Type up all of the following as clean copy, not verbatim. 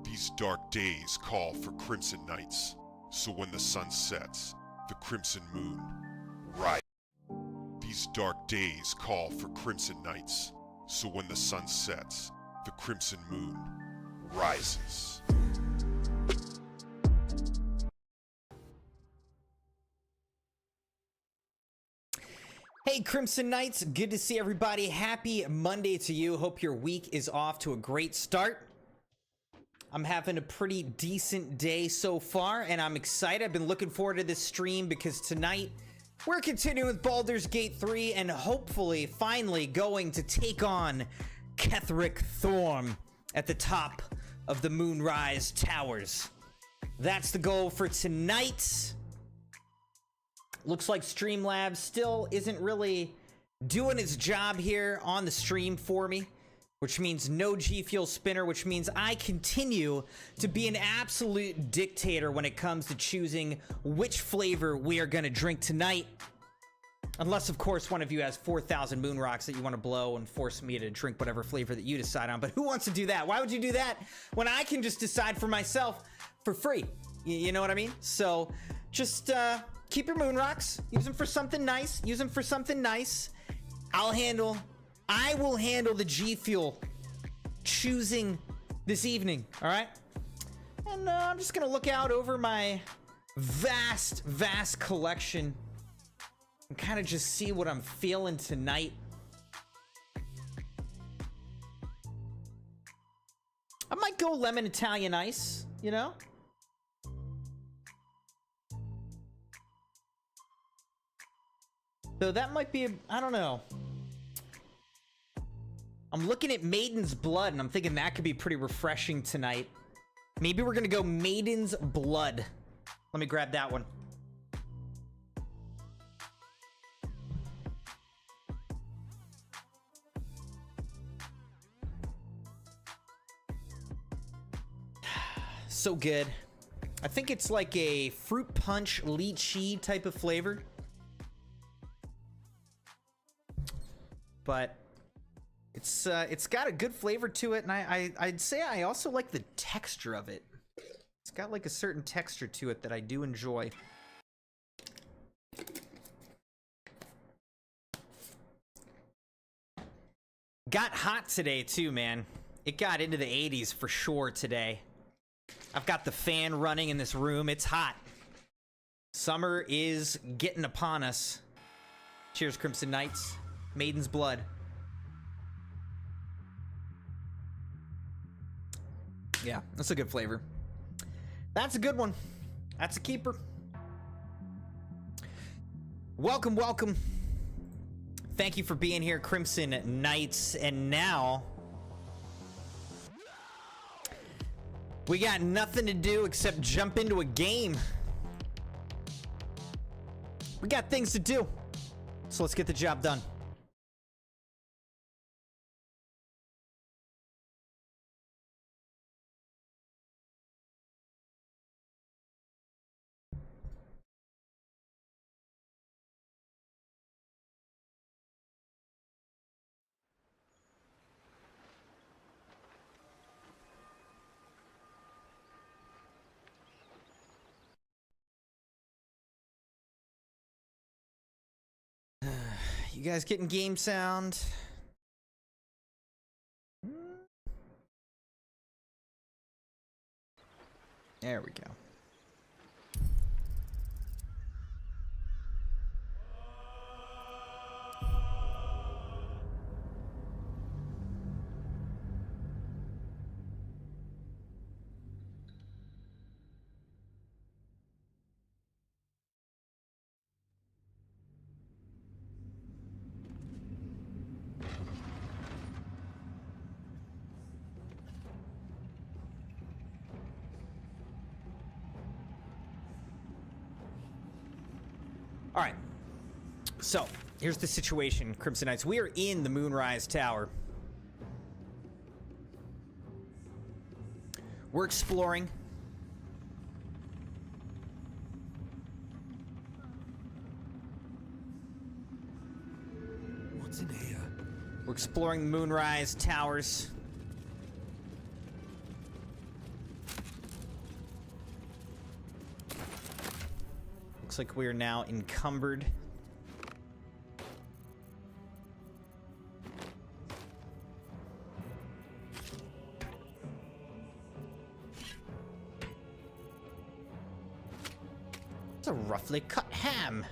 These dark days call for crimson nights, so when the sun sets, the crimson moon rises. These dark days call for crimson nights, so when the sun sets, the crimson moon rises. Hey Crimson Knights, good to see everybody. Happy Monday to you. Hope your week is off to a great start. I'm having a pretty decent day so far, and I'm excited. I've been looking forward to this stream because tonight we're continuing with Baldur's Gate 3 and hopefully finally going to take on Ketheric Thorm at the top of the Moonrise Towers. That's the goal for tonight. Looks like Streamlabs still isn't really doing its job here on the stream for me, which means no G Fuel spinner, which means I continue to be an absolute dictator when it comes to choosing which flavor we are going to drink tonight. Unless, of course, one of you has 4,000 moon rocks that you want to blow and force me to drink whatever flavor that you decide on. But who wants to do that? Why would you do that when I can just decide for myself for free? You know what I mean? So just keep your moon rocks. Use them for something nice. Use them for something nice. I will handle the G Fuel choosing this evening. All right. And I'm just going to look out over my vast collection and kind of just see what I'm feeling tonight. I might go lemon Italian ice, you know? So that might be, I don't know. I'm looking at Maiden's Blood, and I'm thinking that could be pretty refreshing tonight. Maybe we're gonna go Maiden's Blood. Let me grab that one. So good. I think it's like a fruit punch lychee type of flavor. But it's got a good flavor to it, and I'd say I also like the texture of it. It's got like a certain texture to it that I do enjoy. Got hot today too, man. It got into the 80s for sure today. I've got the fan running in this room. It's hot. Summer is getting upon us. Cheers, Crimson Knights. Maiden's Blood. Yeah, that's a good flavor. That's a good one. That's a keeper. Welcome, welcome. Thank you for being here, Crimson Knights. And now we got nothing to do except jump into a game. We got things to do. So let's get the job done. You guys getting game sound? There we go. All right, so here's the situation, Crimson Knights. We are in the Moonrise Tower. We're exploring. What's in here? We're exploring the Moonrise Towers. Looks like we are now encumbered. It's a roughly cut ham.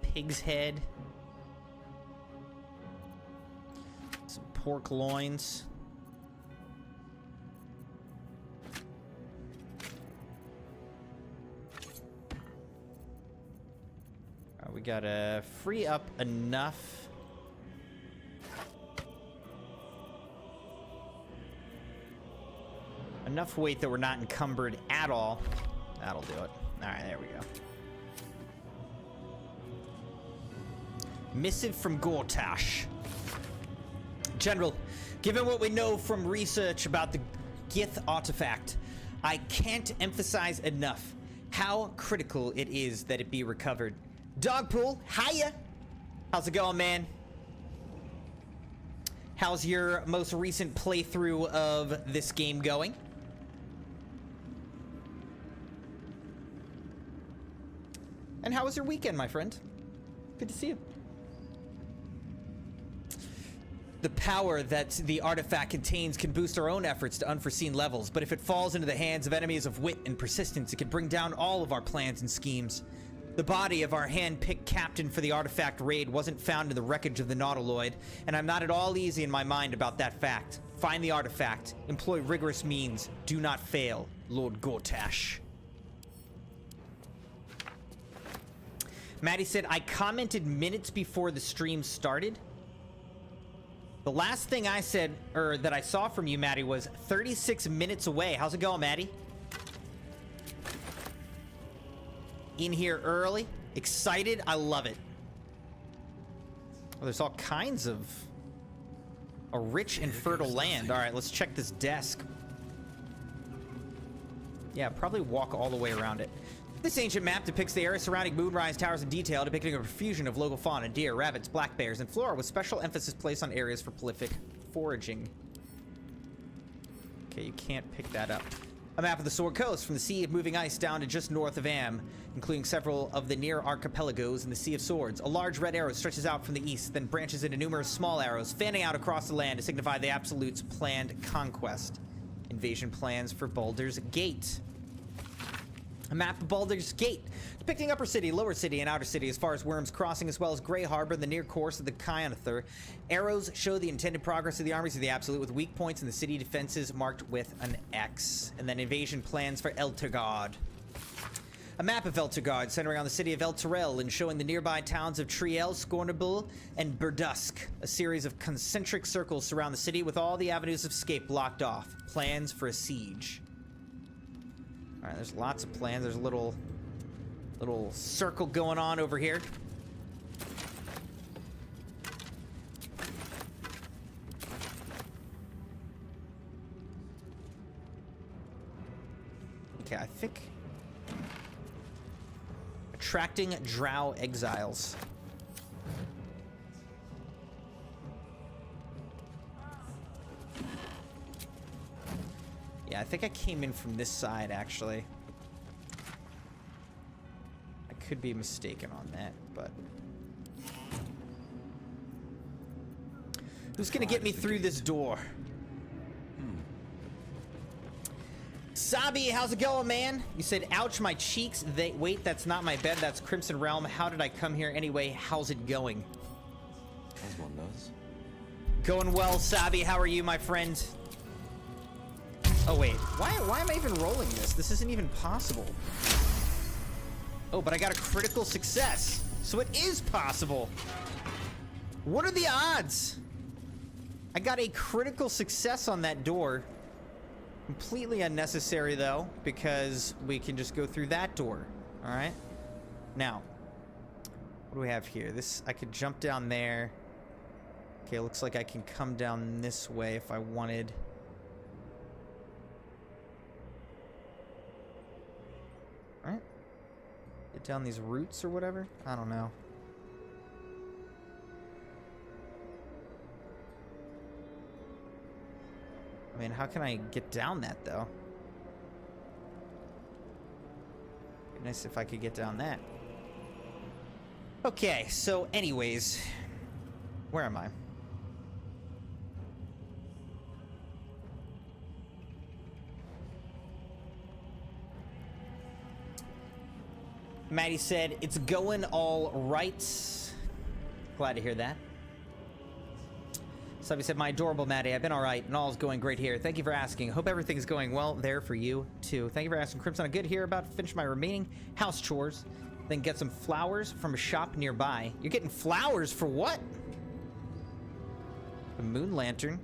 Pig's head. Some pork loins. We gotta free up enough. Enough weight that we're not encumbered at all. That'll do it. All right, there we go. Missive from Gortash. General, given what we know from research about the Gith artifact, I can't emphasize enough how critical it is that it be recovered. Dogpool, hiya! How's it going, man? How's your most recent playthrough of this game going? And how was your weekend, my friend? Good to see you. The power that the artifact contains can boost our own efforts to unforeseen levels, but if it falls into the hands of enemies of wit and persistence, it can bring down all of our plans and schemes. The body of our hand-picked captain for the artifact raid wasn't found in the wreckage of the Nautiloid, and I'm not at all easy in my mind about that fact. Find the artifact. Employ rigorous means. Do not fail, Lord Gortash. Maddie said, I commented minutes before the stream started. The last thing I said, or that I saw from you, Maddie, was 36 minutes away. How's it going, Maddie? In here early, excited, I love it. Oh, there's all kinds of a rich and fertile land. All right, let's check this desk. Yeah, probably walk all the way around it. This ancient map depicts the area surrounding Moonrise Towers in detail, depicting a profusion of local fauna, deer, rabbits, black bears, and flora, with special emphasis placed on areas for prolific foraging. Okay, you can't pick that up. A map of the Sword Coast, from the Sea of Moving Ice down to just north of Am, including several of the near archipelagos in the Sea of Swords. A large red arrow stretches out from the east, then branches into numerous small arrows, fanning out across the land to signify the Absolute's planned conquest. Invasion plans for Baldur's Gate. A map of Baldur's Gate, depicting Upper City, Lower City, and Outer City as far as Worm's Crossing, as well as Grey Harbor and the near course of the Kyanather. Arrows show the intended progress of the armies of the Absolute, with weak points in the city defenses marked with an X. And then invasion plans for Eltergard. A map of Eltergard, centering on the city of Elturel and showing the nearby towns of Triel, Scornable, and Burdusk. A series of concentric circles surround the city with all the avenues of escape blocked off. Plans for a siege. All right, there's lots of plans. There's a little circle going on over here. Okay, I think attracting drow exiles. Yeah, I think I came in from this side, actually. I could be mistaken on that, but... Who's gonna get me through this door? Sabi, how's it going, man? You said, ouch, my cheeks. Wait, that's not my bed. That's Crimson Realm. How did I come here anyway? How's it going? As one does. Going well, Sabi. How are you, my friend? Oh, wait. Why am I even rolling this? This isn't even possible. Oh, but I got a critical success. So it is possible. What are the odds? I got a critical success on that door. Completely unnecessary, though, because we can just go through that door. All right? Now, what do we have here? This, I could jump down there. Okay, looks like I can come down this way if I wanted. All right? Get down these roots or whatever? I don't know. I mean, how can I get down that, though? Nice if I could get down that. Okay, so anyways, where am I? Maddie said, it's going all right. Glad to hear that. Subby said, my adorable Maddie, I've been all right, and all's going great here. Thank you for asking. Hope everything's going well there for you, too. Thank you for asking, Crimson. I'm good here, about to finish my remaining house chores, then get some flowers from a shop nearby. You're getting flowers for what? A moon lantern.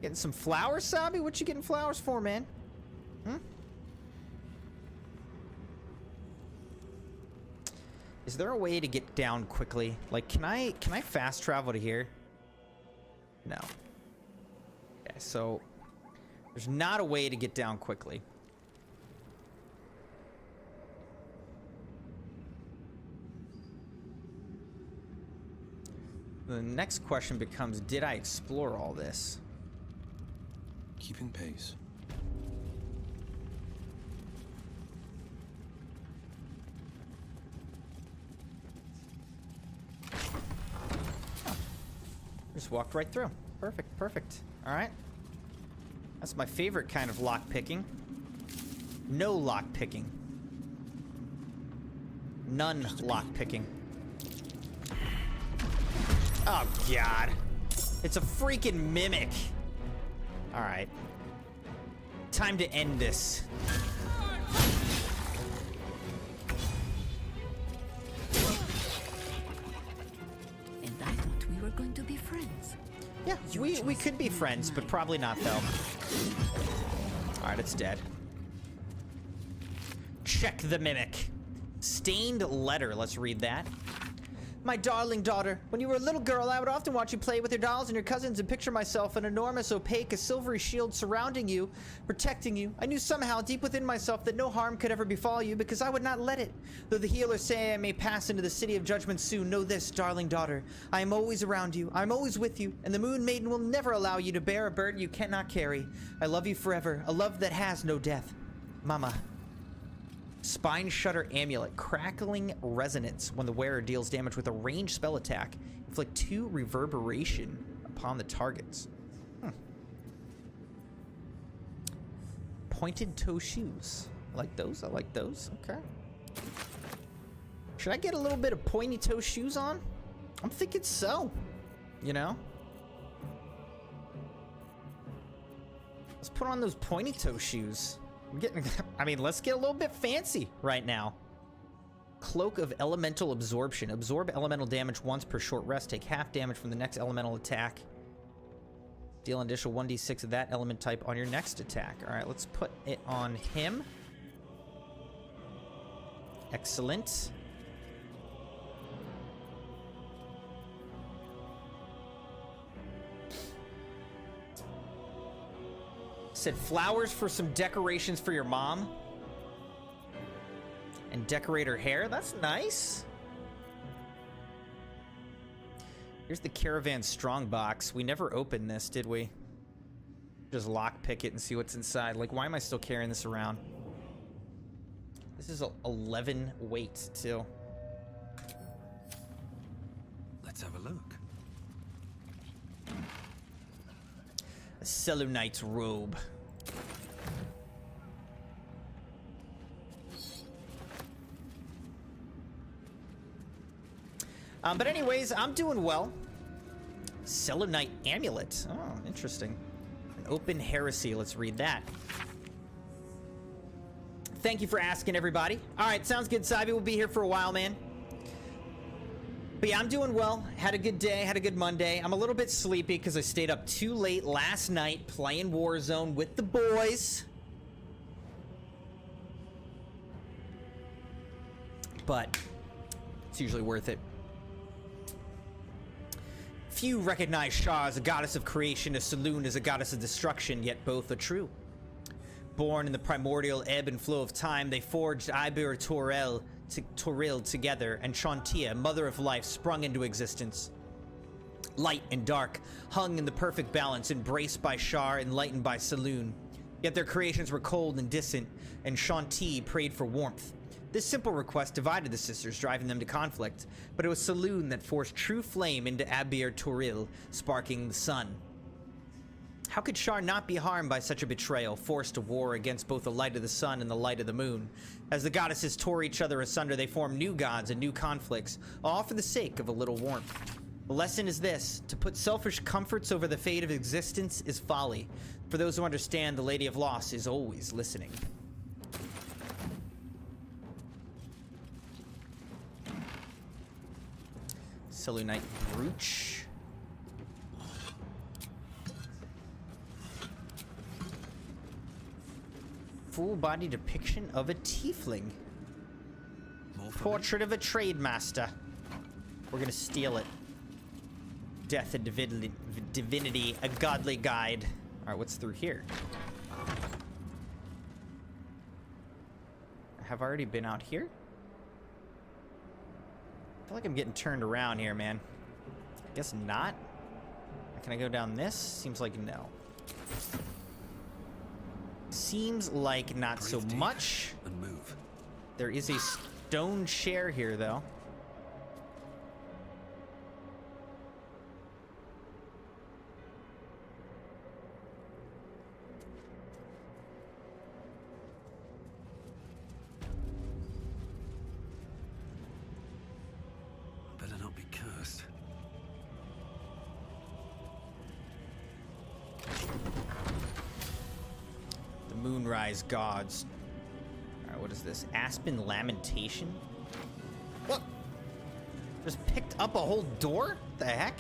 Getting some flowers, Sabi? What you getting flowers for, man? Hmm? Is there a way to get down quickly? Like, can I fast travel to here? No. Okay, so there's not a way to get down quickly. The next question becomes, did I explore all this? Keeping pace. Just walked right through. Perfect, perfect. All right. That's my favorite kind of lock picking. No lock picking. None lock picking. Oh, God. It's a freaking mimic. All right. Time to end this. And I thought we were going to be friends. Yeah, we could be friends, but probably not, though. All right, it's dead. Check the mimic. Stained letter. Let's read that. My darling daughter, when you were a little girl, I would often watch you play with your dolls and your cousins and picture myself an enormous, opaque, a silvery shield surrounding you, protecting you. I knew somehow, deep within myself, that no harm could ever befall you because I would not let it. Though the healers say I may pass into the city of judgment soon, know this, darling daughter. I am always around you. I am always with you, and the Moon Maiden will never allow you to bear a burden you cannot carry. I love you forever, a love that has no death. Mama. Spine Shutter Amulet. Crackling Resonance. When the wearer deals damage with a ranged spell attack, inflict 2 reverberation upon the targets. Pointed toe shoes. I like those. I like those. Okay. Should I get a little bit of pointy toe shoes on? I'm thinking so. You know? Let's put on those pointy toe shoes. I'm getting, I mean, let's get a little bit fancy right now. Cloak of Elemental Absorption. Absorb elemental damage once per short rest. Take half damage from the next elemental attack. Deal an additional 1d6 of that element type on your next attack. All right, let's put it on him. Excellent. Said flowers for some decorations for your mom. And decorate her hair. That's nice. Here's the Caravan Strongbox. We never opened this, did we? Just lockpick it and see what's inside. Like, why am I still carrying this around? This is 11 weight, too. Let's have a look. A Selûnite's robe. But anyways, I'm doing well. Selûnite Amulet. Oh, interesting. An open heresy. Let's read that. Thank you for asking, everybody. All right, sounds good, Sabi. We'll be here for a while, man. But yeah, I'm doing well. Had a good day. Had a good Monday. I'm a little bit sleepy because I stayed up too late last night playing Warzone with the boys. But it's usually worth it. Few recognize Shah as a goddess of creation, as Selûne as a goddess of destruction, yet both are true. Born in the primordial ebb and flow of time, they forged Ibur Toril together, and Shantia, mother of life, sprung into existence. Light and dark, hung in the perfect balance, embraced by Shar, enlightened by Selûne. Yet their creations were cold and distant, and Shanti prayed for warmth. This simple request divided the sisters, driving them to conflict, but it was Saloon that forced true flame into Abir Toril, sparking the sun. How could Shar not be harmed by such a betrayal, forced to war against both the light of the sun and the light of the moon? As the goddesses tore each other asunder, they formed new gods and new conflicts, all for the sake of a little warmth. The lesson is this: to put selfish comforts over the fate of existence is folly. For those who understand, the Lady of Loss is always listening. Selûnite brooch. Full body depiction of a tiefling. Portrait of a trade master. We're gonna steal it. Death and divinity, a godly guide. All right, what's through here? Have I already been out here? I feel like I'm getting turned around here, man. I guess not. Can I go down this? Seems like no. Seems like not so much. And move. There is a stone chair here, though. Better not be cursed. The Moonrise Gods. Alright, what is this? Aspen Lamentation? What? Just picked up a whole door? The heck?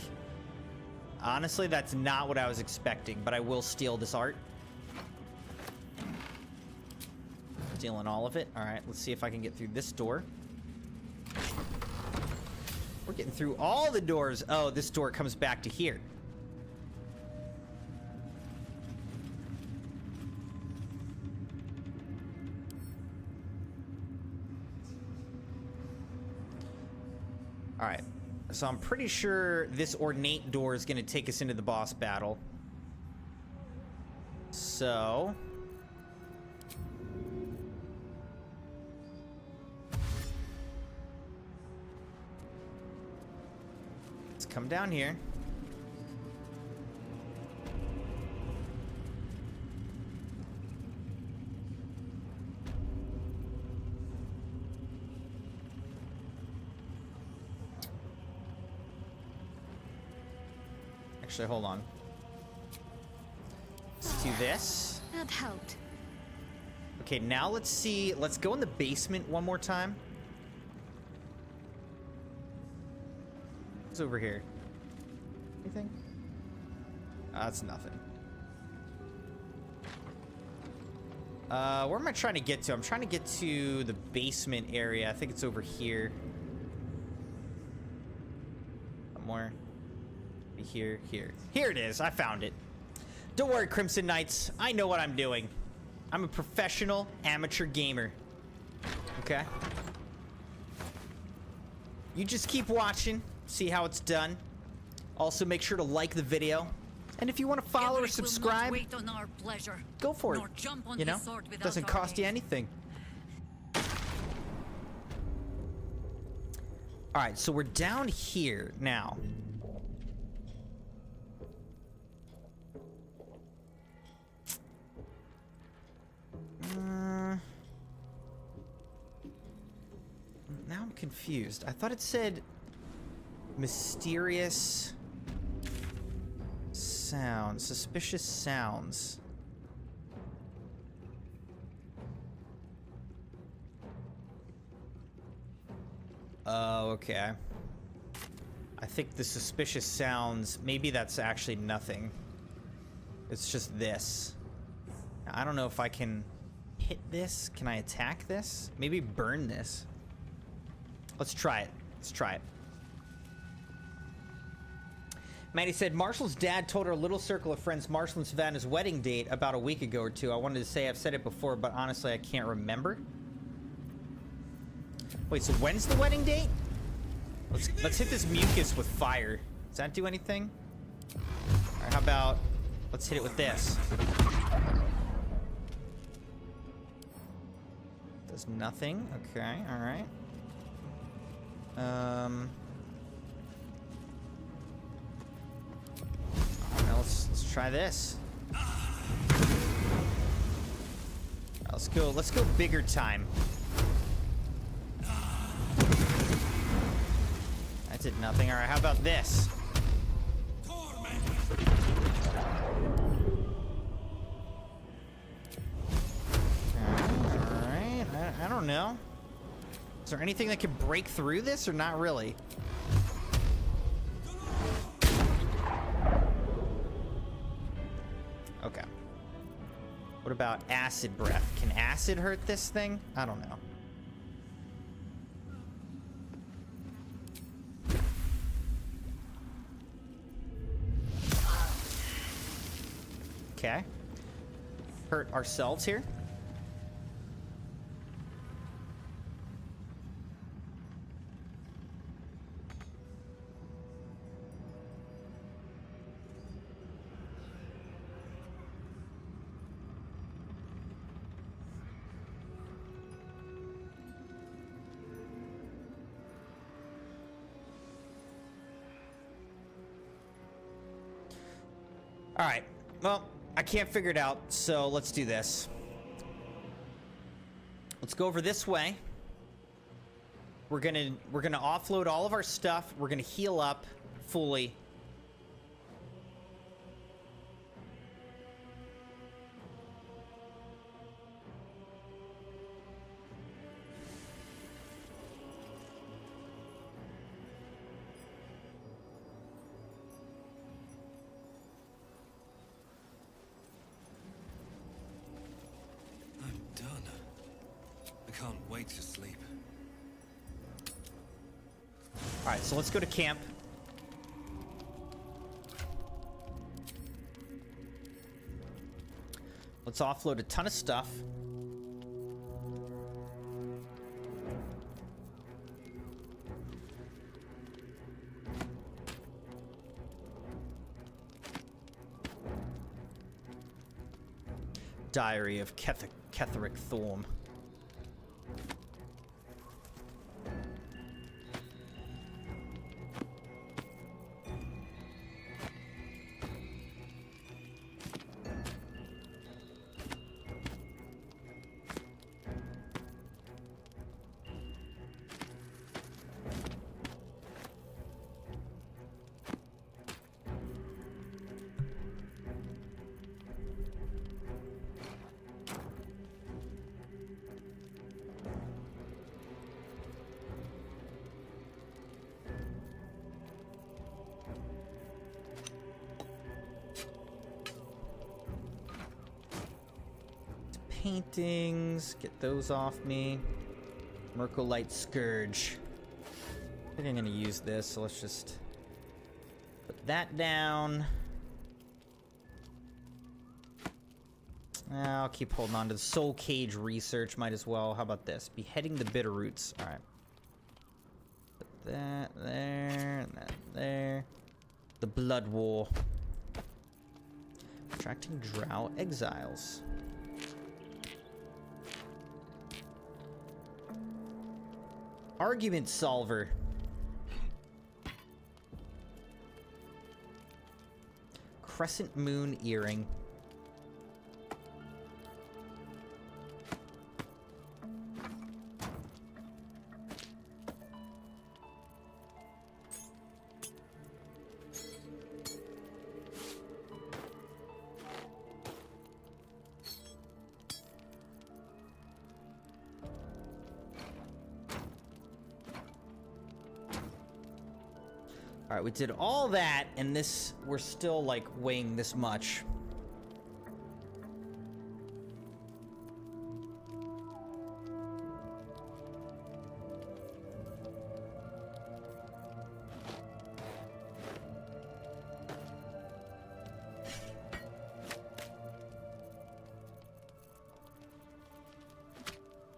Honestly, that's not what I was expecting, but I will steal this art. Stealing all of it. Alright, let's see if I can get through this door. We're getting through all the doors. Oh, this door comes back to here. All right, so I'm pretty sure this ornate door is going to take us into the boss battle. So... let's come down here. Actually, hold on. Let's do this. That helped. Okay, now let's see. Let's go in the basement one more time. What's over here? Anything? That's nothing. Where am I trying to get to? I'm trying to get to the basement area. I think it's over here. Somewhere. Here. Here it is. I found it. Don't worry, Crimson Knights. I know what I'm doing. I'm a professional amateur gamer. Okay? You just keep watching. See how it's done. Also, make sure to like the video. And if you want to follow or subscribe, go for it. You know? Doesn't cost you anything. Alright, so we're down here now. Now I'm confused. I thought it said mysterious sounds, suspicious sounds. Oh, okay. I think the suspicious sounds, maybe that's actually nothing. It's just this. Now, I don't know if I can hit this. Can I attack this? Maybe burn this. Let's try it. Let's try it. Maddie said, Marshall's dad told her little circle of friends Marshall and Savannah's wedding date about a week ago or two. I wanted to say I've said it before, but honestly, I can't remember. Wait, so when's the wedding date? Let's hit this mucus with fire. Does that do anything? All right, how about let's hit it with this. Does nothing. Okay, alright. Now let's try this. Let's go bigger time. That did nothing. Alright, how about this? Alright, I don't know. Is there anything that can break through this or not really? Okay. What about acid breath? Can acid hurt this thing? I don't know. Okay. Hurt ourselves here. All right. Well, I can't figure it out, so let's do this. Let's go over this way. We're gonna offload all of our stuff. We're gonna heal up fully. Can't wait to sleep. All right, so let's go to camp. Let's offload a ton of stuff. Diary of Ketheric Thorm. Paintings, get those off me. Mercolite Scourge. I think I'm gonna use this, so let's just put that down. I'll keep holding on to the Soul Cage research, might as well. How about this? Beheading the Bitter Roots. Alright. Put that there, and that there. The Blood War. Attracting Drow Exiles. Argument Solver. Crescent Moon Earring. All right, we did all that, and this, we're still, like, weighing this much.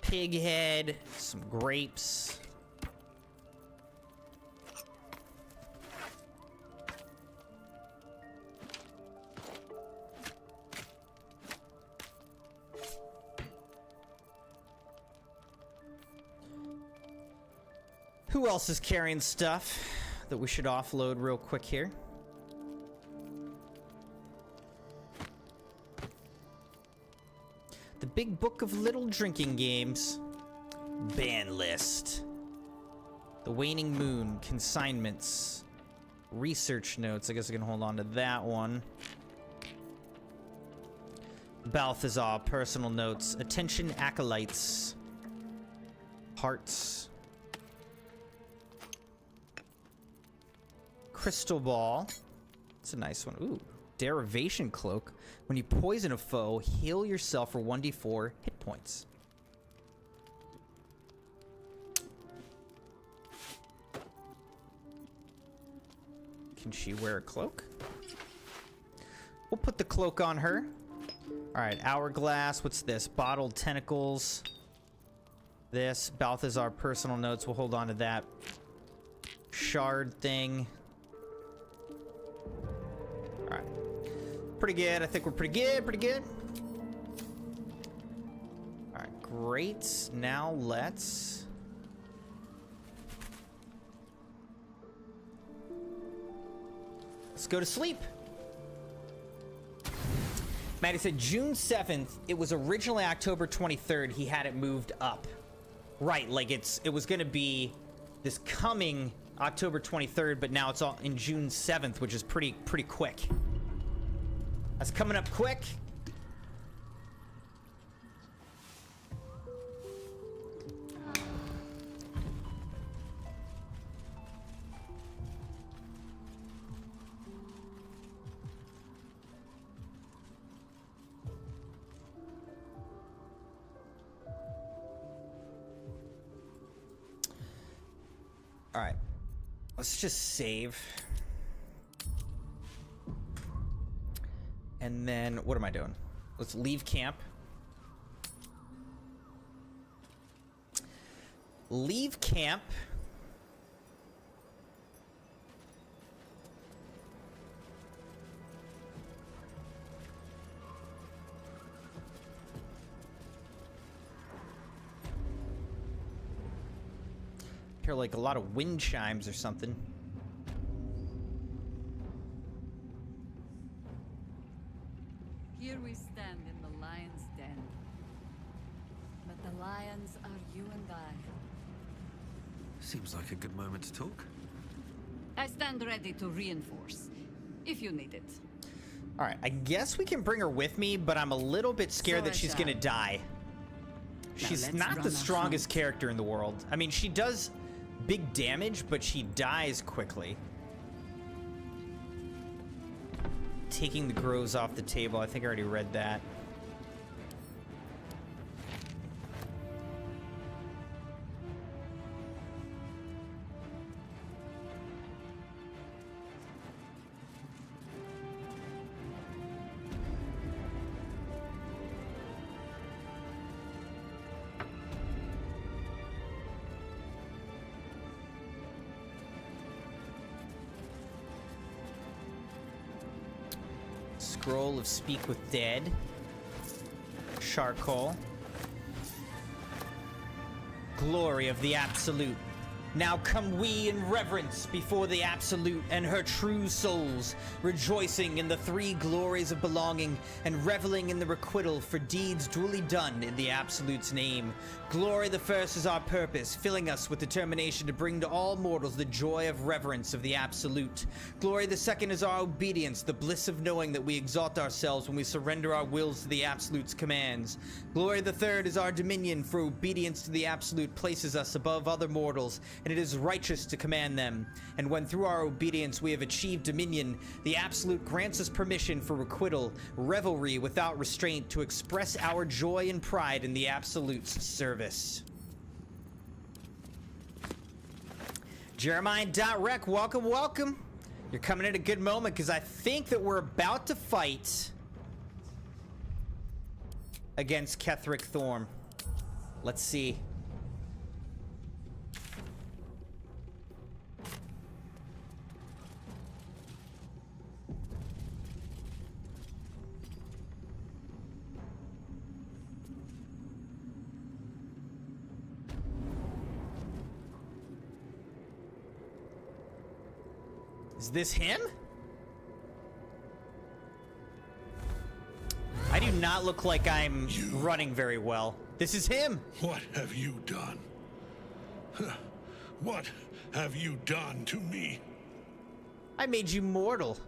Pig head, some grapes. Who else is carrying stuff that we should offload real quick here? The Big Book of Little Drinking Games. Ban list. The Waning Moon. Consignments. Research notes. I guess I can hold on to that one. Balthazar. Personal notes. Attention acolytes. Hearts. Crystal Ball. It's a nice one. Ooh. Derivation Cloak. When you poison a foe, heal yourself for 1d4 hit points. Can she wear a cloak? We'll put the cloak on her. Alright, Hourglass. What's this? Bottled Tentacles. This. Balthazar Personal Notes. We'll hold on to that. Shard thing. Alright. Pretty good. I think we're pretty good. Pretty good. Alright, great. Now let's... Let's go to sleep. Maddie said June 7th. It was originally October 23rd. He had it moved up. Right, like it was going to be this coming October 23rd, but now it's all in June 7th, which is pretty quick. That's coming up quick. All right, let's just save. And then, what am I doing? Let's leave camp. Leave camp. Hear like a lot of wind chimes or something. Here we stand in the lion's den. But the lions are you and I. Seems like a good moment to talk. I stand ready to reinforce, if you need it. All right, I guess we can bring her with me, but I'm a little bit scared So that I she's shall. gonna die. She's let's not run the a strongest hunt. character in the world. I mean, she does big damage, but she dies quickly. Taking the grows off the table. I think I already read that. Scroll of Speak with Dead. Charcoal. Glory of the Absolute. Now come we in reverence before the Absolute and her true souls, rejoicing in the three glories of belonging and reveling in the requital for deeds duly done in the Absolute's name. Glory the first is our purpose, filling us with determination to bring to all mortals the joy of reverence of the Absolute. Glory the second is our obedience, the bliss of knowing that we exalt ourselves when we surrender our wills to the Absolute's commands. Glory the third is our dominion, for obedience to the Absolute places us above other mortals, and it is righteous to command them. And when through our obedience we have achieved dominion, the Absolute grants us permission for requital, revelry without restraint, to express our joy and pride in the Absolute's service. Jeremiah.rec, welcome, welcome. You're coming at a good moment, because I think that we're about to fight against Ketheric Thorm. Let's see. Is this him? I do not look like I'm running very well. This is him. What have you done? What have you done to me? I made you mortal.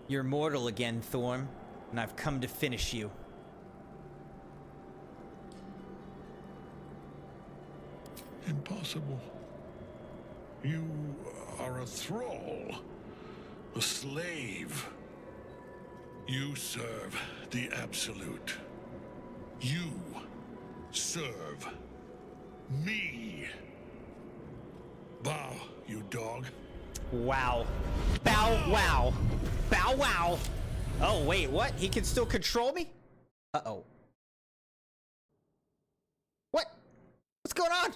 You're mortal again, Thorm, and I've come to finish you. Impossible. You are a thrall, a slave. You serve the Absolute. You serve me. Bow, you dog. Wow. Bow wow. Bow wow. Oh, wait, what? He can still control me? Uh-oh. What? What's going on?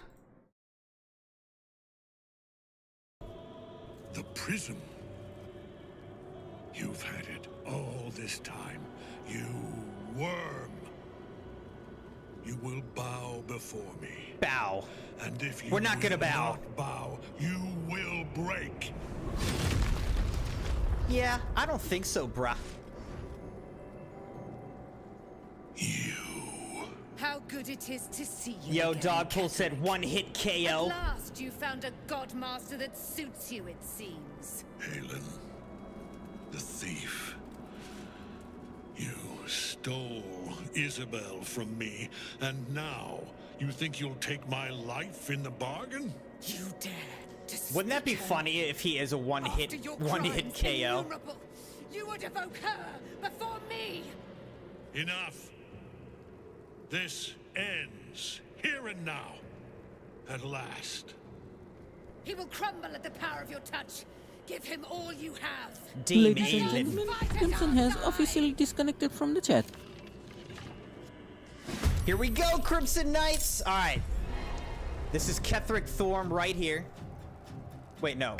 The prism. You've had it all this time. You worm. You will bow before me. Bow. And if you We're not gonna will bow. not bow, you will break. Yeah, I don't think so, bruh. You. How good it is to see you. Yo, again, Dogpool said Catherick. one-hit At KO. last you found a godmaster that suits you, it seems. Halen, the thief. You stole Isabel from me, and now you think you'll take my life in the bargain? You dare to Wouldn't that be speak her? funny if he is a After one-hit your KO? crimes innumerable, you would evoke her before me. Enough. This ends here and now. At last. He will crumble at the power of your touch. Give him all you have. Dame Ladies and Aelin. gentlemen, Crimson has officially disconnected from the chat. Here we go, Crimson Knights! Alright. This is Ketherick Thorm right here. Wait, no.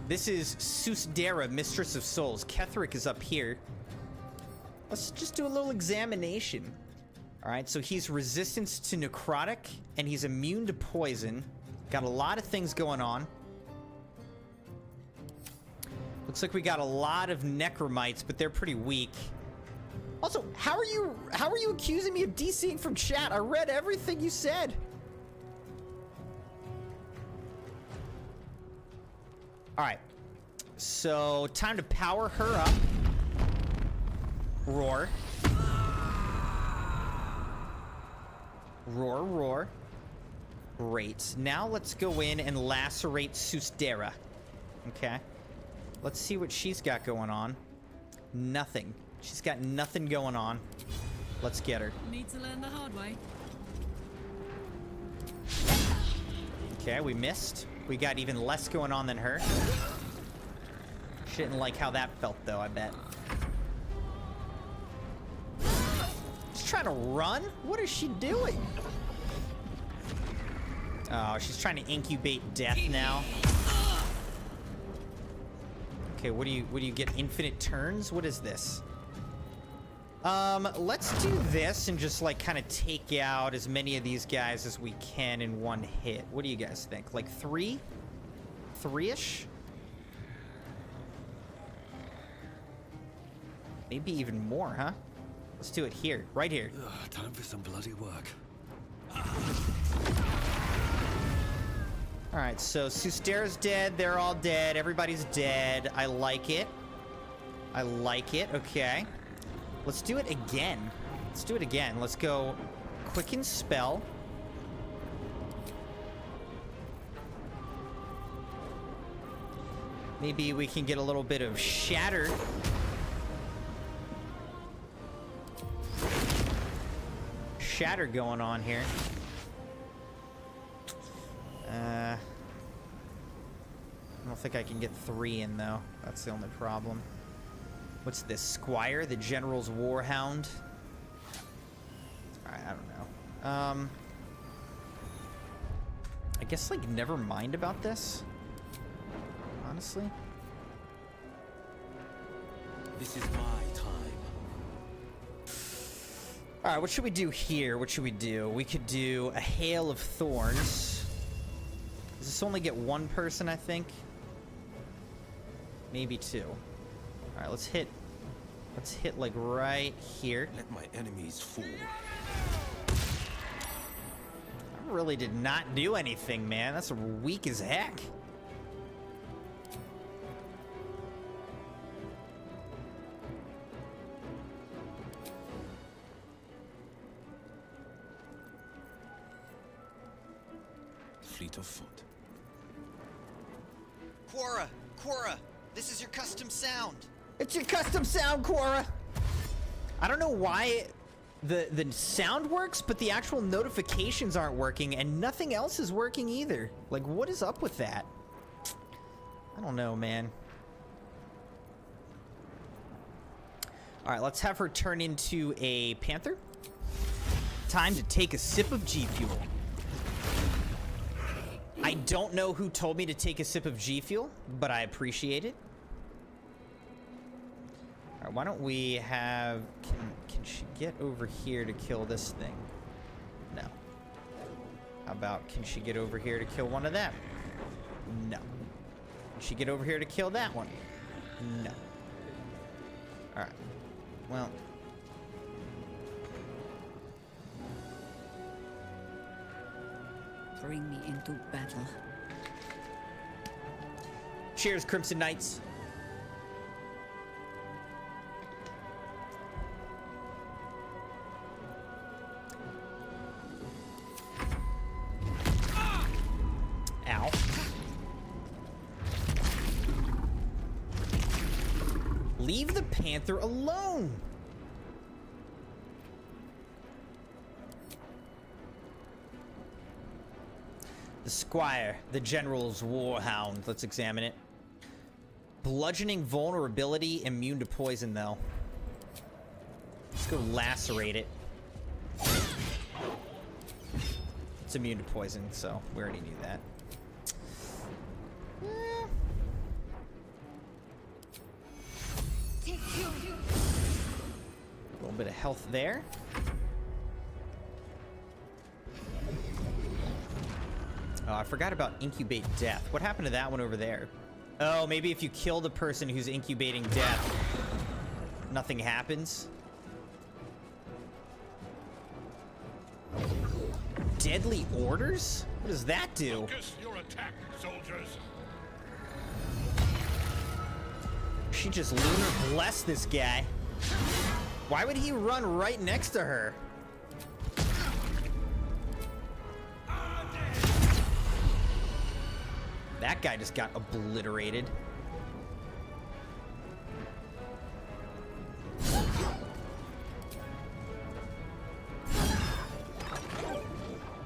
This is Susdera, Mistress of Souls. Ketherick is up here. Let's just do a little examination. Alright, so he's resistant to necrotic, and he's immune to poison. Got a lot of things going on. Looks like we got a lot of necromites, but they're pretty weak. Also, how are you accusing me of DCing from chat? I read everything you said. All right. So, time to power her up. Roar. Roar, roar. Great. Now let's go in and lacerate Susdera. Okay. Let's see what she's got going on. Nothing. She's got nothing going on. Let's get her. Need to learn the hard way. Okay, we missed. We got even less going on than her. She didn't like how that felt, though, I bet. She's trying to run? What is she doing? Oh, she's trying to incubate death now. Okay, what do you get? Infinite turns? What is this? Let's do this and just like kind of take out as many of these guys as we can in one hit. What do you guys think? Like three? Three-ish? Maybe even more, huh? Let's do it here, right here. Ugh, time for some bloody work. All right, so Susdera's dead. They're all dead. Everybody's dead. I like it. I like it. Okay. Let's do it again. Let's do it again. Let's go Quicken Spell. Maybe we can get a little bit of Shatter. Shatter going on here. I don't think I can get 3 in, though. That's the only problem. What's this? Squire, the General's Warhound? Alright, I don't know. I guess, like, never mind about this. Honestly. This is my time. All right, what should we do here? What should we do? We could do a hail of thorns. Does this only get one person, I think? Maybe two. All right, let's hit like right here. Let my enemies fall. I really did not do anything, man. That's weak as heck. Fleet of foot. Quora, this is your custom sound. It's your custom sound, Quora. I don't know why the sound works, but the actual notifications aren't working, and nothing else is working either. Like, what is up with that? I don't know, man. All right, let's have her turn into a panther. Time to take a sip of G Fuel. I don't know who told me to take a sip of G Fuel, but I appreciate it. All right, why don't we have... Can she get over here to kill this thing? No. How about, can she get over here to kill one of them? No. Can she get over here to kill that one? No. All right. Well... Bring me into battle. Cheers, Crimson Knights. Ow. Leave the panther alone. The Squire, the General's Warhound. Let's examine it. Bludgeoning vulnerability, immune to poison, though. Let's go lacerate it. It's immune to poison, so we already knew that. A little bit of health there. Oh, I forgot about incubate death. What happened to that one over there? Oh, maybe if you kill the person who's incubating death, nothing happens. Deadly orders? What does that do? Focus your attack, soldiers. She just lunar blessed this guy. Why would he run right next to her? That guy just got obliterated.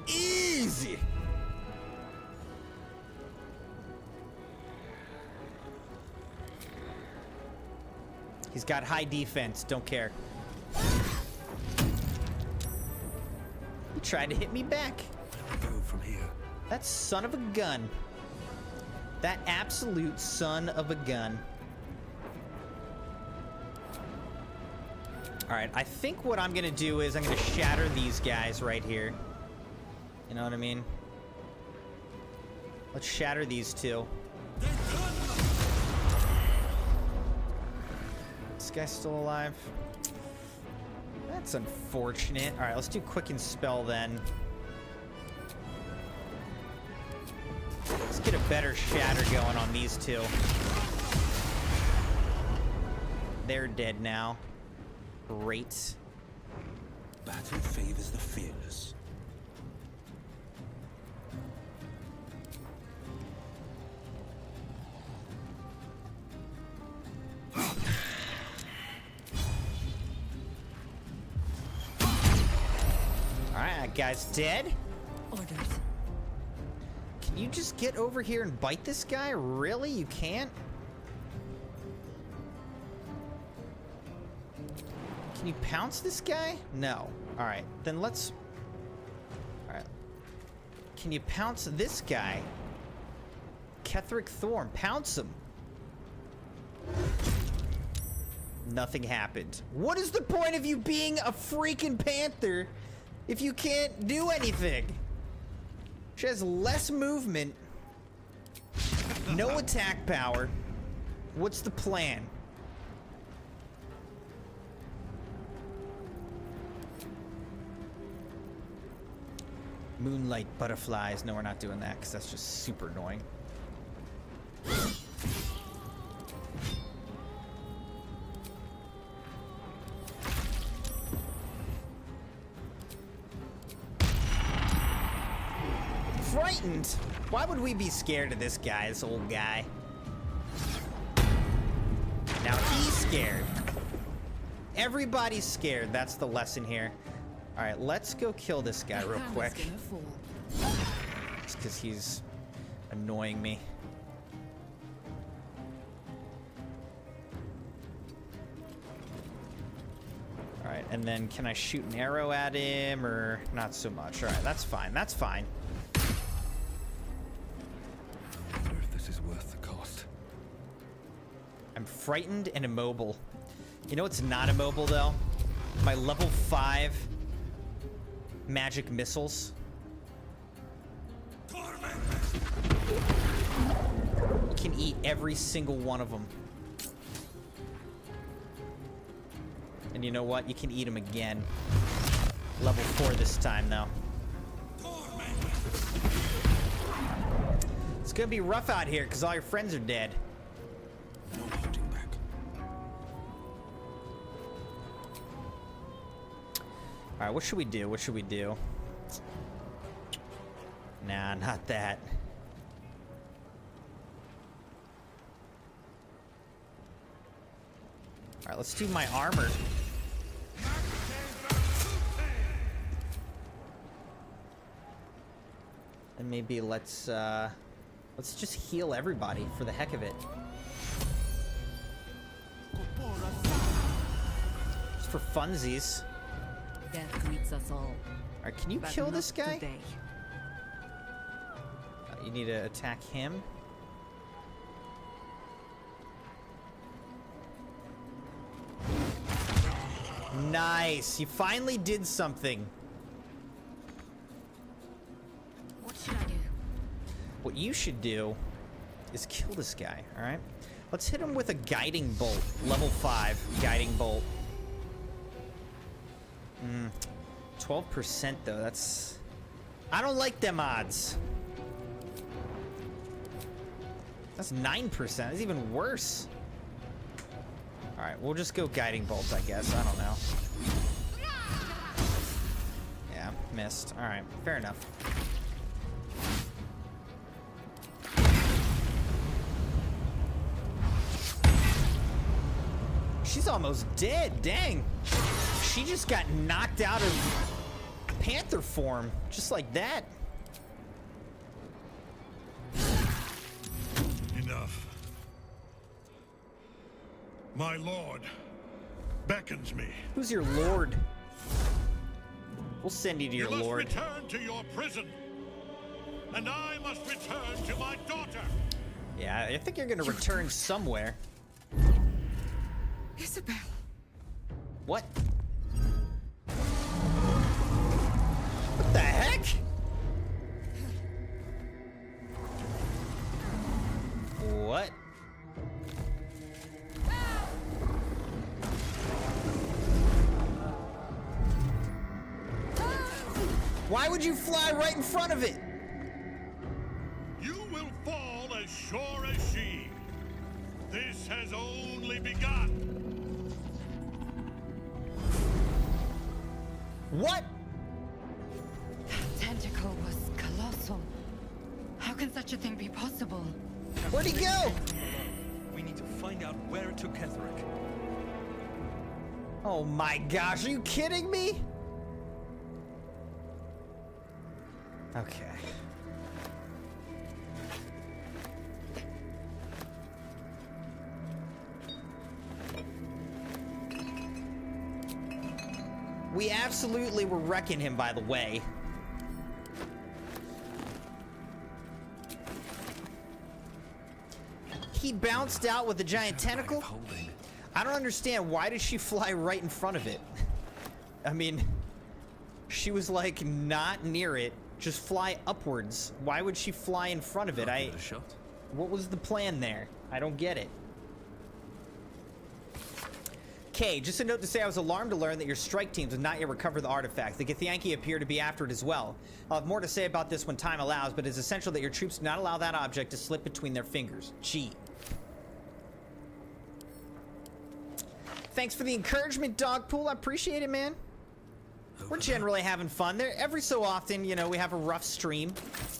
Easy. He's got high defense, don't care. He tried to hit me back. Go from here. That son of a gun. That absolute son of a gun. All right, I think what I'm gonna do is I'm gonna shatter these guys right here. You know what I mean? Let's shatter these two. This guy's still alive. That's unfortunate. All right, let's do Quicken Spell then. Let's get a better shatter going on these two. They're dead now. Great. Battle favors the fearless. Alright, that guy's dead. Orders. Can you just get over here and bite this guy? Really? You can't? Can you pounce this guy? No. Alright, then let's... Alright. Can you pounce this guy? Ketheric Thorn, pounce him. Nothing happened. What is the point of you being a freaking panther if you can't do anything? She has less movement, no attack power. What's the plan? Moonlight butterflies. No, we're not doing that because that's just super annoying. Frightened? Why would we be scared of this guy, this old guy? Now he's scared. Everybody's scared. That's the lesson here. All right, let's go kill this guy real quick. Just because he's annoying me. All right, and then can I shoot an arrow at him or not so much? All right, that's fine. That's fine. I wonder if this is worth the cost. I'm frightened and immobile. You know what's not immobile though? My level 5 magic missiles. You can eat every single one of them. And you know what? You can eat them again. Level 4 this time though. It's gonna be rough out here because all your friends are dead. No holding back. All right, what should we do? What should we do? Nah, not that. All right, let's do my armor. And maybe let's just heal everybody for the heck of it. Just for funsies. Death greets us all. All right, can you But kill not this guy? today. You need to attack him. Nice. You finally did something. What should I do? What you should do is kill this guy, all right? Let's hit him with a guiding bolt. Level 5 guiding bolt. 12% though, that's... I don't like them odds. That's 9%, that's even worse. All right, we'll just go guiding bolt, I guess. I don't know. Yeah, missed. All right, fair enough. She's almost dead, dang. She just got knocked out of panther form, just like that. Enough. My lord beckons me. Who's your lord? We'll send you to your You must lord. return to your prison, and I must return to my daughter. Yeah, I think you're gonna return somewhere. Isabel. What? What the heck? What? Why would you fly right in front of it? You will fall as sure as she. This has only begun. What? Tentacle was colossal. How can such a thing be possible? Where'd he go? We need to find out where it took Ketherick. Oh my gosh, are you kidding me? Okay. We absolutely were wrecking him, by the way. He bounced out with a giant tentacle. Holding. I don't understand. Why did she fly right in front of it? I mean, she was like not near it. Just fly upwards. Why would she fly in front of it? I'll give it a shot. What was the plan there? I don't get it. Okay, just a note to say I was alarmed to learn that your strike teams have not yet recovered the artifact. The Githyanki appear to be after it as well. I'll have more to say about this when time allows, but it's essential that your troops do not allow that object to slip between their fingers. Gee. Thanks for the encouragement, Dogpool. I appreciate it, man. We're generally having fun. There, every so often, you know, we have a rough stream,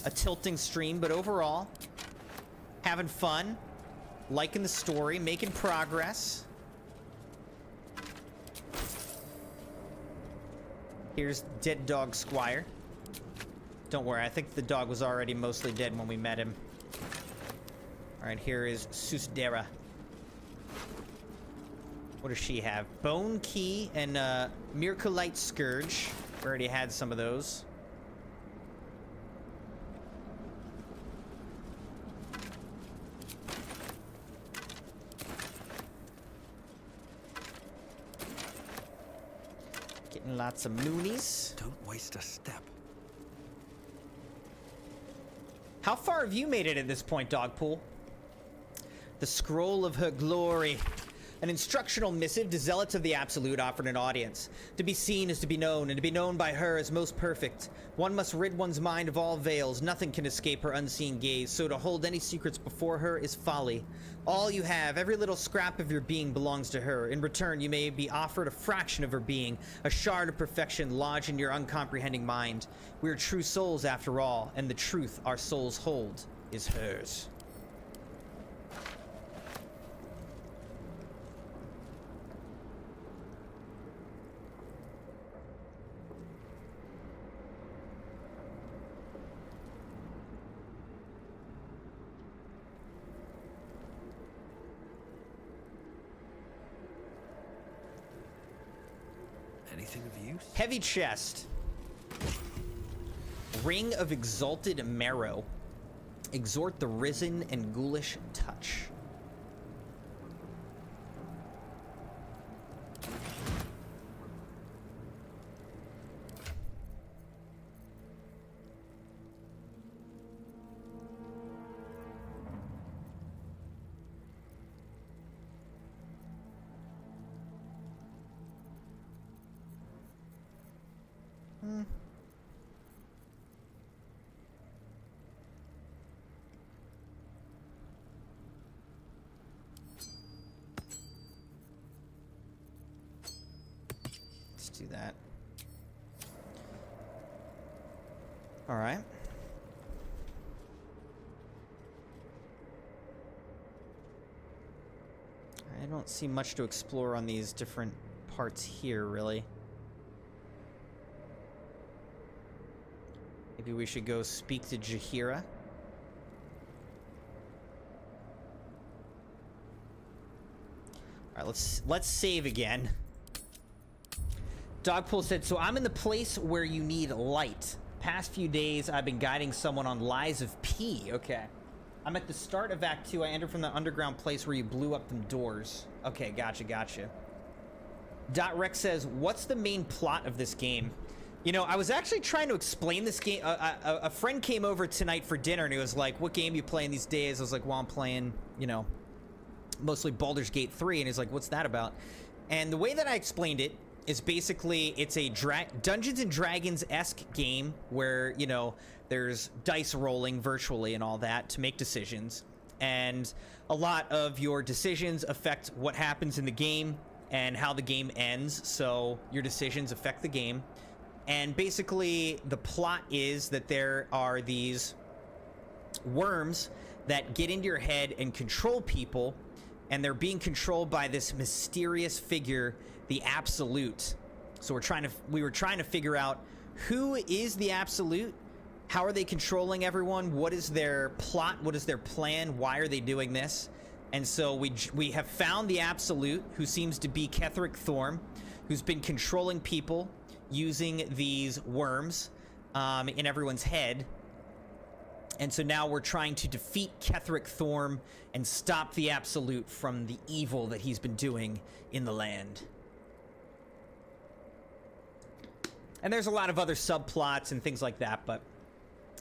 a tilting stream, but overall, having fun, liking the story, making progress. Here's Dead Dog Squire. Don't worry, I think the dog was already mostly dead when we met him. Alright, here is Susdera. What does she have? Bone Key and Miraculite Scourge. We already had some of those. Getting lots of Moonies. Don't waste a step. How far have you made it at this point, Dogpool? The Scroll of Her Glory. An instructional missive to Zealots of the Absolute offered an audience. To be seen is to be known, and to be known by her is most perfect. One must rid one's mind of all veils. Nothing can escape her unseen gaze, so to hold any secrets before her is folly. All you have, every little scrap of your being belongs to her. In return, you may be offered a fraction of her being, a shard of perfection lodged in your uncomprehending mind. We are true souls after all, and the truth our souls hold is hers. Anything of use? Heavy chest. Ring of Exalted Marrow. Exhort the risen and ghoulish touch. Let's do that. All right. I don't see much to explore on these different parts here, really. Maybe we should go speak to Jaheira. All right, let's save again. Dogpool said, so I'm in the place where you need light. Past few days, I've been guiding someone on Lies of P. Okay. I'm at the start of Act 2. I entered from the underground place where you blew up them doors. Okay, gotcha. Dot Rex says, what's the main plot of this game? You know, I was actually trying to explain this game. A friend came over tonight for dinner and he was like, what game you playing these days? I was like, well, I'm playing, you know, mostly Baldur's Gate 3. And he's like, what's that about? And the way that I explained it is basically it's a Dungeons and Dragons-esque game where, you know, there's dice rolling virtually and all that to make decisions. And a lot of your decisions affect what happens in the game and how the game ends. So your decisions affect the game. And basically the plot is that there are these worms that get into your head and control people, and they're being controlled by this mysterious figure, the Absolute. So we were trying to figure out who is the Absolute, how are they controlling everyone, what is their plot, what is their plan, why are they doing this? And so we have found the Absolute, who seems to be Ketheric Thorm, who's been controlling people using these worms in everyone's head. And so now we're trying to defeat Ketheric Thorm and stop the Absolute from the evil that he's been doing in the land. And there's a lot of other subplots and things like that, but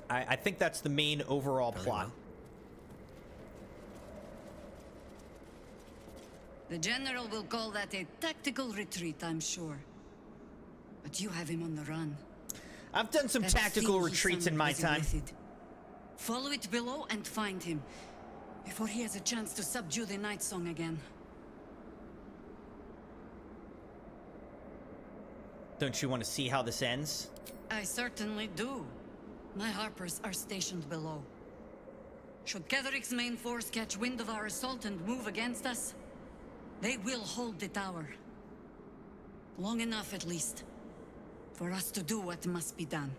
I think that's the main overall plot. well. The General will call that a tactical retreat, I'm sure. But you have him on the run. I've done some That tactical thing he retreats in summoned my was a time. method. Follow it below and find him, before he has a chance to subdue the Night Song again. Don't you want to see how this ends? I certainly do. My Harpers are stationed below. Should Ketheric's main force catch wind of our assault and move against us, they will hold the tower. Long enough, at least, for us to do what must be done.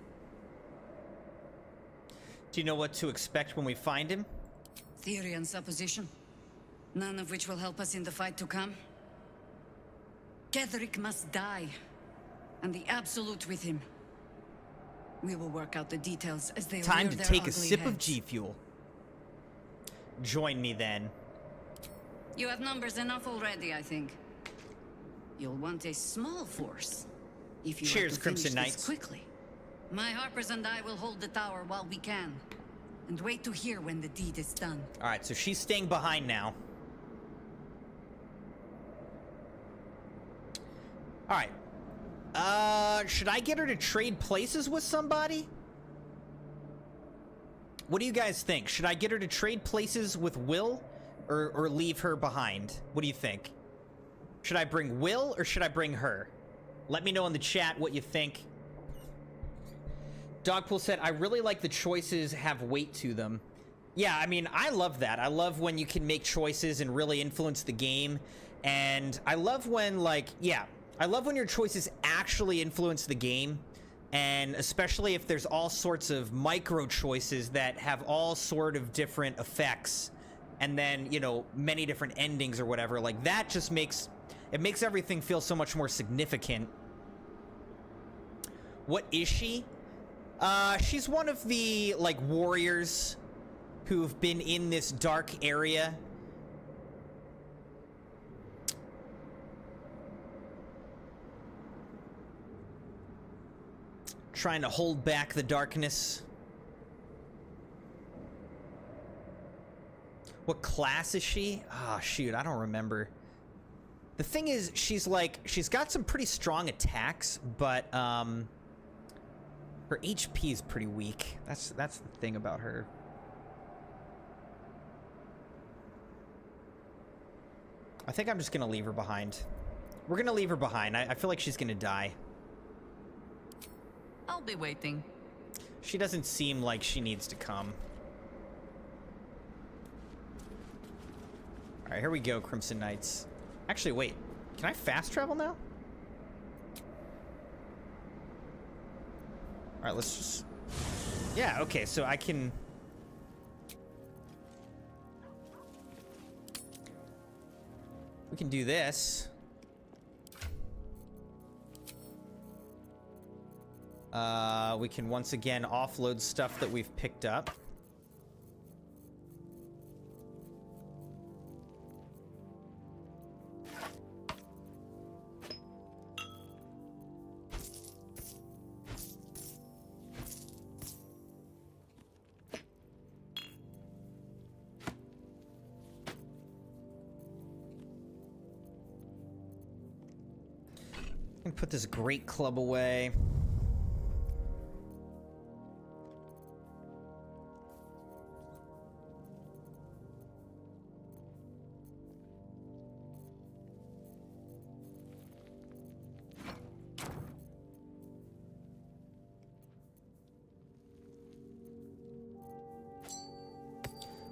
Do you know what to expect when we find him? Theory and supposition, none of which will help us in the fight to come. Ketheric must die, and the Absolute with him. We will work out the details as they Time rear to their take a ugly sip of heads. G Fuel. Join me then. You have numbers enough already, I think. You'll want a small force if you Cheers, want to Crimson finish Knights. this quickly. My Harpers and I will hold the tower while we can, and wait to hear when the deed is done. All right, so she's staying behind now. All right. Should I get her to trade places with somebody? What do you guys think? Should I get her to trade places with Will or leave her behind? What do you think? Should I bring Will or should I bring her? Let me know in the chat what you think. Dogpool said, I really like the choices have weight to them. Yeah, I mean, I love that. I love when you can make choices and really influence the game. And I love when, like, yeah, I love when your choices actually influence the game. And especially if there's all sorts of micro choices that have all sort of different effects. And then, you know, many different endings or whatever. Like, that just makes, it makes everything feel so much more significant. What is she? She's one of the, like, warriors who've been in this dark area. Trying to hold back the darkness. What class is she? Ah, shoot, I don't remember. The thing is, she's like, she's got some pretty strong attacks, but, her HP is pretty weak. That's the thing about her. I think I'm just gonna leave her behind. We're gonna leave her behind. I feel like she's gonna die. I'll be waiting. She doesn't seem like she needs to come. Alright, here we go, Crimson Knights. Actually, wait. Can I fast travel now? Alright, let's just... Yeah, okay, so I can... We can do this. We can once again offload stuff that we've picked up. And put this great club away.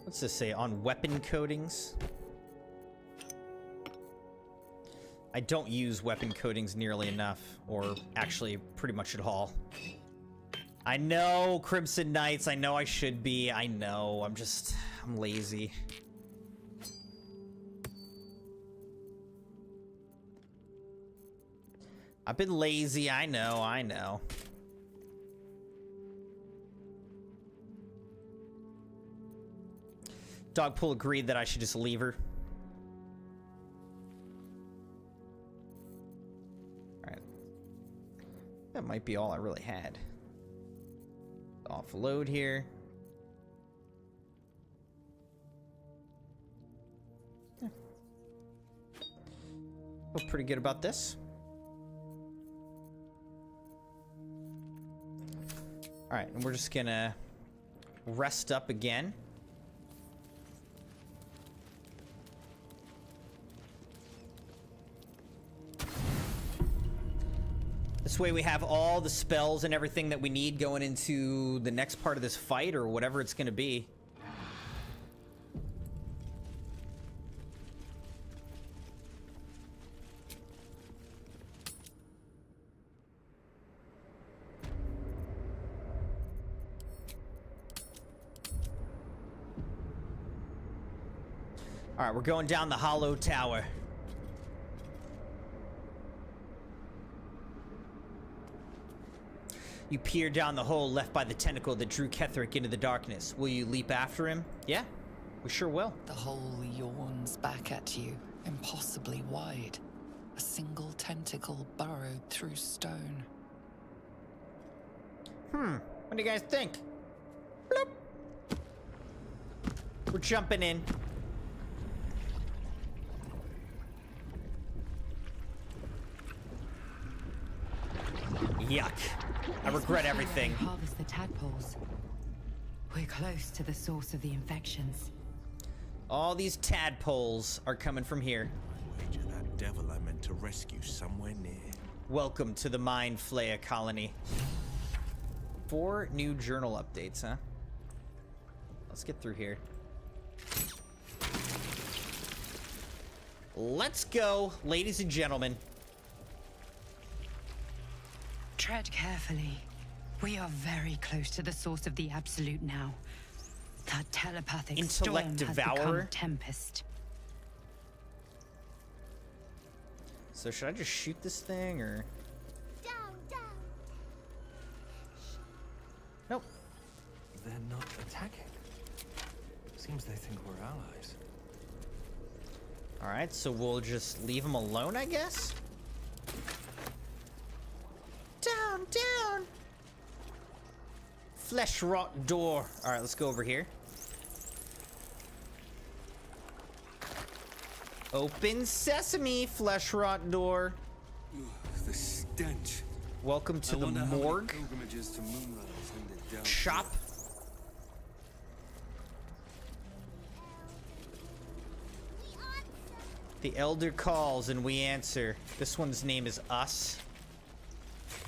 What's this say? On weapon coatings? I don't use weapon coatings nearly enough, or actually pretty much at all. I know, Crimson Knights, I know I should be, I know, I'm lazy. I've been lazy, I know. Dogpool agreed that I should just leave her. Alright. That might be all I really had. Offload here. Yeah. Feel pretty good about this. Alright, and we're just gonna rest up again. This way we have all the spells and everything that we need going into the next part of this fight or whatever it's gonna be. All right, we're going down the hollow tower. You peer down the hole left by the tentacle that drew Ketherick into the darkness. Will you leap after him? Yeah, we sure will. The hole yawns back at you, impossibly wide. A single tentacle burrowed through stone. What do you guys think? Bloop. We're jumping in. Yuck. I regret everything. Harvest the tadpoles. We're close to the source of the infections. All these tadpoles are coming from here. I wager that devil I meant to rescue somewhere near. Welcome to the Mind Flayer colony. 4 new journal updates, huh? Let's get through here. Let's go, ladies and gentlemen. Tread carefully. We are very close to the source of the absolute now. That telepathic Intellect storm has Devourer? become Tempest. So should I just shoot this thing, or? Down, down. Nope. They're not attacking. Seems they think we're allies. Alright, so we'll just leave them alone, I guess? Down, down! Flesh rot door. Alright, let's go over here. Open sesame, flesh rot door. The stench. Welcome to the morgue. Pilgrimages to Mune has ended down. Shop. The Elder calls and we answer. This one's name is Us.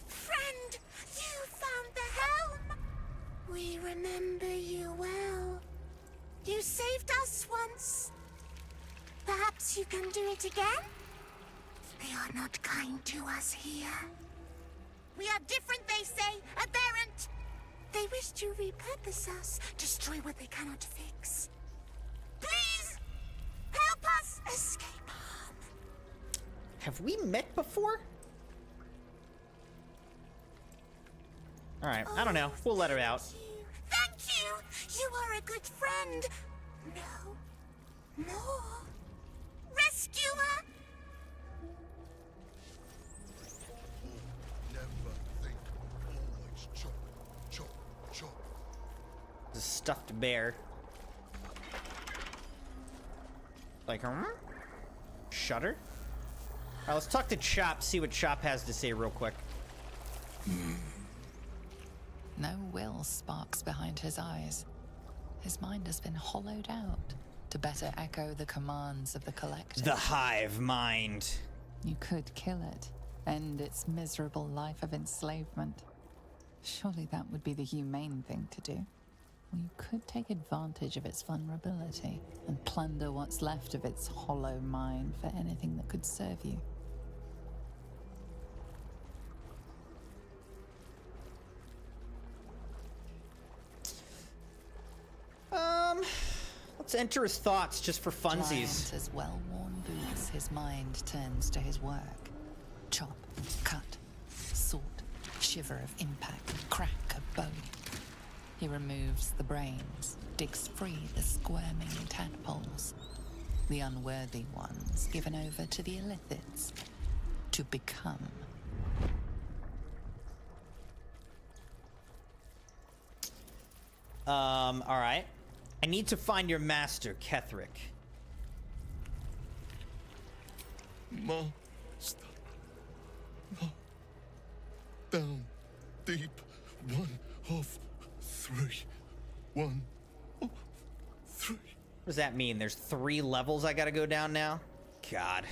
Friend, you found the helm. We remember you well. You saved us once. Perhaps you can do it again? They are not kind to us here. We are different, they say, aberrant. They wish to repurpose us, destroy what they cannot fix. Please, help us escape harm. Have we met before? Alright, I don't know. We'll let her out. Thank you. You are a good friend. No. More. Rescuer. Never think, always chop, chop, chop. The stuffed bear. Like, Shutter? Alright, let's talk to Chop, see what Chop has to say real quick. No will sparks behind his eyes. His mind has been hollowed out to better echo the commands of the collective. The hive mind. You could kill it, end its miserable life of enslavement. Surely that would be the humane thing to do. Or you could take advantage of its vulnerability and plunder what's left of its hollow mind for anything that could serve you. Let's enter his thoughts just for funsies. Giant as well-worn boots, his mind turns to his work. Chop, cut, sort, shiver of impact, crack of bone. He removes the brains, digs free the squirming tadpoles, the unworthy ones given over to the illithids to become. Alright. I need to find your master, Ketherick. Master. No. Down. Deep. 1 of 3. 1 of 3. What does that mean? There's 3 levels I gotta go down now? God.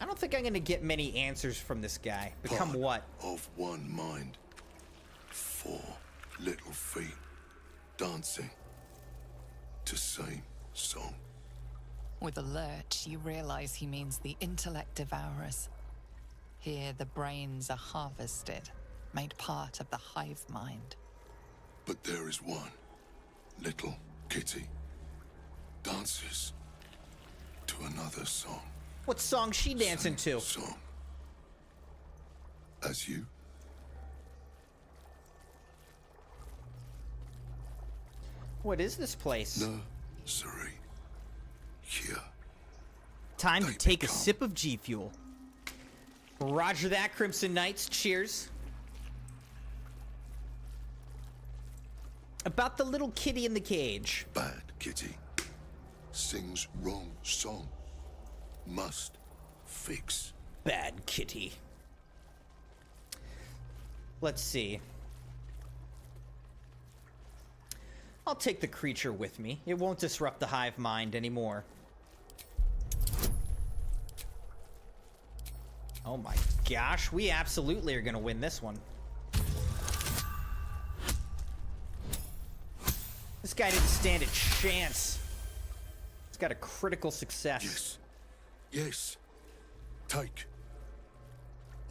I don't think I'm gonna get many answers from this guy. Become Part what? Of 1 mind. 4 little feet. Dancing. To same song. With a lurch, you realize he means the intellect devourers. Here, the brains are harvested, made part of the hive mind. But there is one. Little kitty. Dances. To another song. What song's she dancing to? Song. As you. What is this place? Nursery. Here. Time to They take a become- sip of G Fuel. Roger that, Crimson Knights. Cheers. About the little kitty in the cage. Bad kitty. Sings wrong song. Must fix. Bad kitty. Let's see. I'll take the creature with me. It won't disrupt the hive mind anymore. Oh my gosh, we absolutely are gonna win this one. This guy didn't stand a chance. He's got a critical success. Yes. Yes. Take.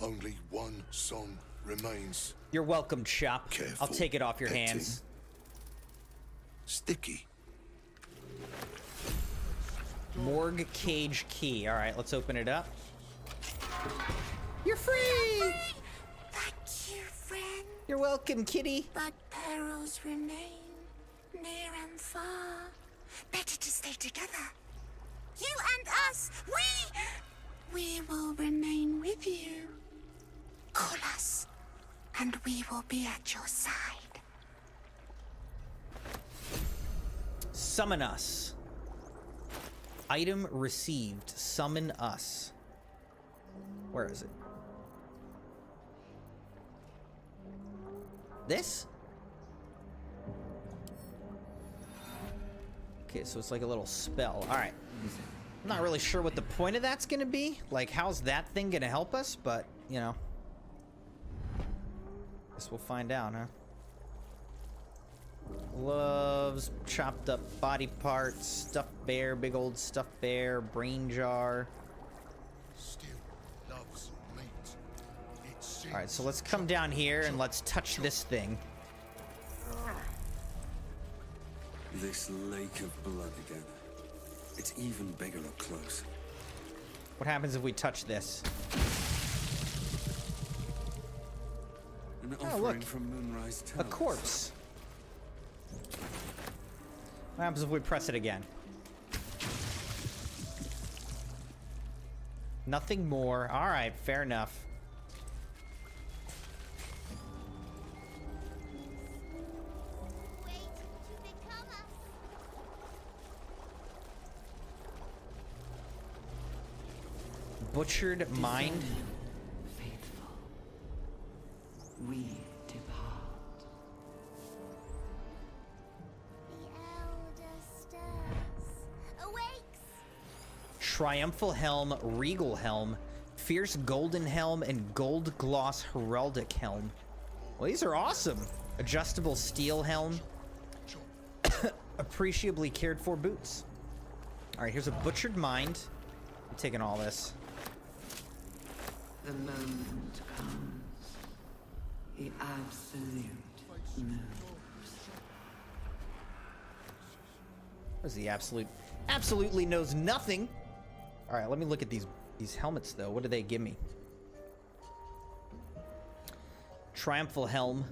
Only 1 song remains. You're welcome, Chop. Careful I'll take it off your petting. hands. Sticky. Morgue cage key. All right, let's open it up. You're free! Thank you, friend. You're welcome, kitty. But perils remain, near and far. Better to stay together. You and us, we will remain with you. Call us, and we will be at your side. Summon us. Item received. Summon us. Where is it? This? Okay, so it's like a little spell. All right. I'm not really sure what the point of that's gonna be. Like, how's that thing gonna help us? But, you know. Guess we'll find out, huh? Gloves, chopped up body parts, stuffed bear, big old stuffed bear, brain jar. Still loves meat. All right, so let's come down here and let's touch this thing. This lake of blood again. It's even bigger up close. What happens if we touch this? An Oh, offering look. from Moonrise A Towers. corpse. What happens if we press it again? Nothing more. All right, fair enough. Butchered mind. Faithful. We depart. The elder stirs, awakes. Triumphal helm, regal helm, fierce golden helm, and gold gloss heraldic helm. Well, these are awesome. Adjustable steel helm. Appreciably cared for boots. All right, here's a butchered mind. I'm taking all this. The moment comes. The absolute moves. What is the absolute? Absolutely knows nothing. All right, let me look at these helmets though. What do they give me? Triumphal Helm.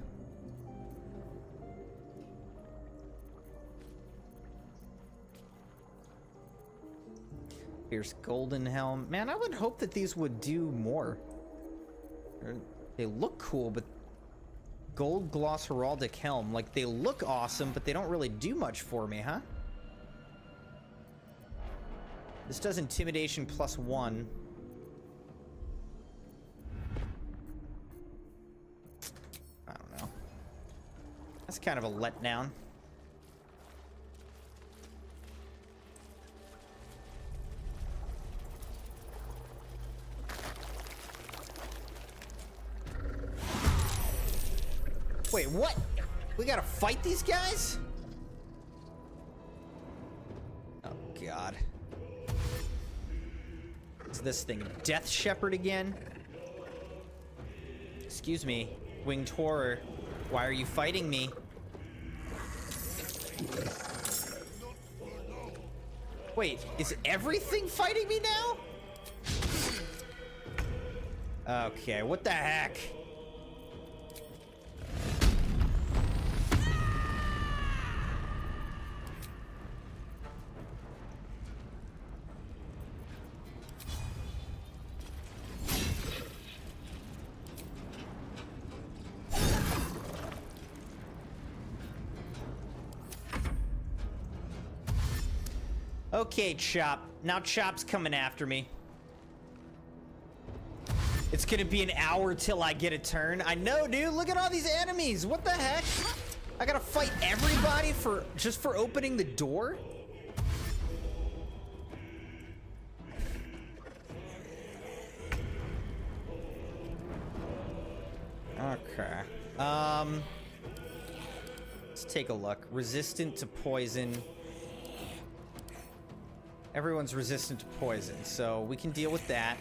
Here's Golden Helm. Man, I would hope that these would do more. They look cool, but Gold Gloss Heraldic Helm, like, they look awesome, but they don't really do much for me, huh? This does Intimidation +1. I don't know. That's kind of a letdown. Wait, what? We gotta fight these guys? Oh, God. Is this thing Death Shepherd again? Excuse me, Winged Horror. Why are you fighting me? Wait, is everything fighting me now? Okay, what the heck? Okay, Chop. Now Chop's coming after me. It's gonna be an hour till I get a turn. I know, dude. Look at all these enemies. What the heck? I gotta fight everybody just for opening the door? Okay. Let's take a look. Resistant to poison. Everyone's resistant to poison, so we can deal with that.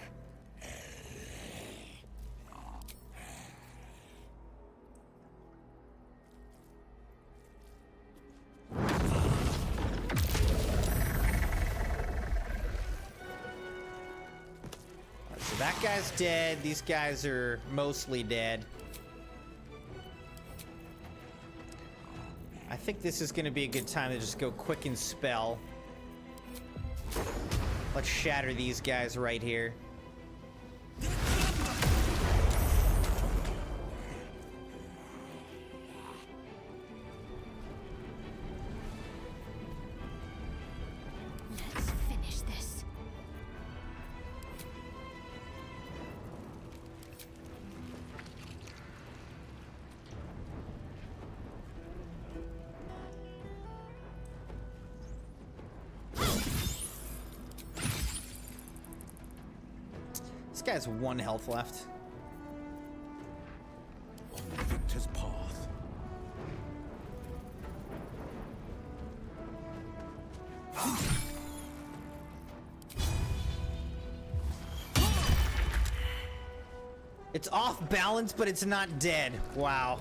So that guy's dead. These guys are mostly dead. I think this is going to be a good time to just go quick and spell. Let's shatter these guys right here. Let's finish this. This guy has 1 health left. On the victor's path. It's off balance, but it's not dead. Wow.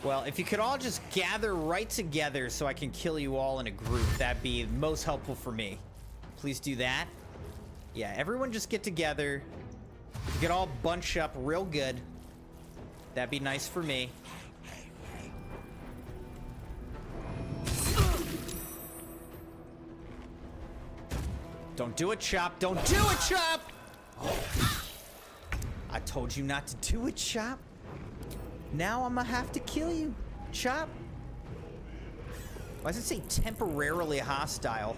Well, if you could all just gather right together so I can kill you all in a group, that'd be most helpful for me. Please do that. Yeah, everyone just get together. If you could all bunch up real good, that'd be nice for me. Don't do it, Chop. Don't do it, Chop! I told you not to do it, Chop. Now I'm gonna have to kill you, Chop. Why does it say temporarily hostile?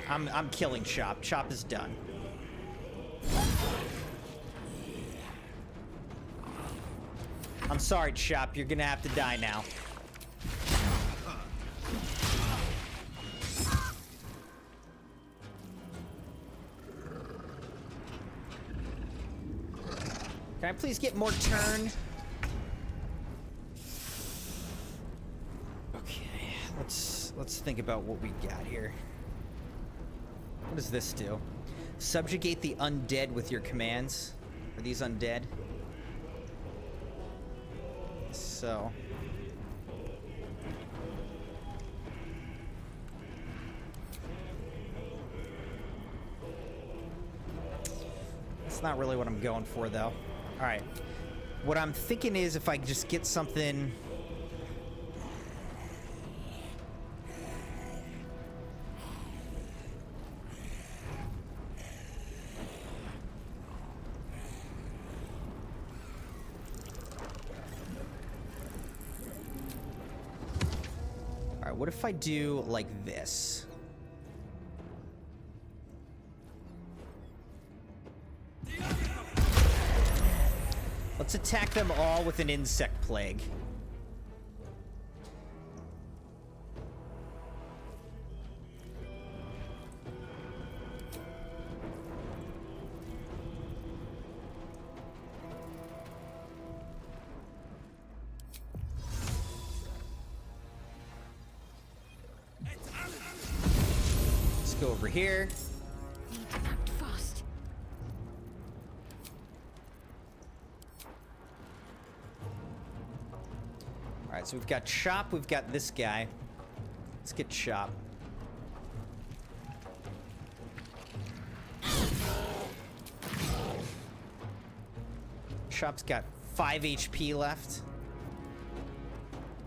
I'm killing Chop. Chop is done. I'm sorry, Chop. You're gonna have to die now. Can I please get more turn? Okay, let's think about what we got here. What does this do? Subjugate the undead with your commands. Are these undead? So. That's not really what I'm going for, though. Alright. What I'm thinking is if I just get something... Alright, what if I do like this? Let's attack them all with an insect plague. Let's go over here. Need to act fast. Alright, so we've got Chop, we've got this guy. Let's get Chop. Chop's got 5 HP left.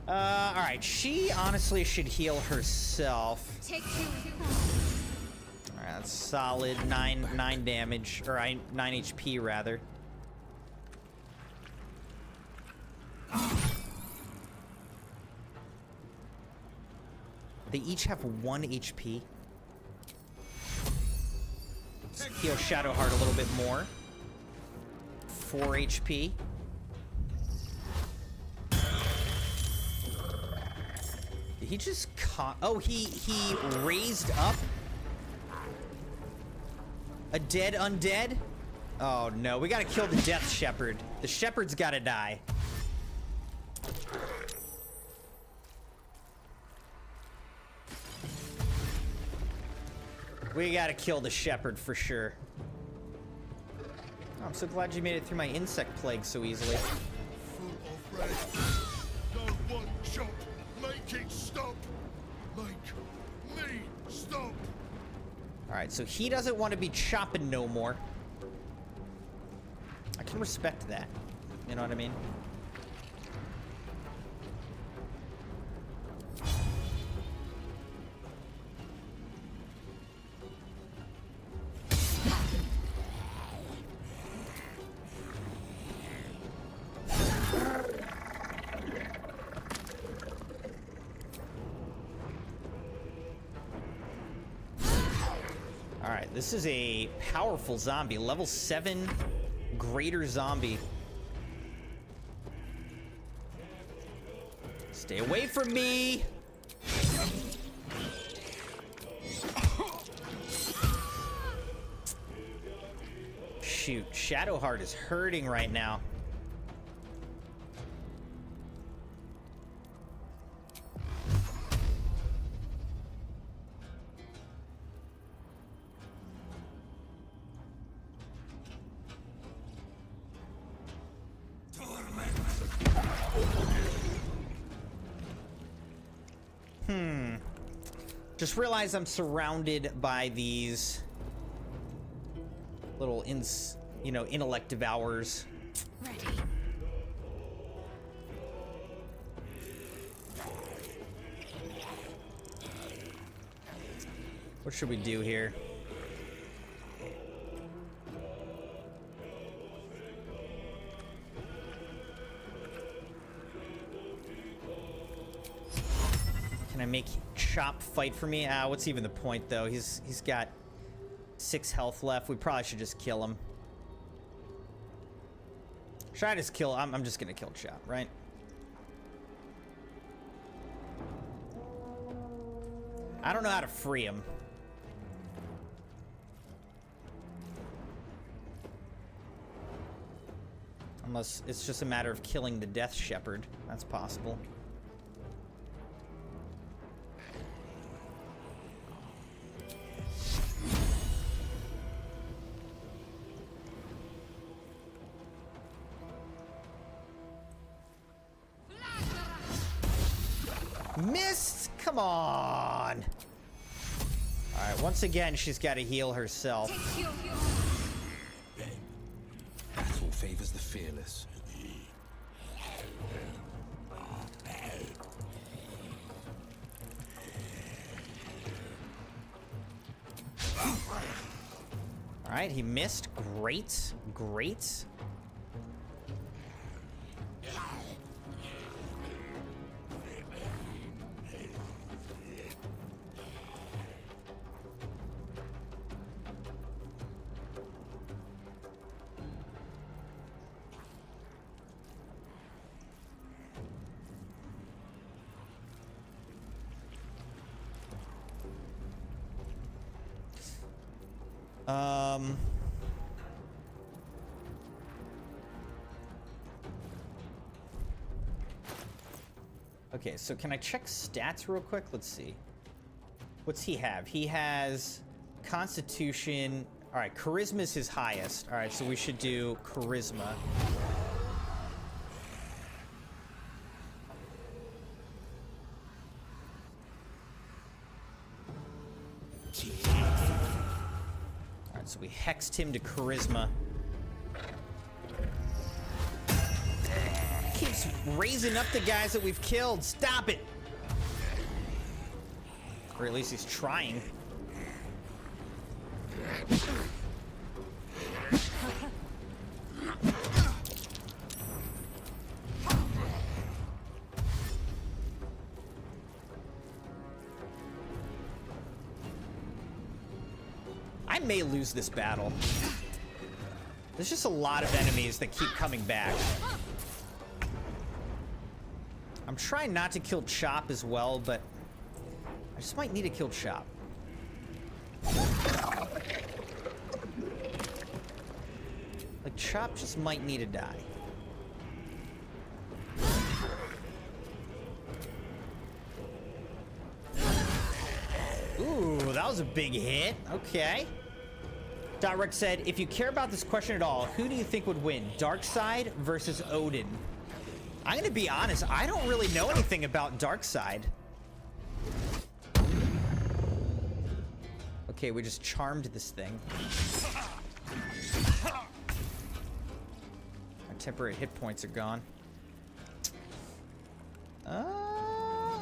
Alright, she honestly should heal herself. Take 2. Alright, that's solid. 9 damage, or 9 HP rather. They each have 1 HP. Let's heal Shadowheart a little bit more. 4 HP. Did he just oh, he raised up a dead undead? Oh no, we gotta kill the Death Shepherd. The Shepherd's gotta die. We gotta kill the Shepherd for sure. Oh, I'm so glad you made it through my insect plague so easily. Full of rage. No one shot. Make it stop. Make me stop. Alright, so he doesn't want to be chopping no more. I can respect that. You know what I mean? Alright, this is a powerful zombie. Level 7 greater zombie. Stay away from me! Shoot, Shadowheart is hurting right now. Just realized I'm surrounded by these little intellect devourers. Ready. What should we do here? Can I make Chop fight for me? What's even the point, though? He's got 6 health left. We probably should just kill him. Should I just kill... I'm just gonna kill Chop, right? I don't know how to free him. Unless it's just a matter of killing the Death Shepherd. That's possible. Missed! Come on! Alright, once again, she's got to heal herself. Battle favors the fearless. Alright, he missed. Great. Great. Okay, so can I check stats real quick? Let's see. What's he have? He has Constitution. All right, Charisma is his highest. All right, so we should do Charisma. All right, so we hexed him to Charisma. Keeps raising up the guys that we've killed. Stop it! Or at least he's trying. I may lose this battle. There's just a lot of enemies that keep coming back. I'm trying not to kill Chop as well, but I just might need to kill Chop. Like, Chop just might need to die. Ooh, that was a big hit. Okay. Direct said, if you care about this question at all, who do you think would win? Darkseid versus Odin? I'm gonna be honest, I don't really know anything about Darkseid. Okay, we just charmed this thing. Our temporary hit points are gone.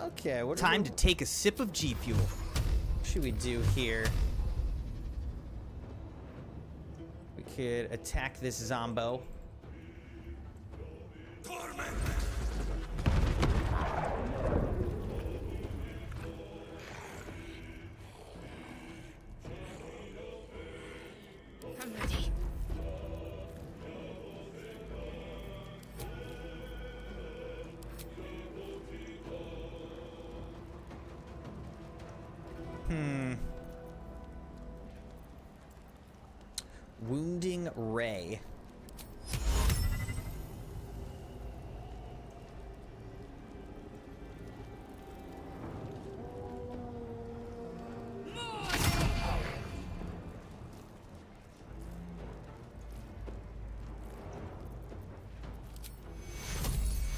Okay, what time to take a sip of G Fuel. What should we do here? We could attack this Zombo. I'm ready. Wounding Ray.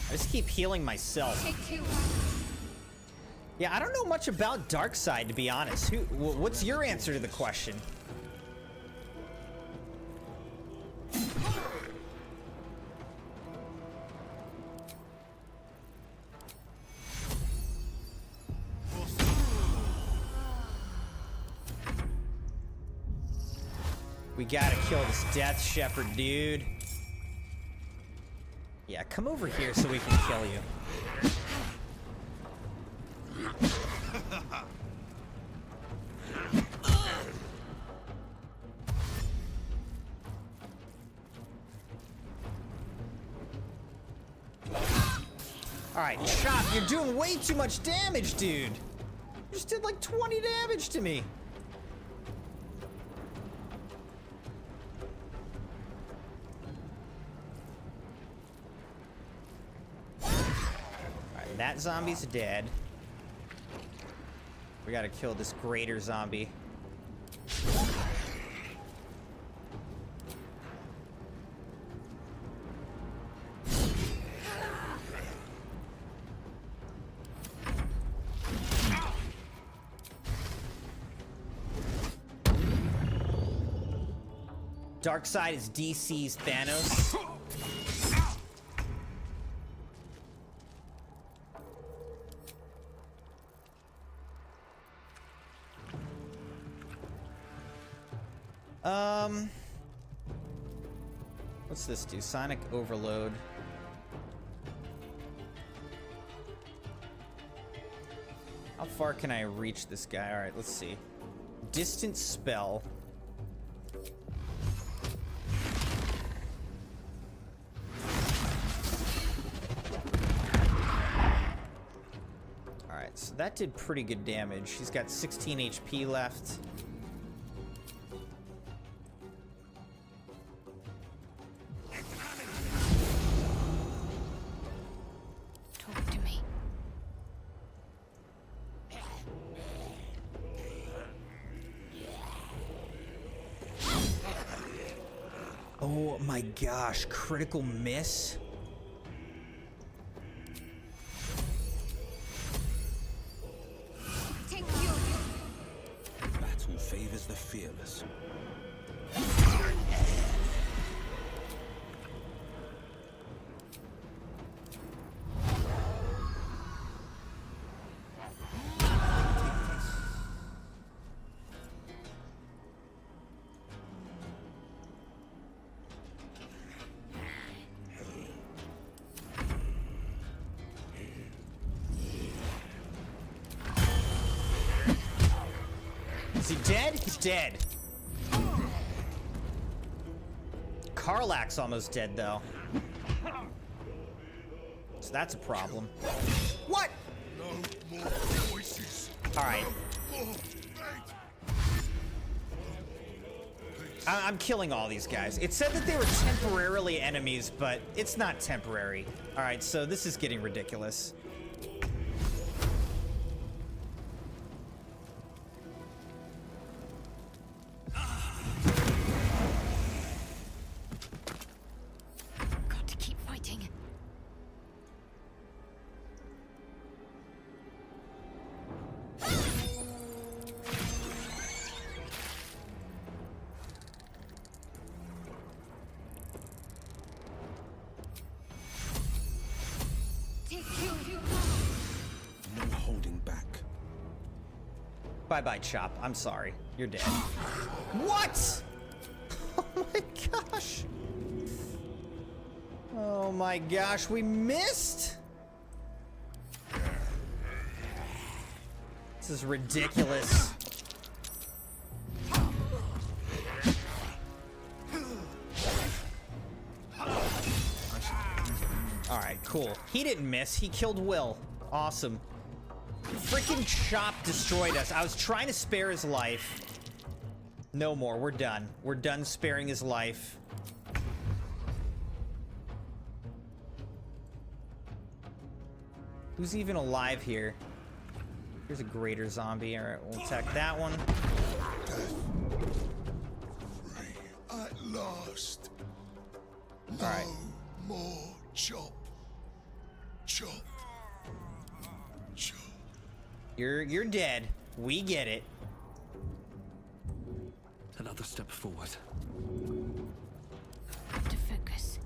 I just keep healing myself. Yeah, I don't know much about Darkseid, to be honest. What's your answer to the question? We gotta kill this Death Shepherd, dude. Yeah, come over here so we can kill you. Alright, Chop, you're doing way too much damage, dude. You just did like 20 damage to me. That zombie's dead. We gotta kill this greater zombie. Darkseid is DC's Thanos. What's this do? Sonic Overload. How far can I reach this guy? All right, let's see. Distant spell. All right, so that did pretty good damage. He's got 16 HP left. Talk to me. Oh my gosh, critical miss? Battle favors the fearless. Is he dead? He's dead. Karlach's almost dead, though. So that's a problem. What? No more voices. All right. More hate. I'm killing all these guys. It said that they were temporarily enemies, but it's not temporary. All right, so this is getting ridiculous. Got to keep fighting. No holding back. Bye-bye, Chop. I'm sorry. You're dead. What? Oh my gosh. Oh my gosh, we missed? This is ridiculous. Alright, cool. He didn't miss. He killed Will. Awesome. Freaking Chop destroyed us. I was trying to spare his life. No more. We're done. We're done sparing his life. Who's even alive here? Here's a greater zombie. Alright, we'll attack that one. Free at last. All right. No more chop. Chop. Chop. You're dead. We get it. Another step forward. To focus.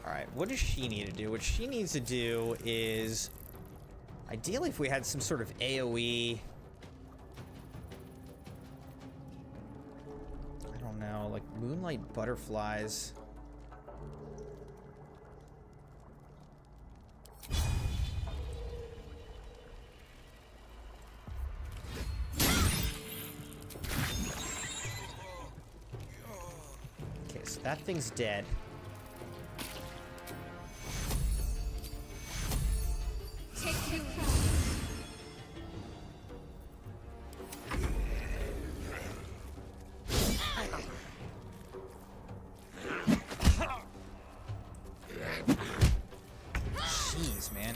Alright, what does she need to do? What she needs to do is... Ideally, if we had some sort of AoE... I don't know, like moonlight butterflies. Okay, so that thing's dead. Jeez, man.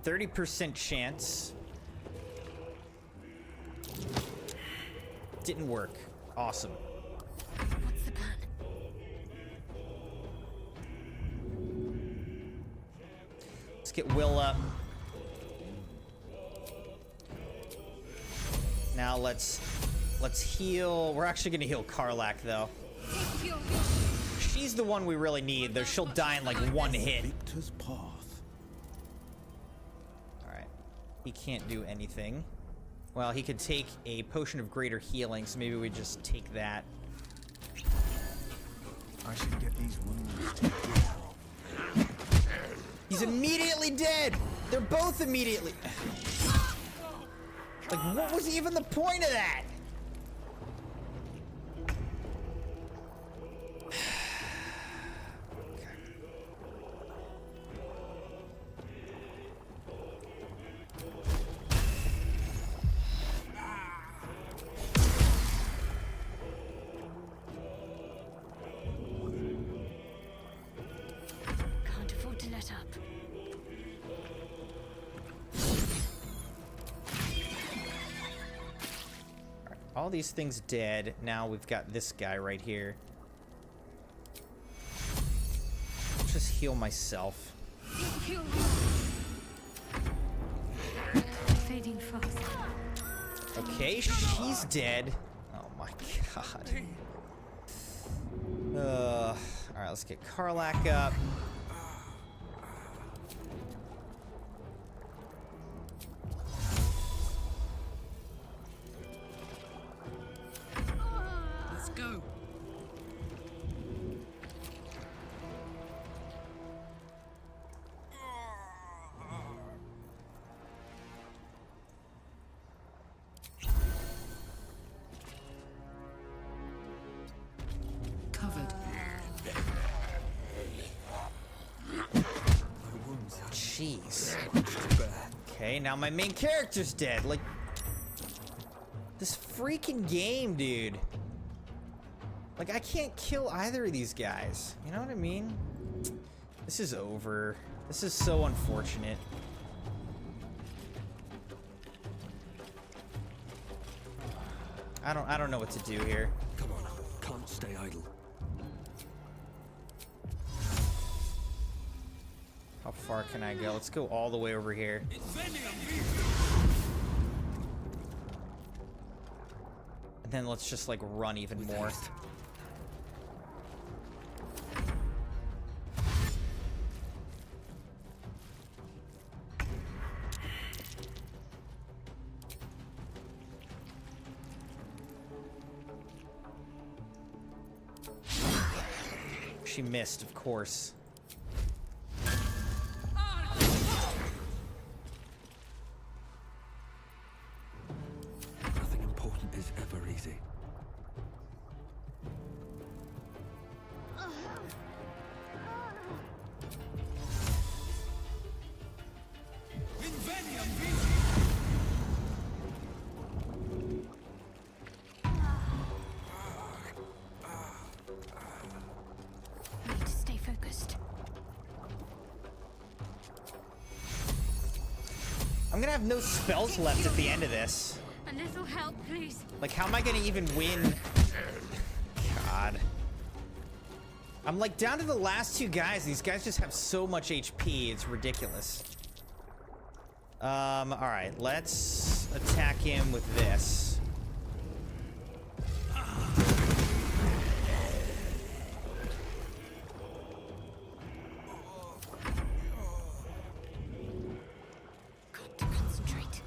%30 chance. Didn't work. Awesome. What's the plan? Let's get Will up. Now let's heal. We're actually gonna heal Karlak though. She's the one we really need, though she'll die in like one hit. Victor's path. Alright. He can't do anything. Well, he could take a potion of greater healing, so maybe we just take that. I should get these wounds. He's immediately dead! They're both immediately... Like, what was even the point of that? Can't afford to let up. All these things dead. Now we've got this guy right here. Just heal myself. Fading fast. Okay, she's dead. Oh my god. Alright, let's get Karlak up. Let's go. Covered. Jeez. Okay, now my main character's dead. Like, this freaking game, dude. Like, I can't kill either of these guys. You know what I mean? This is over. This is so unfortunate. I don't know what to do here. Come on, can't stay idle. How far can I go? Let's go all the way over here. And then let's just like run even more. She missed, of course. Nothing important is ever easy. Need to stay focused. I'm gonna have no spells left at the end of this. A little help, please. Like, how am I gonna even win? God. I'm like down to the last two guys. These guys just have so much HP. It's ridiculous. Alright, let's attack him with this. Got to concentrate.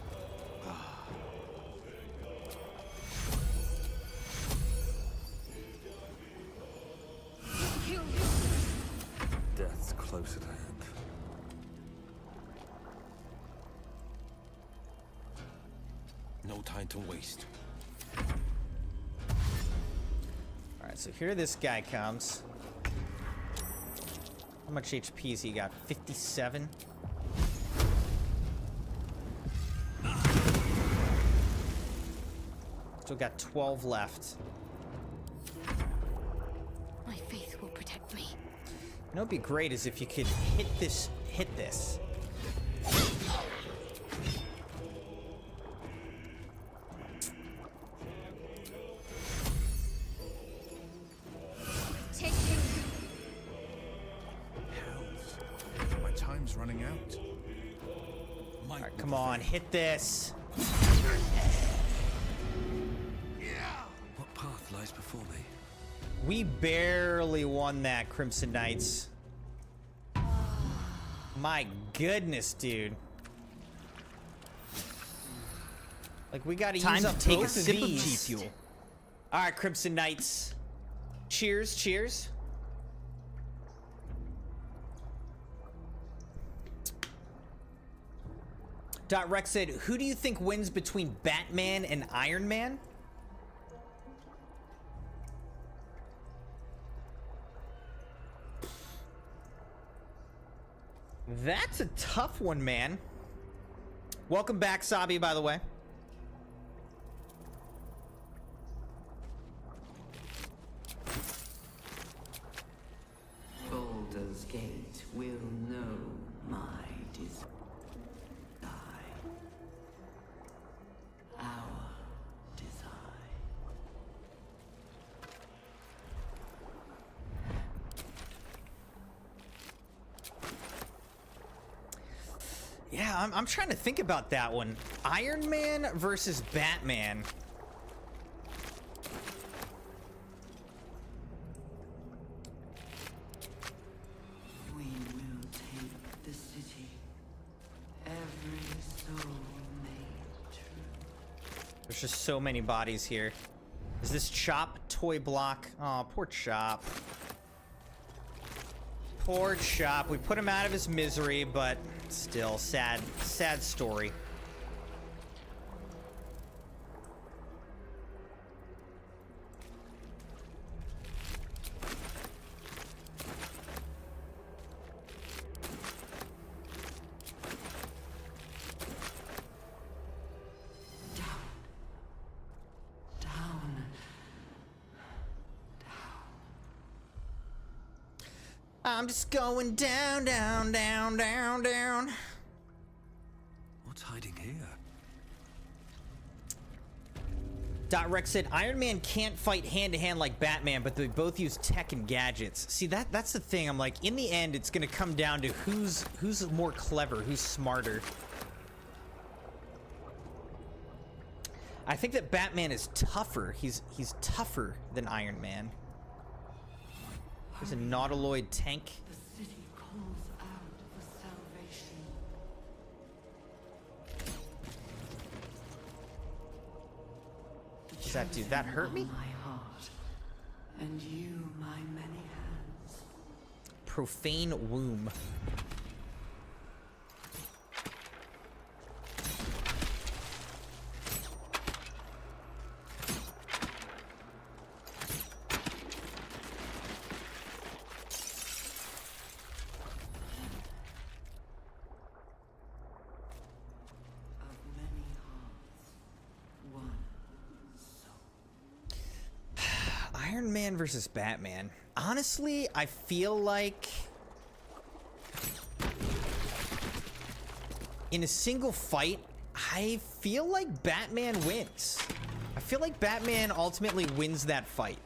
Death's close at hand. No time to waste. Alright, so here this guy comes. How much HP's he got? 57? Still got 12 left. My faith will protect me. You know what'd be great is if you could hit this. time's running out. All right, come on, hit this. What path lies before me? We barely won that, Crimson Knights. My goodness, dude. Like, we gotta use up take a both of sip of these. G Fuel. All right, Crimson Knights. Cheers, cheers. Dot Rex said, who do you think wins between Batman and Iron Man? That's a tough one, man. Welcome back, Sabi, by the way. Baldur's Gate will know my desire. Our desire. Yeah, I'm trying to think about that one. Iron Man versus Batman. We will take the city. Every soul made true. There's just so many bodies here. Is this Chop toy block? Oh, poor Chop. Poor Chop. We put him out of his misery, but still, sad story. I'm just going down, down, down, down, down. What's hiding here? Dot Rex said, Iron Man can't fight hand-to-hand like Batman, but they both use tech and gadgets. See, that's the thing. I'm like, in the end, it's gonna come down to who's more clever, who's smarter. I think that Batman is tougher. He's tougher than Iron Man. There's a Nautiloid tank. The city calls out for salvation. What's that do? That hurt me? My heart, and you my many hands. Profane womb. Iron Man versus Batman. Honestly, I feel like in a single fight, I feel like Batman wins. I feel like Batman ultimately wins that fight.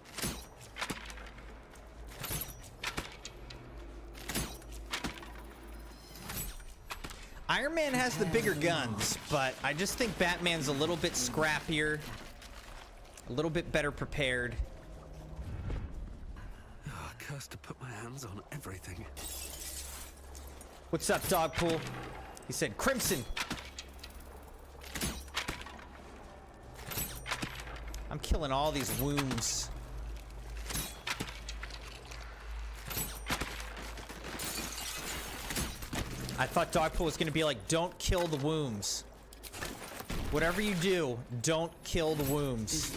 Iron Man has the bigger guns, but I just think Batman's a little bit scrappier, a little bit better prepared. To put my hands on everything. What's up, Dogpool? He said, Crimson. I'm killing all these wombs. I thought Dogpool was gonna be like, don't kill the wombs. Whatever you do, don't kill the wombs.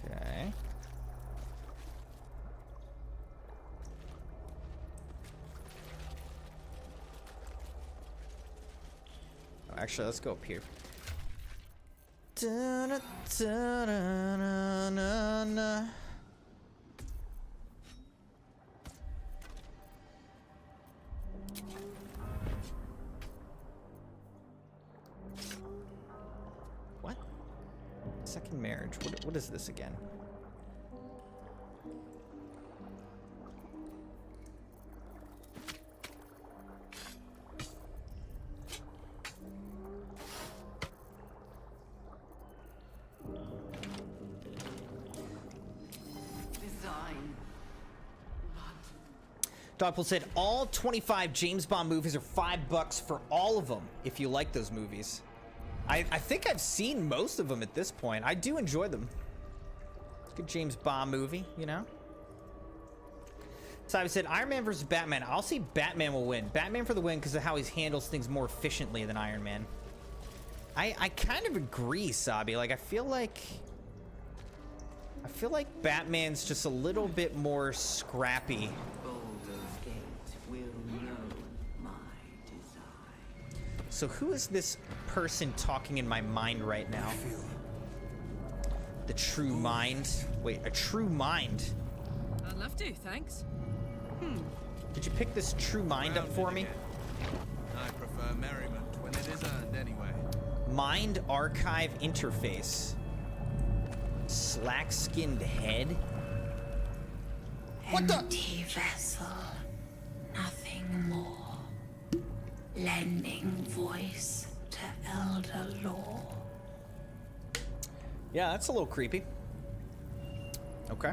Okay. Oh, actually, let's go up here. Da-da-da-da-da-da-da. What? Second marriage. What is this again? Dogpool said all 25 James Bond movies are $5 for all of them if you like those movies. I think I've seen most of them at this point. I do enjoy them. It's a good James Bond movie, you know? Simon said Iron Man versus Batman. I'll see Batman will win. Batman for the win because of how he handles things more efficiently than Iron Man. I kind of agree, Sabi. Like, I feel like Batman's just a little bit more scrappy. So who is this person talking in my mind right now? The true mind? Wait, a true mind? I'd love to, thanks. Did you pick this true mind up for me? I prefer merriment when it is earned anyway. Mind archive interface. Slack-skinned head? What the? Empty vessel, nothing more. Lending voice to elder law. Yeah, that's a little creepy. Okay.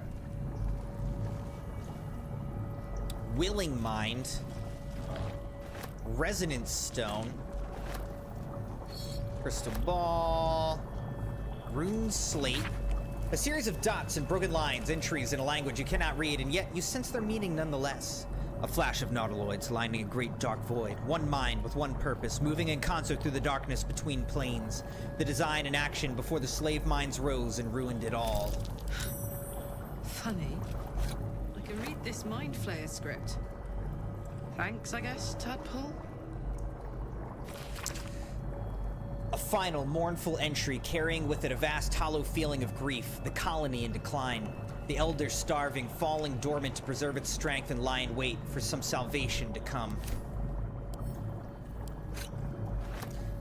Willing mind. Resonance stone. Crystal ball. Rune slate. A series of dots and broken lines, entries in a language you cannot read, and yet you sense their meaning nonetheless. A flash of nautiloids lining a great dark void. One mind with one purpose, moving in concert through the darkness between planes. The design and action before the slave minds rose and ruined it all. Funny. I can read this Mind Flayer script. Thanks, I guess, Tadpole? A final, mournful entry carrying with it a vast hollow feeling of grief. The colony in decline. The elder starving, falling dormant to preserve its strength and lie in wait for some salvation to come.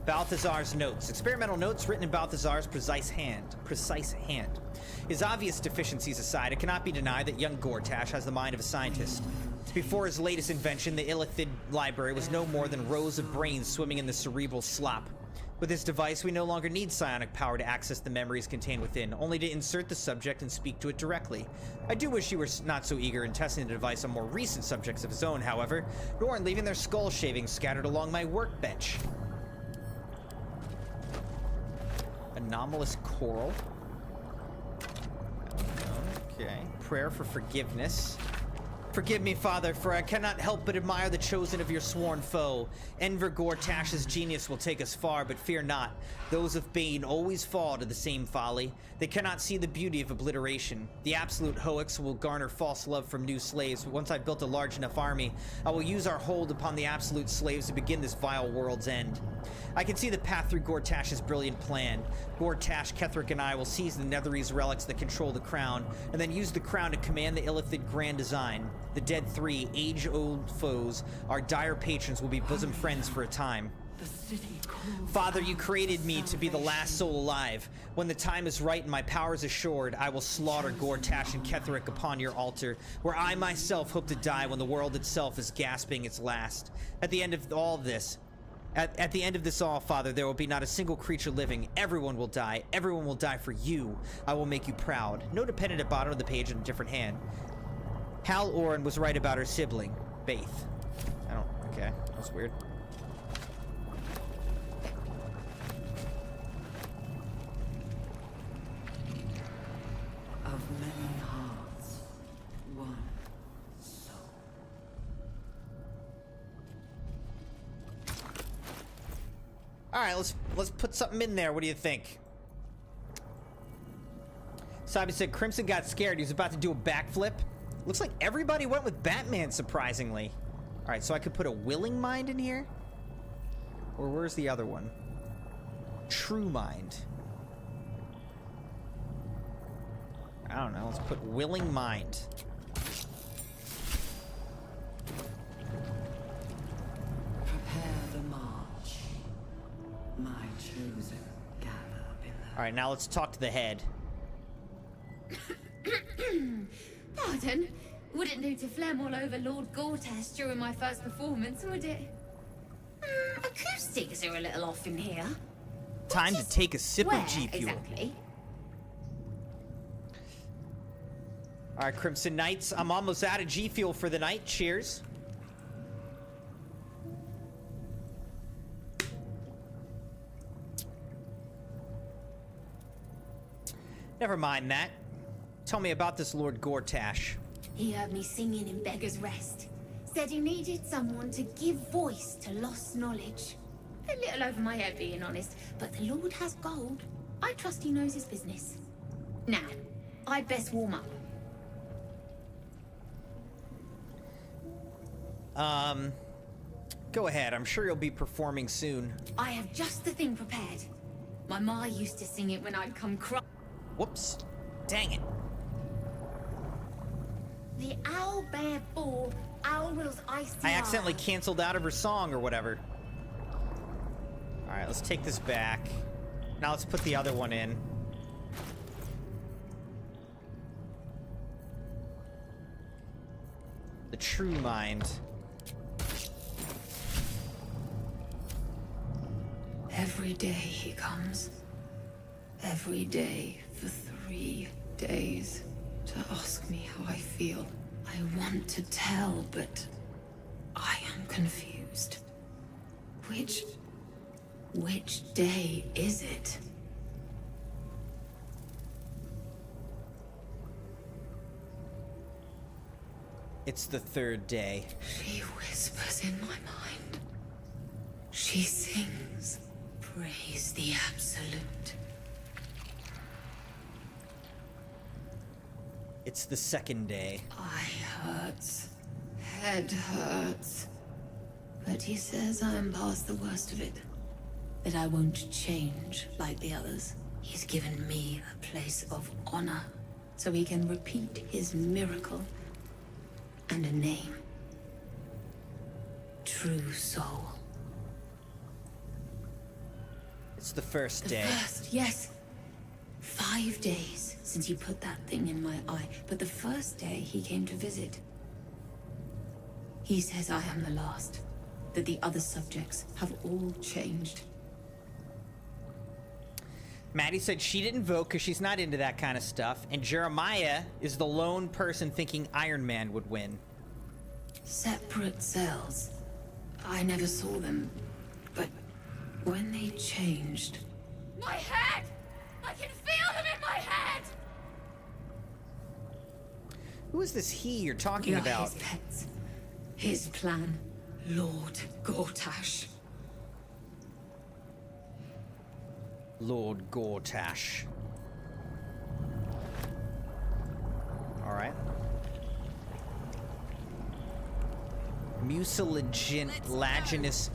Balthazar's notes. Experimental notes written in Balthazar's precise hand. His obvious deficiencies aside, it cannot be denied that young Gortash has the mind of a scientist. Before his latest invention, the Illithid library was no more than rows of brains swimming in the cerebral slop. With this device, we no longer need psionic power to access the memories contained within, only to insert the subject and speak to it directly. I do wish he were not so eager in testing the device on more recent subjects of his own, however, nor in leaving their skull shavings scattered along my workbench. Anomalous coral. Okay. Prayer for forgiveness. Forgive me, Father, for I cannot help but admire the chosen of your sworn foe. Enver Gortash's genius will take us far, but fear not. Those of Bane always fall to the same folly. They cannot see the beauty of obliteration. The absolute hoax will garner false love from new slaves, but once I've built a large enough army, I will use our hold upon the absolute slaves to begin this vile world's end. I can see the path through Gortash's brilliant plan. Gortash, Ketheric, and I will seize the Netherese relics that control the crown, and then use the crown to command the Illithid grand design. The dead three, age-old foes, our dire patrons will be bosom friends for a time. Father, you created me to be the last soul alive. When the time is right and my power is assured, I will slaughter Gortash and Ketheric upon your altar, where I myself hope to die when the world itself is gasping its last. At the end of all this, At the end of this all, Father, there will be not a single creature living. Everyone will die. Everyone will die for you. I will make you proud. Note appended at bottom of the page in a different hand. Hal Oren was right about her sibling, Baith. Okay, that's weird. Of many hearts, one soul. All right, let's put something in there. What do you think? Sabi said Crimson got scared. He was about to do a backflip. Looks like everybody went with Batman, surprisingly. All right, so I could put a willing mind in here? Or where's the other one? True mind. I don't know. Let's put willing mind. Prepare the march. My chosen gather below. All right, now let's talk to the head. Pardon? Wouldn't do to phlegm all over Lord Gortash during my first performance, would it? Acoustics are a little off in here. Time to take a sip Where of G Fuel. exactly? All right, Crimson Knights, I'm almost out of G Fuel for the night. Cheers. Never mind that. Tell me about this Lord Gortash. He heard me singing in Beggar's Rest. Said he needed someone to give voice to lost knowledge. A little over my head, being honest, but the Lord has gold. I trust he knows his business. Now, I'd best warm up. Go ahead. I'm sure you'll be performing soon. I have just the thing prepared. My ma used to sing it when I'd come Whoops. Dang it. The owl bear ball, owl will's icy I accidentally canceled out of her song or whatever. All right, let's take this back. Now let's put the other one in. The true mind. Every day he comes. Every day for 3 days to ask me how I feel. I want to tell, but I am confused. Which day is it? It's the third day. She whispers in my mind. She sings, praise the Absolute. It's the second day. Eye hurts. Head hurts. But he says I'm past the worst of it. That I won't change like the others. He's given me a place of honor, so he can repeat his miracle. And a name. True Soul. It's the first day. First, yes. 5 days since he put that thing in my eye, but the first day he came to visit. He says I am the last, that the other subjects have all changed. Maddie said she didn't vote because she's not into that kind of stuff, and Jeremiah is the lone person thinking Iron Man would win. Separate cells. I never saw them, but when they changed... My head! I can feel them in my head! Who is this he you're talking You're about? his pets. His plan. Lord Gortash. Lord Gortash. All right. Mucilaginous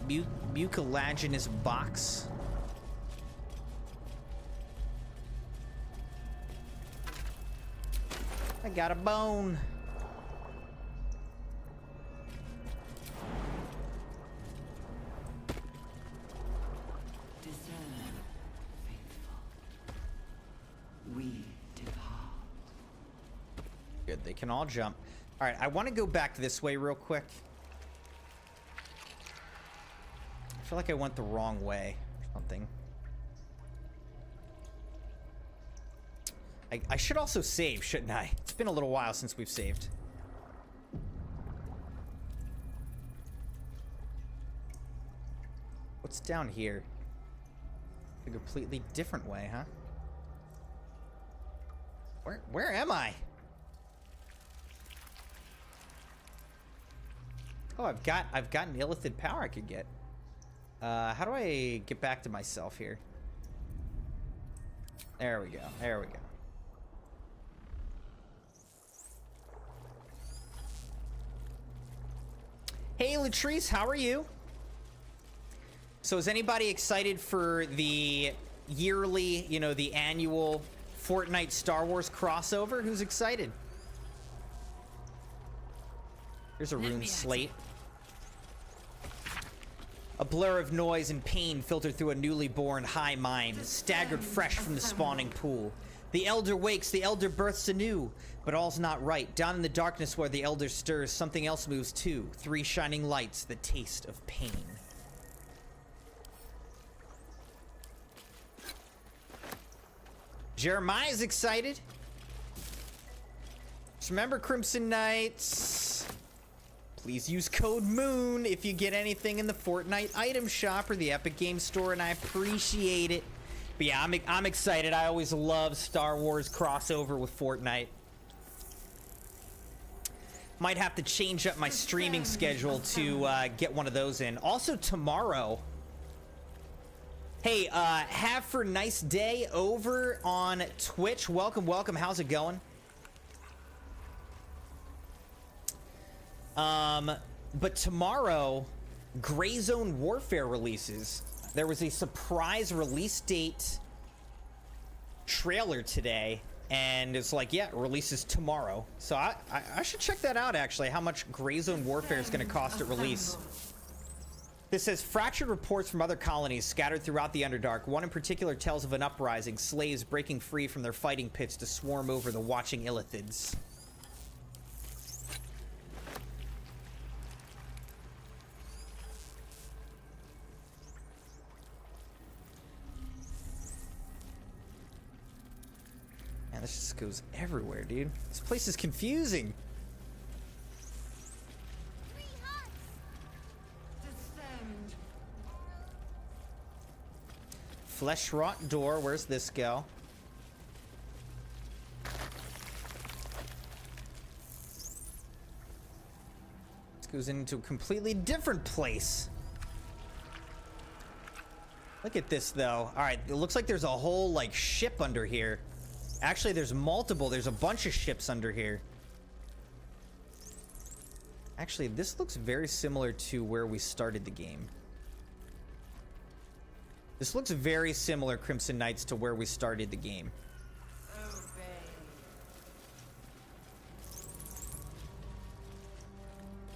box. I got a bone. We depart. Good, they can all jump. All right, I want to go back this way real quick. I feel like I went the wrong way or something. I should also save, shouldn't I? It's been a little while since we've saved. What's down here? A completely different way, huh? Where am I? Oh, I've got an illithid power I could get. How do I get back to myself here? There we go. There we go. Hey, Latrice, how are you? So is anybody excited for the yearly, the annual Fortnite Star Wars crossover. Who's excited? Here's a rune slate. A blur of noise and pain filtered through a newly born high mind, staggered fresh from the spawning pool. The elder wakes, the elder births anew, but all's not right. Down in the darkness where the elder stirs, something else moves too. 3 shining lights, the taste of pain. Jeremiah's excited. Just remember, Crimson Knights, please use code MOON if you get anything in the Fortnite item shop or the Epic Games Store, and I appreciate it. But yeah, I'm excited. I always love Star Wars crossover with Fortnite. Might have to change up my streaming schedule to get one of those in. Also tomorrow. Hey, Have for Nice Day over on Twitch. Welcome, welcome. How's it going? But tomorrow, Gray Zone Warfare releases. There was a surprise release date trailer today, and it's like, yeah, it releases tomorrow. So I should check that out, actually, how much Gray Zone Warfare is going to cost at release. This says, fractured reports from other colonies scattered throughout the Underdark. One in particular tells of an uprising, slaves breaking free from their fighting pits to swarm over the watching Illithids. Man, this just goes everywhere, dude. This place is confusing. Flesh rot door. Where's this go? This goes into a completely different place. Look at this, though. All right, it looks like there's a whole, like, ship under here. Actually, there's multiple. There's a bunch of ships under here. Actually, this looks very similar to where we started the game. This looks very similar, Crimson Knights, to where we started the game.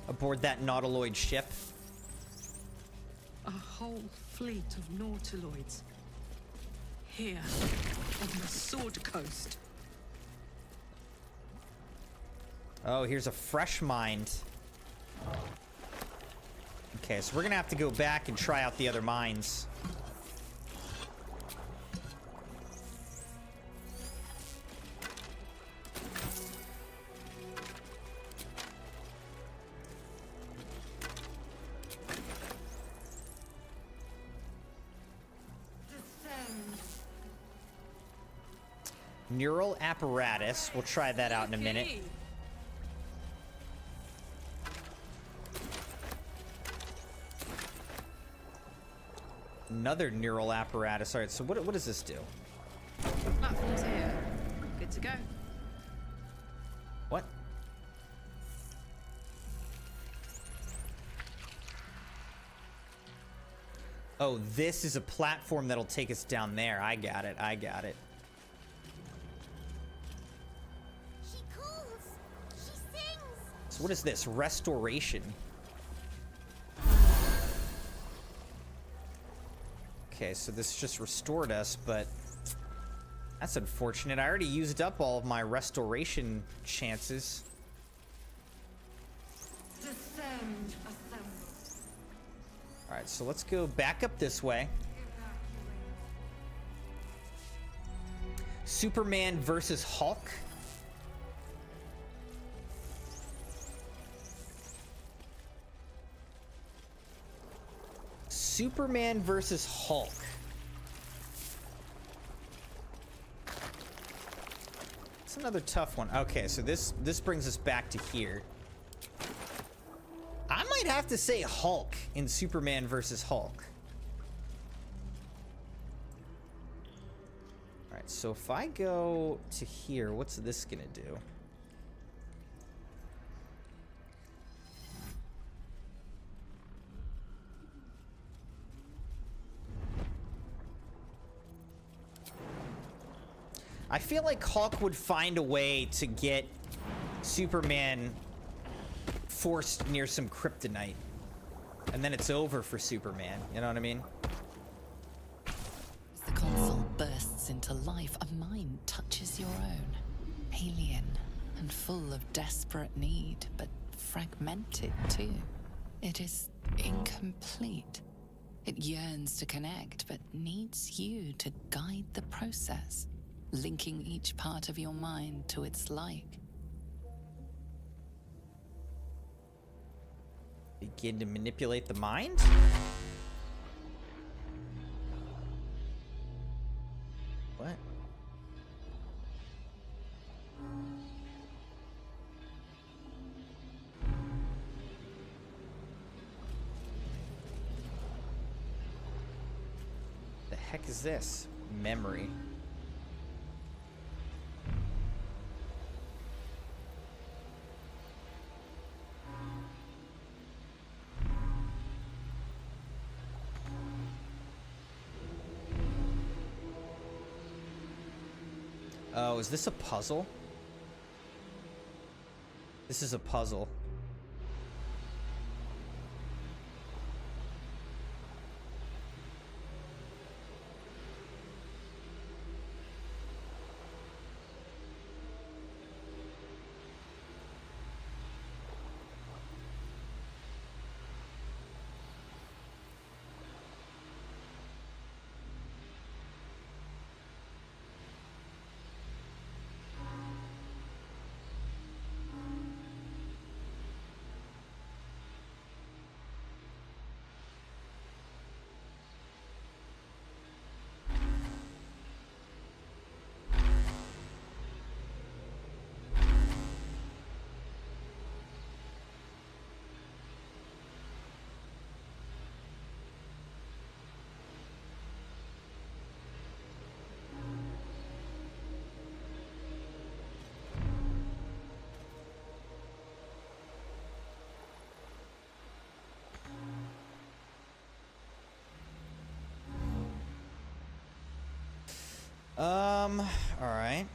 Aboard that nautiloid ship. A whole fleet of nautiloids. Here, on the Sword Coast. Oh, here's a fresh mind. Okay, so we're gonna have to go back and try out the other mines. Neural apparatus. We'll try that out in a minute. Another neural apparatus. All right, so what does this do? Platform's here. Good to go. What? Oh, this is a platform that'll take us down there. I got it. I got it. She calls. She sings. So what is this? Restoration. Okay, so this just restored us, but that's unfortunate. I already used up all of my restoration chances. Descend, assemble. All right, so let's go back up this way. Superman versus Hulk. Superman versus Hulk. It's another tough one. Okay, so this brings us back to here. I might have to say Hulk in Superman versus Hulk. All right, so if I go to here, what's this gonna do? I feel like Hulk would find a way to get Superman forced near some kryptonite. And then it's over for Superman. You know what I mean? As the console bursts into life, a mind touches your own. Alien and full of desperate need, but fragmented too. It is incomplete. It yearns to connect, but needs you to guide the process, linking each part of your mind to its like. Begin to manipulate the mind? What? The heck is this? Memory. Oh, is this a puzzle? This is a puzzle. All right.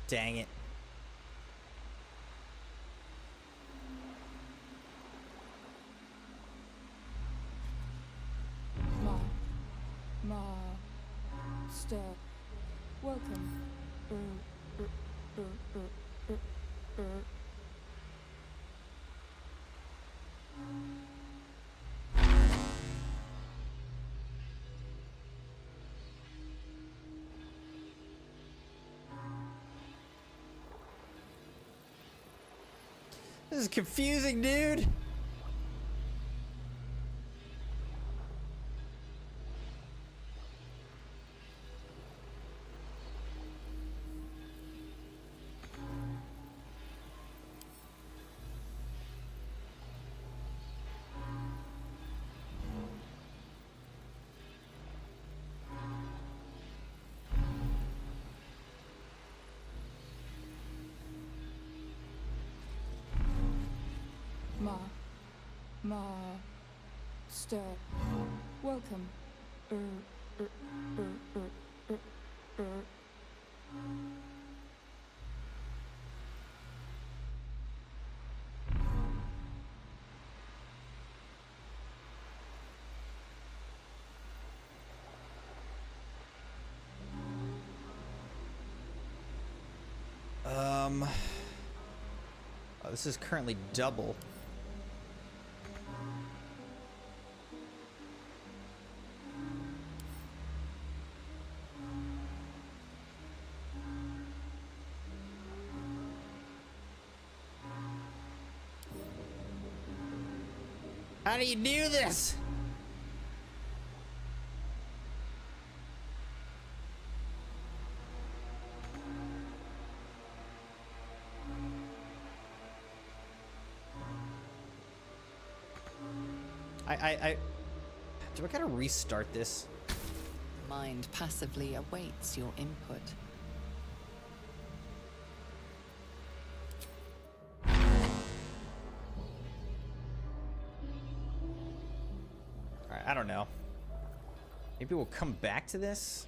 Dang it. Master, welcome. This is confusing, dude. Master, welcome. Oh, this is currently double. How do you do this? Do I gotta restart this? Mind passively awaits your input. Alright, I don't know. Maybe we'll come back to this?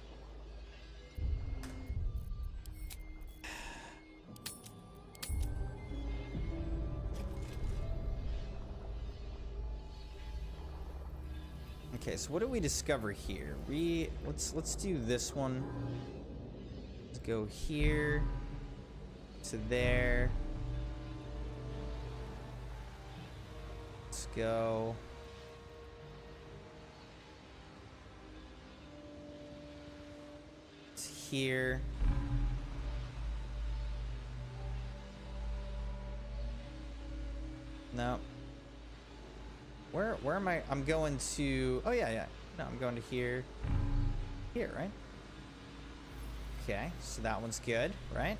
Okay, so what do we discover here? Let's do this one. Let's go here to there. Let's go. To here. No. Where am I? I'm going to... Oh, yeah. No, I'm going to here. Here, right? Okay, so that one's good, right?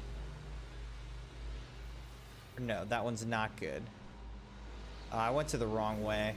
Or no, that one's not good. I went to the wrong way.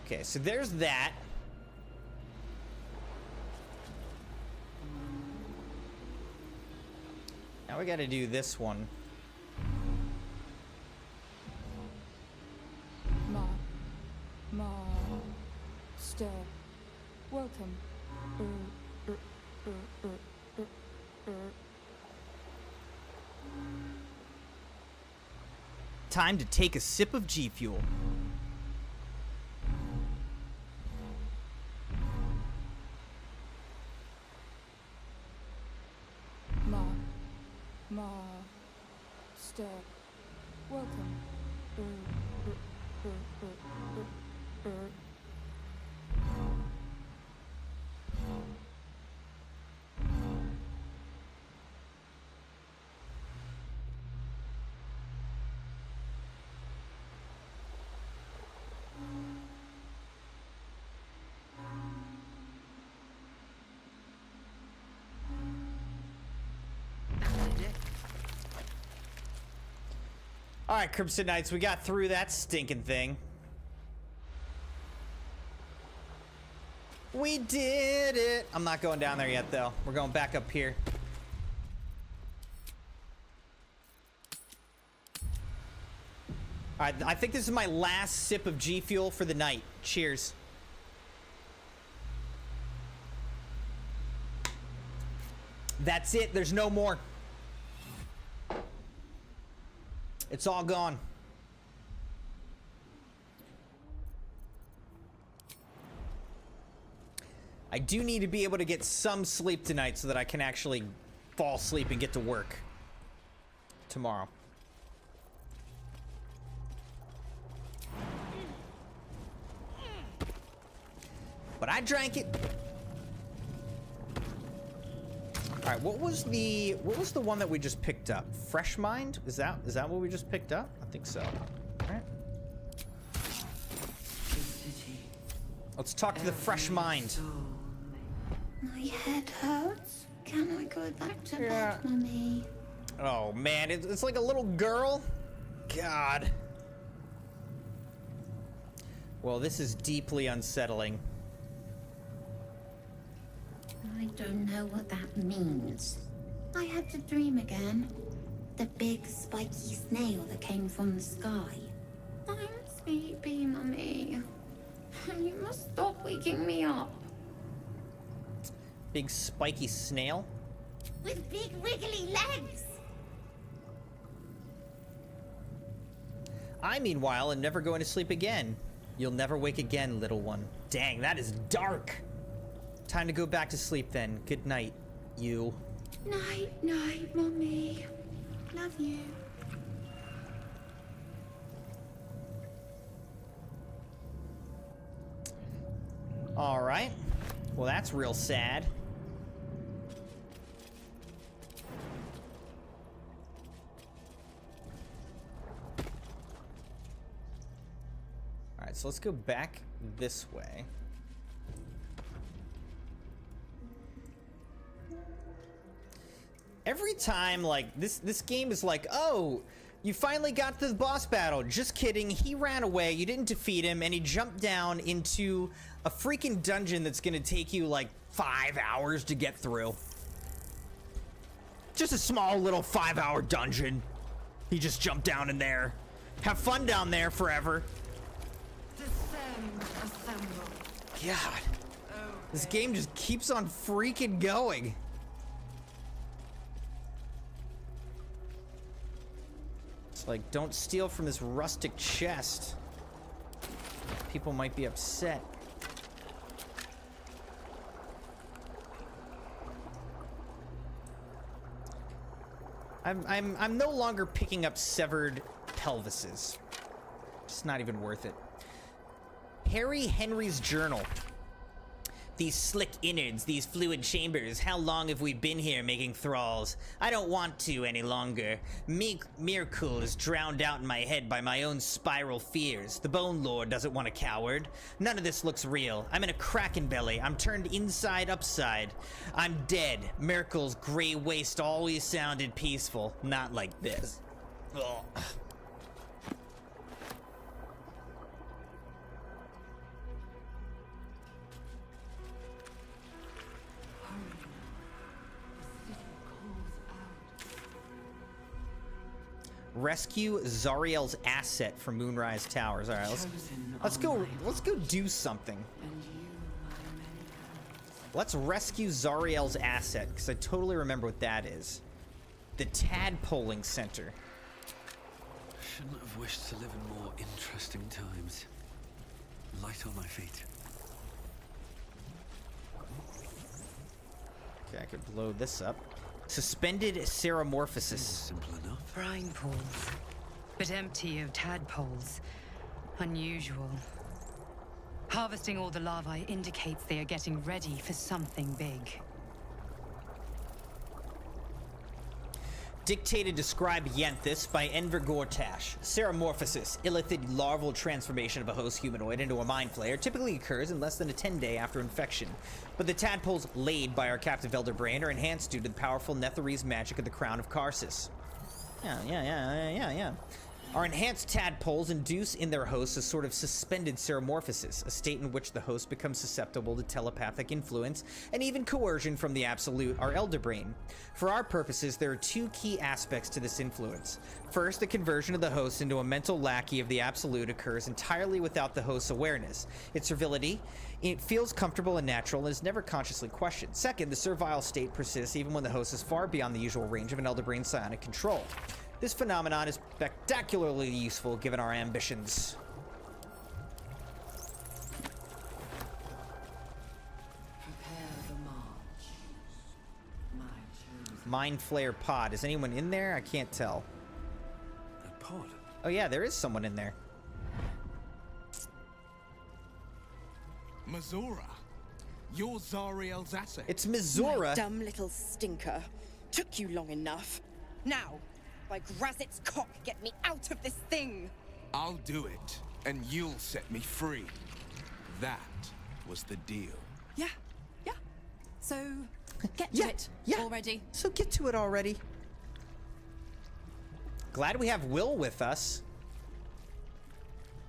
Okay, so there's that. Now we gotta do this one. Master. Welcome. Time to take a sip of G Fuel. Master. Welcome. All right, Crimson Knights, we got through that stinking thing. We did it. I'm not going down there yet, though. We're going back up here. All right, I think this is my last sip of G Fuel for the night. Cheers. That's it. There's no more. It's all gone. I do need to be able to get some sleep tonight so that I can actually fall asleep and get to work tomorrow. But I drank it. All right, what was the one that we just picked up? Fresh Mind? Is that what we just picked up? I think so. All right. Let's talk to the Fresh Mind. My head hurts. Can I go back to bed, Mummy? Oh man, it's like a little girl. God. Well, this is deeply unsettling. I don't know what that means. I had to dream again. The big spiky snail that came from the sky. I'm sleepy, Mummy. You must stop waking me up. Big spiky snail? With big wiggly legs. I, meanwhile, am never going to sleep again. You'll never wake again, little one. Dang, that is dark. Time to go back to sleep then. Good night, you. Night, night, Mommy. Love you. All right. Well, that's real sad. All right, so let's go back this way. Every time, like, this game is like, oh, you finally got to the boss battle. Just kidding. He ran away. You didn't defeat him, and he jumped down into a freaking dungeon that's gonna take you like 5 hours to get through. Just a small little 5-hour dungeon. He just jumped down in there. Have fun down there forever. Descend, assemble. God. This game just keeps on freaking going. It's like, don't steal from this rustic chest. People might be upset. I'm no longer picking up severed pelvises. It's not even worth it. Harry Henry's journal. These slick innards, these fluid chambers, how long have we been here making thralls? I don't want to any longer. Miracle is drowned out in my head by my own spiral fears. The Bone Lord doesn't want a coward. None of this looks real. I'm in a kraken belly. I'm turned inside upside. I'm dead. Miracle's gray waste always sounded peaceful. Not like this. Ugh. Rescue Zariel's asset from Moonrise Towers. All right, let's go do something. Let's rescue Zariel's asset, because I totally remember what that is. The Tadpoling Center. Shouldn't have wished to live in more interesting times. Light on my feet. Okay, I could blow this up. Suspended Ceramorphosis. Simple enough. Brine pools, but empty of tadpoles. Unusual. Harvesting all the larvae indicates they are getting ready for something big. Dictated to scribe Yanthus by Enver Gortash. Ceramorphosis, illithid larval transformation of a host humanoid into a mind flayer, typically occurs in less than a 10-day after infection. But the tadpoles laid by our captive Elder Brain are enhanced due to the powerful Netherese magic of the Crown of Karsus. Yeah. Our enhanced tadpoles induce in their hosts a sort of suspended ceramorphosis, a state in which the host becomes susceptible to telepathic influence and even coercion from the Absolute, our Elder Brain. For our purposes, there are two key aspects to this influence. First, the conversion of the host into a mental lackey of the Absolute occurs entirely without the host's awareness. Its servility, it feels comfortable and natural and is never consciously questioned. Second, the servile state persists even when the host is far beyond the usual range of an Elder Brain's psionic control. This phenomenon is spectacularly useful given our ambitions. Prepare the march. My chosen. Mind Flayer pod. Is anyone in there? I can't tell. A pod? Oh yeah, there is someone in there. Mizora, you're Zariel's asset. It's Mizora. My dumb little stinker. Took you long enough. Now, by Grazit's cock, get me out of this thing! I'll do it, and you'll set me free. That was the deal. Yeah. So, get to it already. So get to it already. Glad we have Will with us.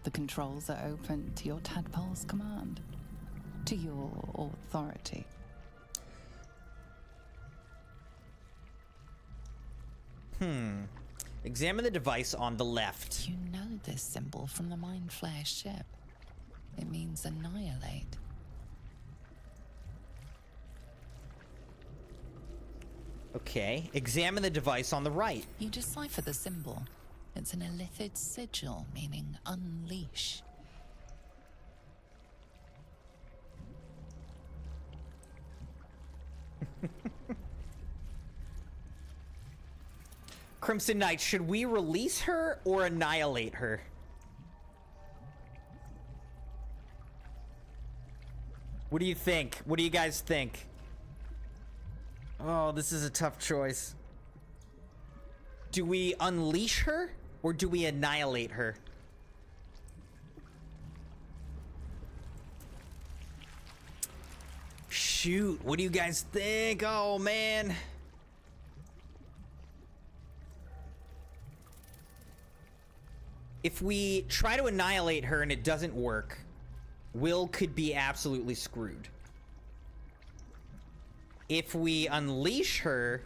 The controls are open to your tadpole's command, to your authority. Examine the device on the left. You know this symbol from the Mind Flayer ship. It means annihilate. Okay. Examine the device on the right. You decipher the symbol. It's an illithid sigil, meaning unleash. Crimson Knight, should we release her or annihilate her? What do you think? What do you guys think? Oh, this is a tough choice. Do we unleash her or do we annihilate her? Shoot, what do you guys think? Oh, man. If we try to annihilate her and it doesn't work, Will could be absolutely screwed. If we unleash her,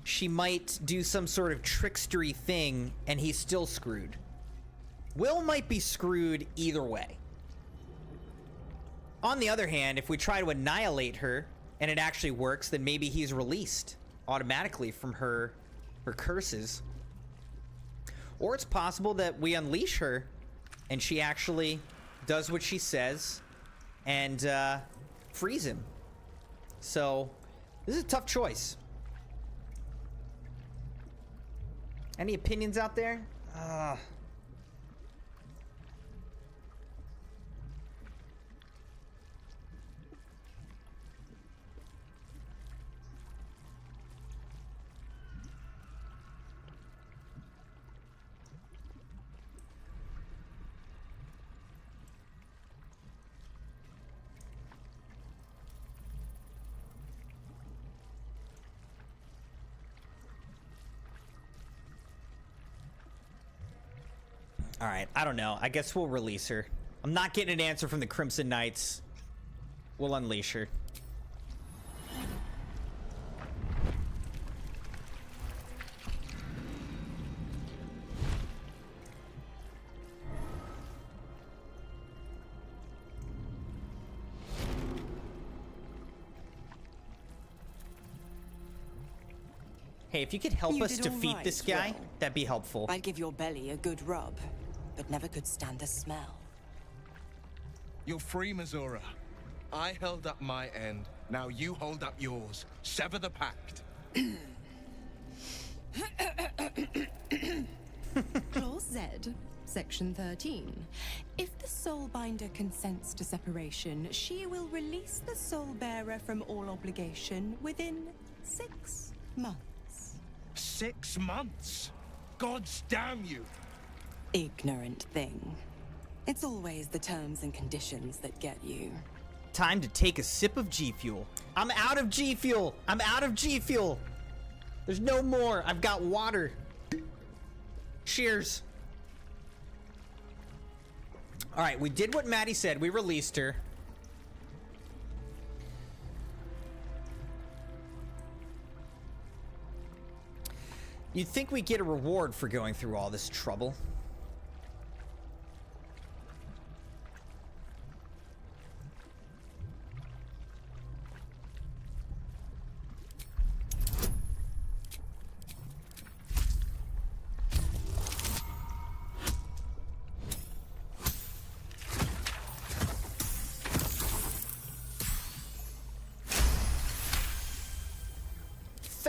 she might do some sort of trickstery thing and he's still screwed. Will might be screwed either way. On the other hand, if we try to annihilate her and it actually works, then maybe he's released automatically from her curses. Or it's possible that we unleash her and she actually does what she says and frees him. So this is a tough choice. Any opinions out there? All right, I don't know. I guess we'll release her. I'm not getting an answer from the Crimson Knights. We'll unleash her. Hey, if you could help us defeat this guy, that'd be helpful. I'd give your belly a good rub, but never could stand the smell. You're free, Missoura. I held up my end. Now you hold up yours. Sever the pact. Clause Z, Section 13. If the Soulbinder consents to separation, she will release the Soulbearer from all obligation within 6 months. 6 months? Gods damn you! Ignorant thing. It's always the terms and conditions that get you. Time to take a sip of G Fuel. I'm out of G Fuel. I'm out of G Fuel. There's no more. I've got water. Cheers. All right, we did what Maddie said. We released her. You'd think we'd get a reward for going through all this trouble.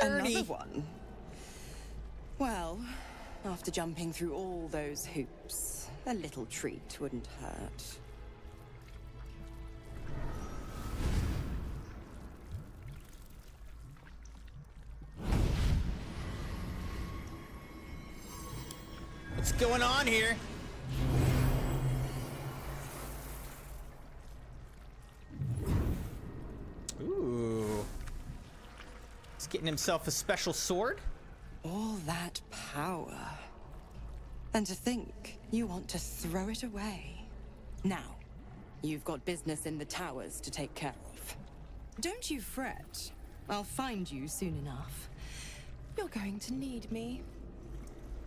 Another one? Well, after jumping through all those hoops, a little treat wouldn't hurt. What's going on here? Ooh. He's getting himself a special sword? All that power. And to think you want to throw it away. Now, you've got business in the towers to take care of. Don't you fret. I'll find you soon enough. You're going to need me.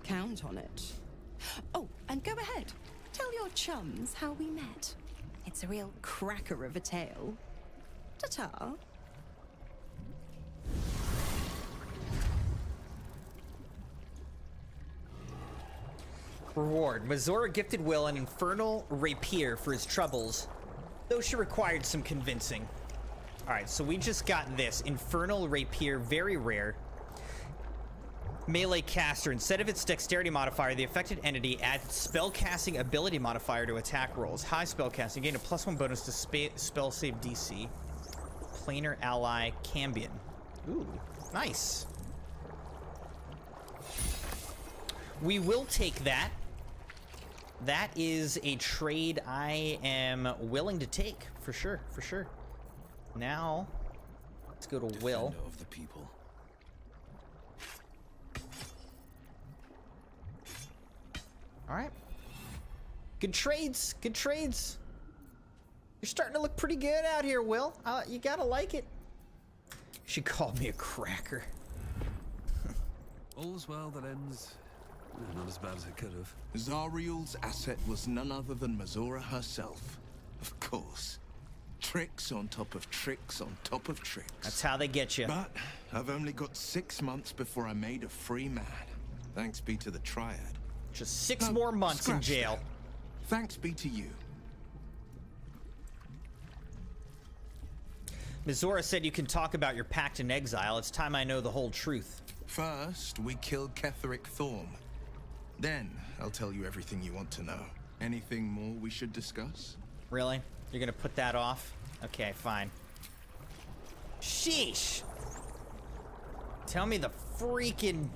Count on it. Oh, and go ahead. Tell your chums how we met. It's a real cracker of a tale. Ta-ta. Reward. Missoura gifted Will an infernal rapier for his troubles, though she required some convincing. Alright, so we just got this. Infernal Rapier, very rare. Melee caster. Instead of its dexterity modifier, the affected entity adds spellcasting ability modifier to attack rolls. High spellcasting. Gain a +1 bonus to spell save DC. Planar ally Cambion. Ooh, nice. We will take that. That is a trade I am willing to take, for sure, for sure. Now, let's go to Will. Defender of the people. All right. Good trades, good trades. You're starting to look pretty good out here, Will. You gotta like it. She called me a cracker. All's well that ends. Not as bad as it could have. Zariel's asset was none other than Mizora herself. Of course. Tricks on top of tricks on top of tricks. That's how they get you. But I've only got 6 months before I'm made a free man. Thanks be to the Triad. Just 6 more months in jail. That. Thanks be to you. Mizora said you can talk about your pact in exile. It's time I know the whole truth. First, we killed Ketheric Thorm. Then, I'll tell you everything you want to know. Anything more we should discuss? Really? You're gonna put that off? Okay, fine. Sheesh! Tell me the freaking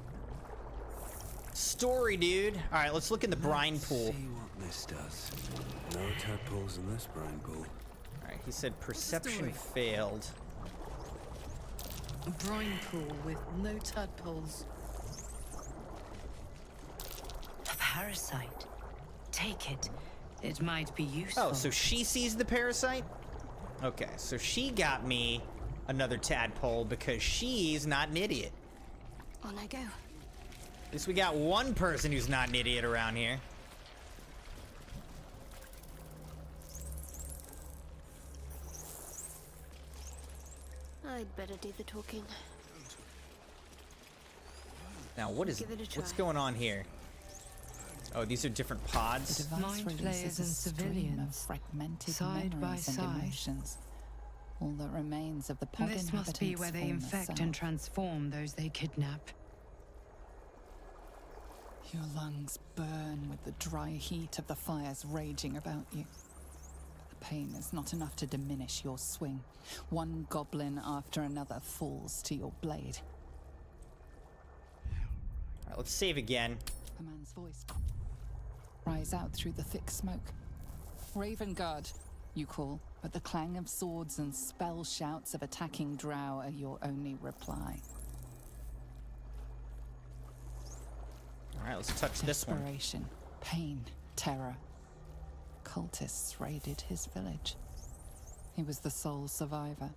story, dude. Alright, let's look in the brine pool. See what this does. No tadpoles in this brine pool. Alright, he said perception failed. A brine pool with no tadpoles. A parasite. Take it. It might be useful. Oh, so she sees the parasite? Okay, so she got me another tadpole because she's not an idiot. On I go. At least we got one person who's not an idiot around here. I'd better do the talking. Now, what's going on here? Oh, these are different pods. The device Mind players and civilians, fragmented side by memories and side. emotions. All that remains of the pod This must be where they inhabitants' infect former and self. transform those they kidnap. Your lungs burn with the dry heat of the fires raging about you. But the pain is not enough to diminish your swing. One goblin after another falls to your blade. All right, let's save again. A man's voice cries out through the thick smoke. Ravenguard, you call, but the clang of swords and spell shouts of attacking drow are your only reply. All right, let's touch this one. Desperation, pain, terror. Cultists raided his village. He was the sole survivor.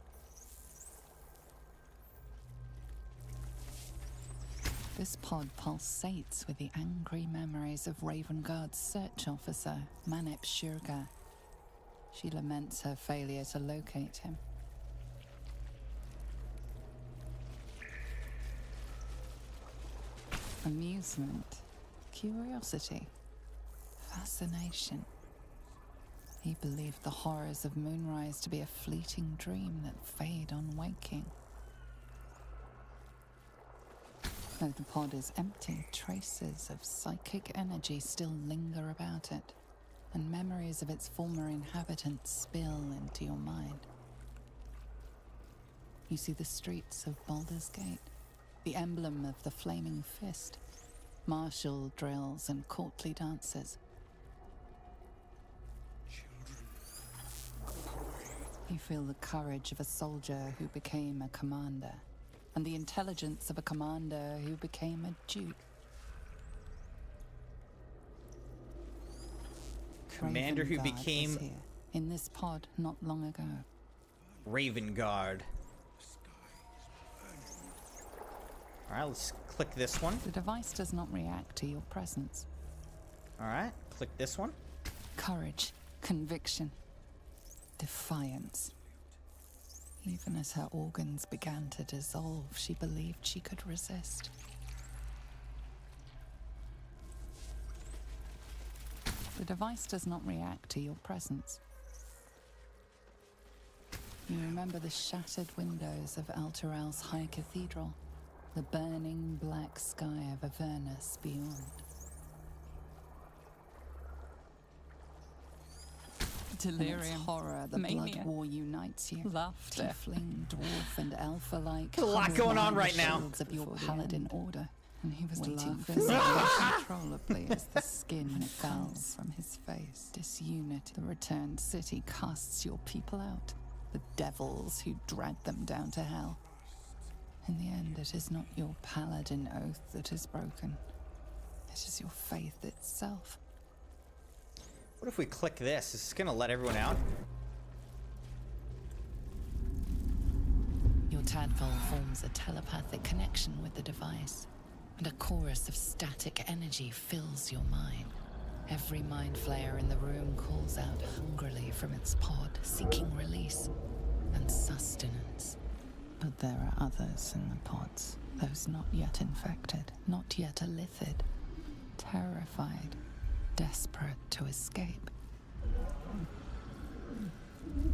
This pod pulsates with the angry memories of Ravenguard's search officer, Manip Shurga. She laments her failure to locate him. Amusement, curiosity, fascination. He believed the horrors of Moonrise to be a fleeting dream that fade on waking. Though the pod is empty, traces of psychic energy still linger about it, and memories of its former inhabitants spill into your mind. You see the streets of Baldur's Gate, the emblem of the Flaming Fist, martial drills and courtly dances. You feel the courage of a soldier who became a commander, and the intelligence of a commander who became a duke. Commander who Ravenguard became was here, in this pod not long ago. Ravenguard. All right, let's click this one. The device does not react to your presence. All right, click this one. Courage, conviction, defiance. Even as her organs began to dissolve, she believed she could resist. The device does not react to your presence. You remember the shattered windows of Alteral's High Cathedral, the burning black sky of Avernus beyond. Delirium, in its horror, the mania, blood war unites you. laughter, Tiefling, dwarf, and elf alike. There's a lot going on right now. Of your paladin order, and he was waiting laughing uncontrollably as the skin fell from his face. Disunity. The returned city casts your people out. The devils who dragged them down to hell. In the end, it is not your paladin oath that is broken. It is your faith itself. What if we click this? Is this gonna let everyone out? Your tadpole forms a telepathic connection with the device, and a chorus of static energy fills your mind. Every mind flayer in the room calls out hungrily from its pod, seeking release and sustenance. But there are others in the pods, those not yet infected, not yet illithid, terrified, desperate to escape.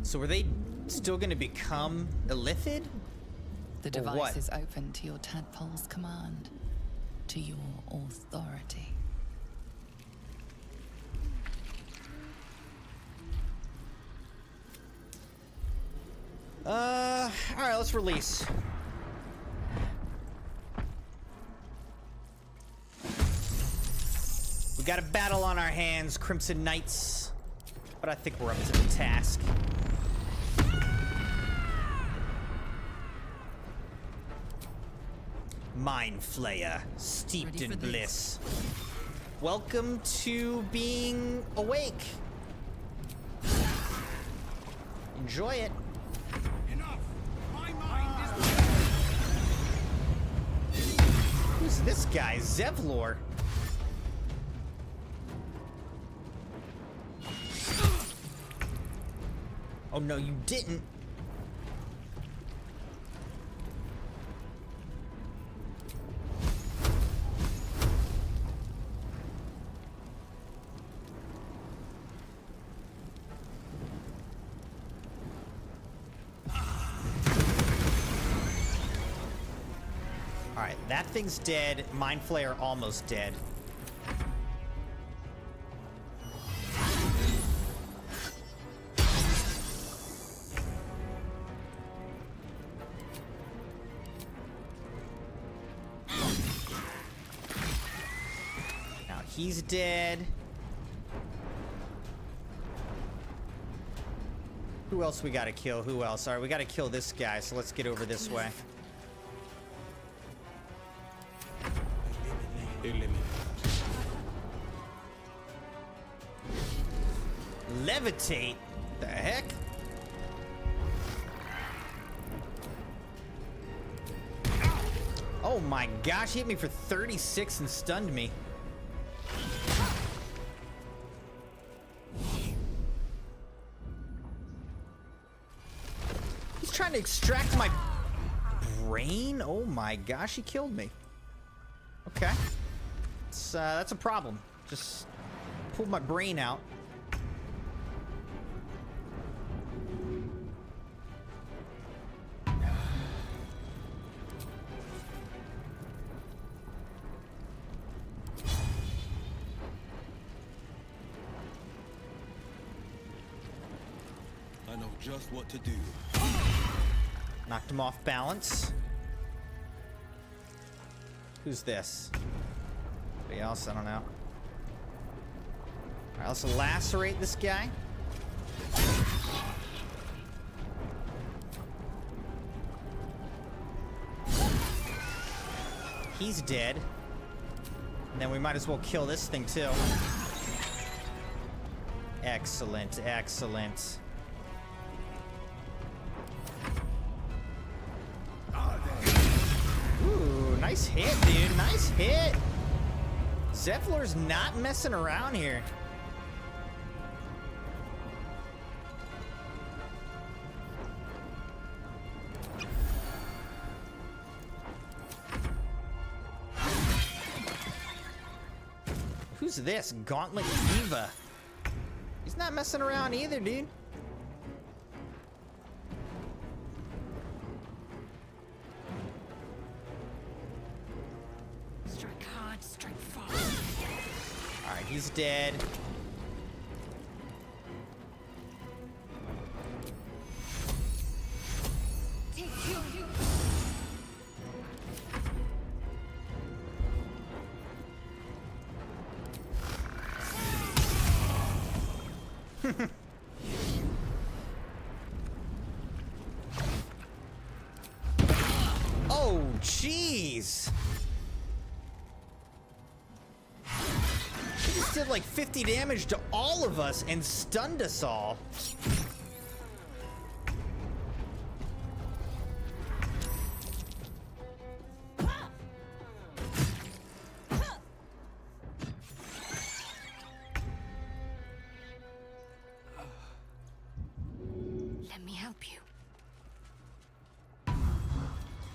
So are they still gonna become illithid? The Or device what? is open to your tadpole's command, to your authority. Alright, let's release. We got a battle on our hands, Crimson Knights. But I think we're up to the task. Mind Flayer, steeped in bliss. Welcome to being awake. Enjoy it. Who's this guy? Zevlor. Oh no, you didn't. Alright, that thing's dead. Mind Flayer almost dead. Now he's dead. Who else we gotta kill? Who else? Alright, we gotta kill this guy, so let's get over this way. Levitate? The heck? Oh my gosh, he hit me for 36 and stunned me. He's trying to extract my brain? Oh my gosh, he killed me. Okay. That's a problem. Just pulled my brain out. I know just what to do. Knocked him off balance. Who's this? Anybody else? I don't know. Alright, let's lacerate this guy. He's dead. And then we might as well kill this thing too. Excellent, excellent. Ooh, nice hit, dude. Nice hit. Zevlor's not messing around here. Who's this? Gauntlet Diva. He's not messing around either, dude. He's dead. Oh, jeez. He just did like 50 damage to all of us and stunned us all. Let me help you.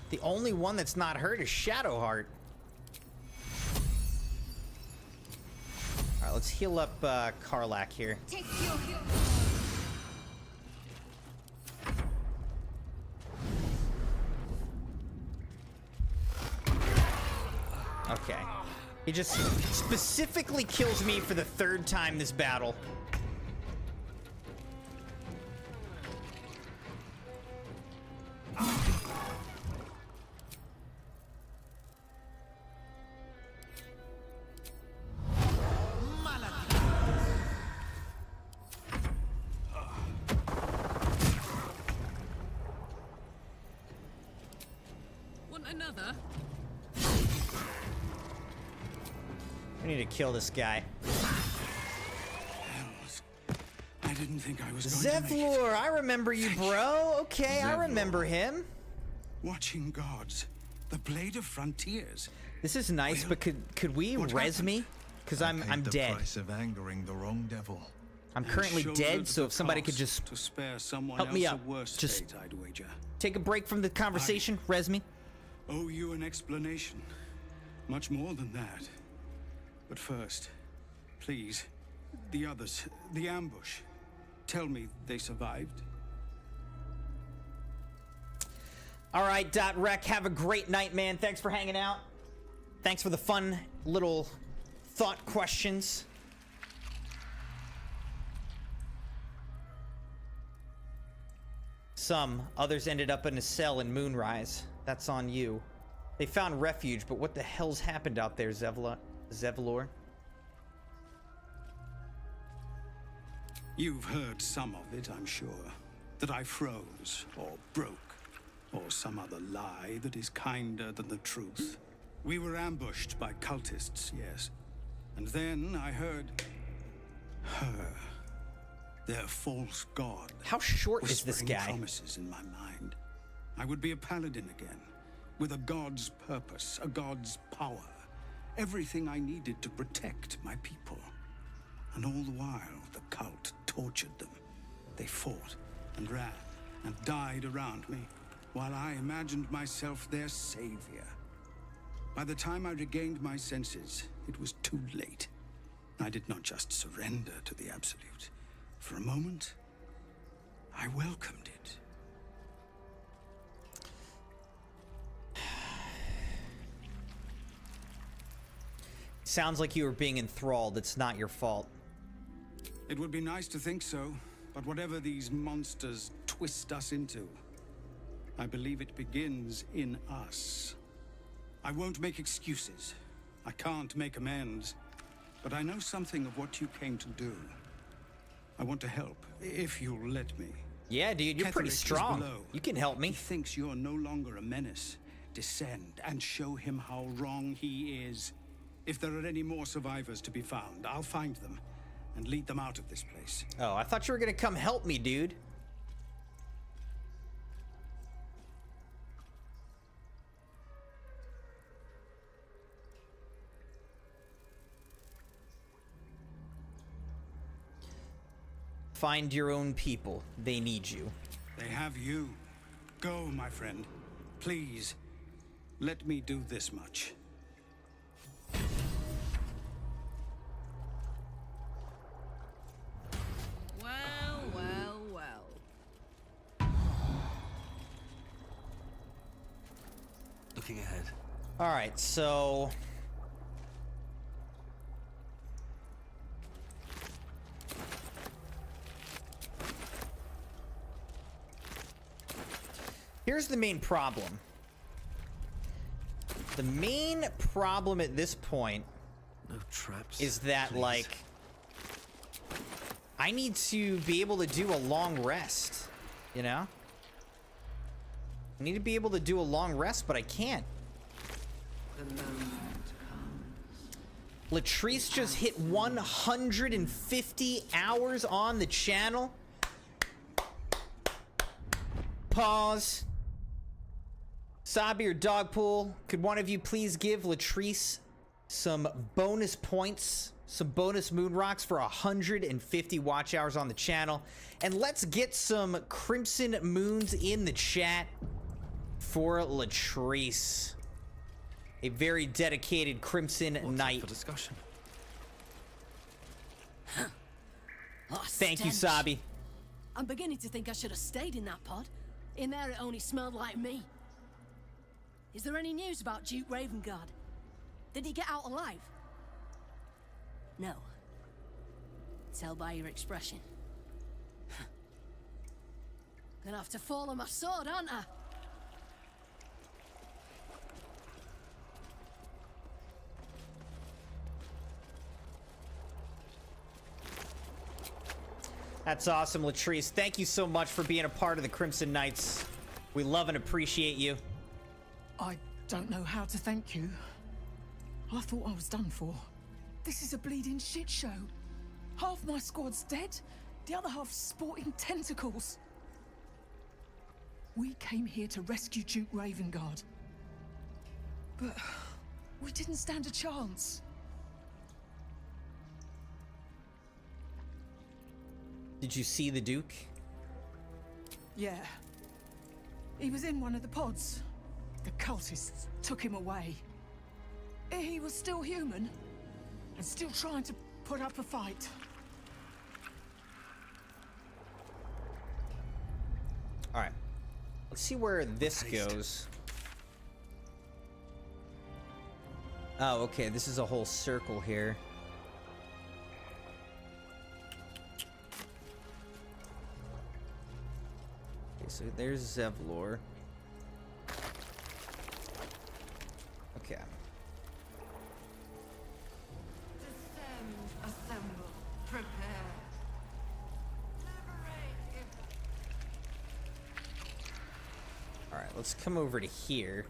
The only one that's not hurt is Shadowheart. All right, let's heal up Karlach here. Okay. He just specifically kills me for the 3rd time this battle. Want another? We need to kill this guy. I didn't think I was going to make it. Zevlor, I remember you, bro. Okay, I remember him. Watching gods, the blade of frontiers. This is nice, but could we res me? Because I'm The dead. price of angering the wrong devil. I'm currently dead, so if somebody could just to spare someone help me else up, a worse just fate, I'd wager. take a break from the conversation, res me. Owe you an explanation. Much more than that. But first, please, the others, the ambush. Tell me they survived. All right, .rec, have a great night, man. Thanks for hanging out. Thanks for the fun little thought questions. Some others ended up in a cell in Moonrise. That's on you. They found refuge, but what the hell's happened out there, Zevlor? You've heard some of it, I'm sure. That I froze, or broke, or some other lie that is kinder than the truth. We were ambushed by cultists, yes. And then I heard her, their false god. How short is this whispering guy? Promises in my mind. I would be a paladin again, with a god's purpose, a god's power. Everything I needed to protect my people. And all the while, the cult tortured them. They fought and ran and died around me, while I imagined myself their savior. By the time I regained my senses, it was too late. I did not just surrender to the Absolute. For a moment, I welcomed it. Sounds like you were being enthralled. It's not your fault. It would be nice to think so, but whatever these monsters twist us into, I believe it begins in us. I won't make excuses. I can't make amends, but I know something of what you came to do. I want to help, if you'll let me. Yeah, dude, you're pretty Ketherick is strong. below. You can help me. He thinks you're no longer a menace. Descend and show him how wrong he is. If there are any more survivors to be found, I'll find them and lead them out of this place. Oh, I thought you were gonna come help me, dude. Find your own people. They need you. They have you. Go, my friend. Please, let me do this much. Well, well, well. Looking ahead. All right, so Here's the main problem. The main problem at this point No traps, is that, please. like, I need to be able to do a long rest, you know? I need to be able to do a long rest, but I can't. Latrice just hit 150 hours on the channel. Pause. Sabi or Dogpool, could one of you please give Latrice some bonus points, some bonus moon rocks for 150 watch hours on the channel? And let's get some Crimson Moons in the chat for Latrice. A very dedicated Crimson Knight. For discussion. Thank you, Sabi. I'm beginning to think I should have stayed in that pod. In there it only smelled like me. Is there any news about Duke Ravengard? Did he get out alive? No. Tell by your expression. Gonna have to fall on my sword, aren't I? That's awesome, Latrice. Thank you so much for being a part of the Crimson Knights. We love and appreciate you. I don't know how to thank you. I thought I was done for. This is a bleeding shit show. Half my squad's dead, the other half sporting tentacles. We came here to rescue Duke Ravengard. But we didn't stand a chance. Did you see the Duke? Yeah. He was in one of the pods. The cultists took him away. He was still human and still trying to put up a fight. All right. Let's see where this goes. Oh, okay. This is a whole circle here. Okay, so there's Zevlor. Okay. Descend, assemble, prepare. All right, let's come over to here.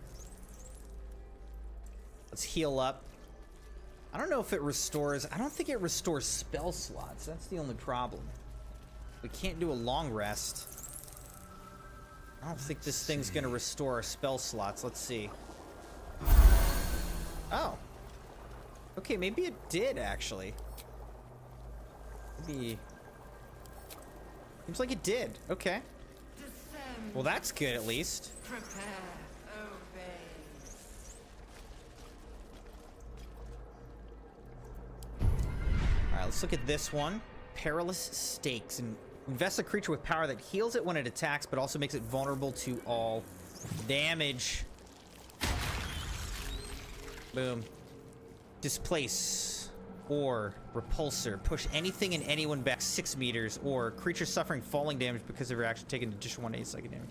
Let's heal up. I don't know if it restores. I don't think it restores spell slots. That's the only problem. We can't do a long rest. I don't think this thing's gonna restore our spell slots. Let's see. Oh. Okay, maybe it did, actually. Maybe... Seems like it did. Okay. Well, that's good, at least. Prepare, obey. Alright, let's look at this one. Perilous Stakes. And invest a creature with power that heals it when it attacks, but also makes it vulnerable to all damage. Boom. Displace or repulsor. Push anything and anyone back 6 meters, or creature suffering falling damage because of your action taking an additional 1/8 second damage.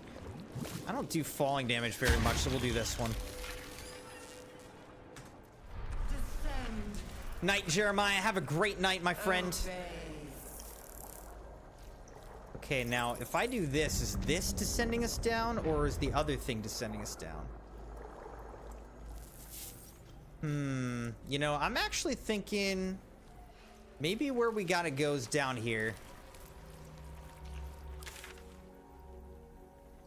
I don't do falling damage very much, so we'll do this one. Night, Jeremiah. Have a great night, my friend. Okay, now, if I do this, is this descending us down, or is the other thing descending us down? You know, I'm actually thinking maybe where we gotta go is down here.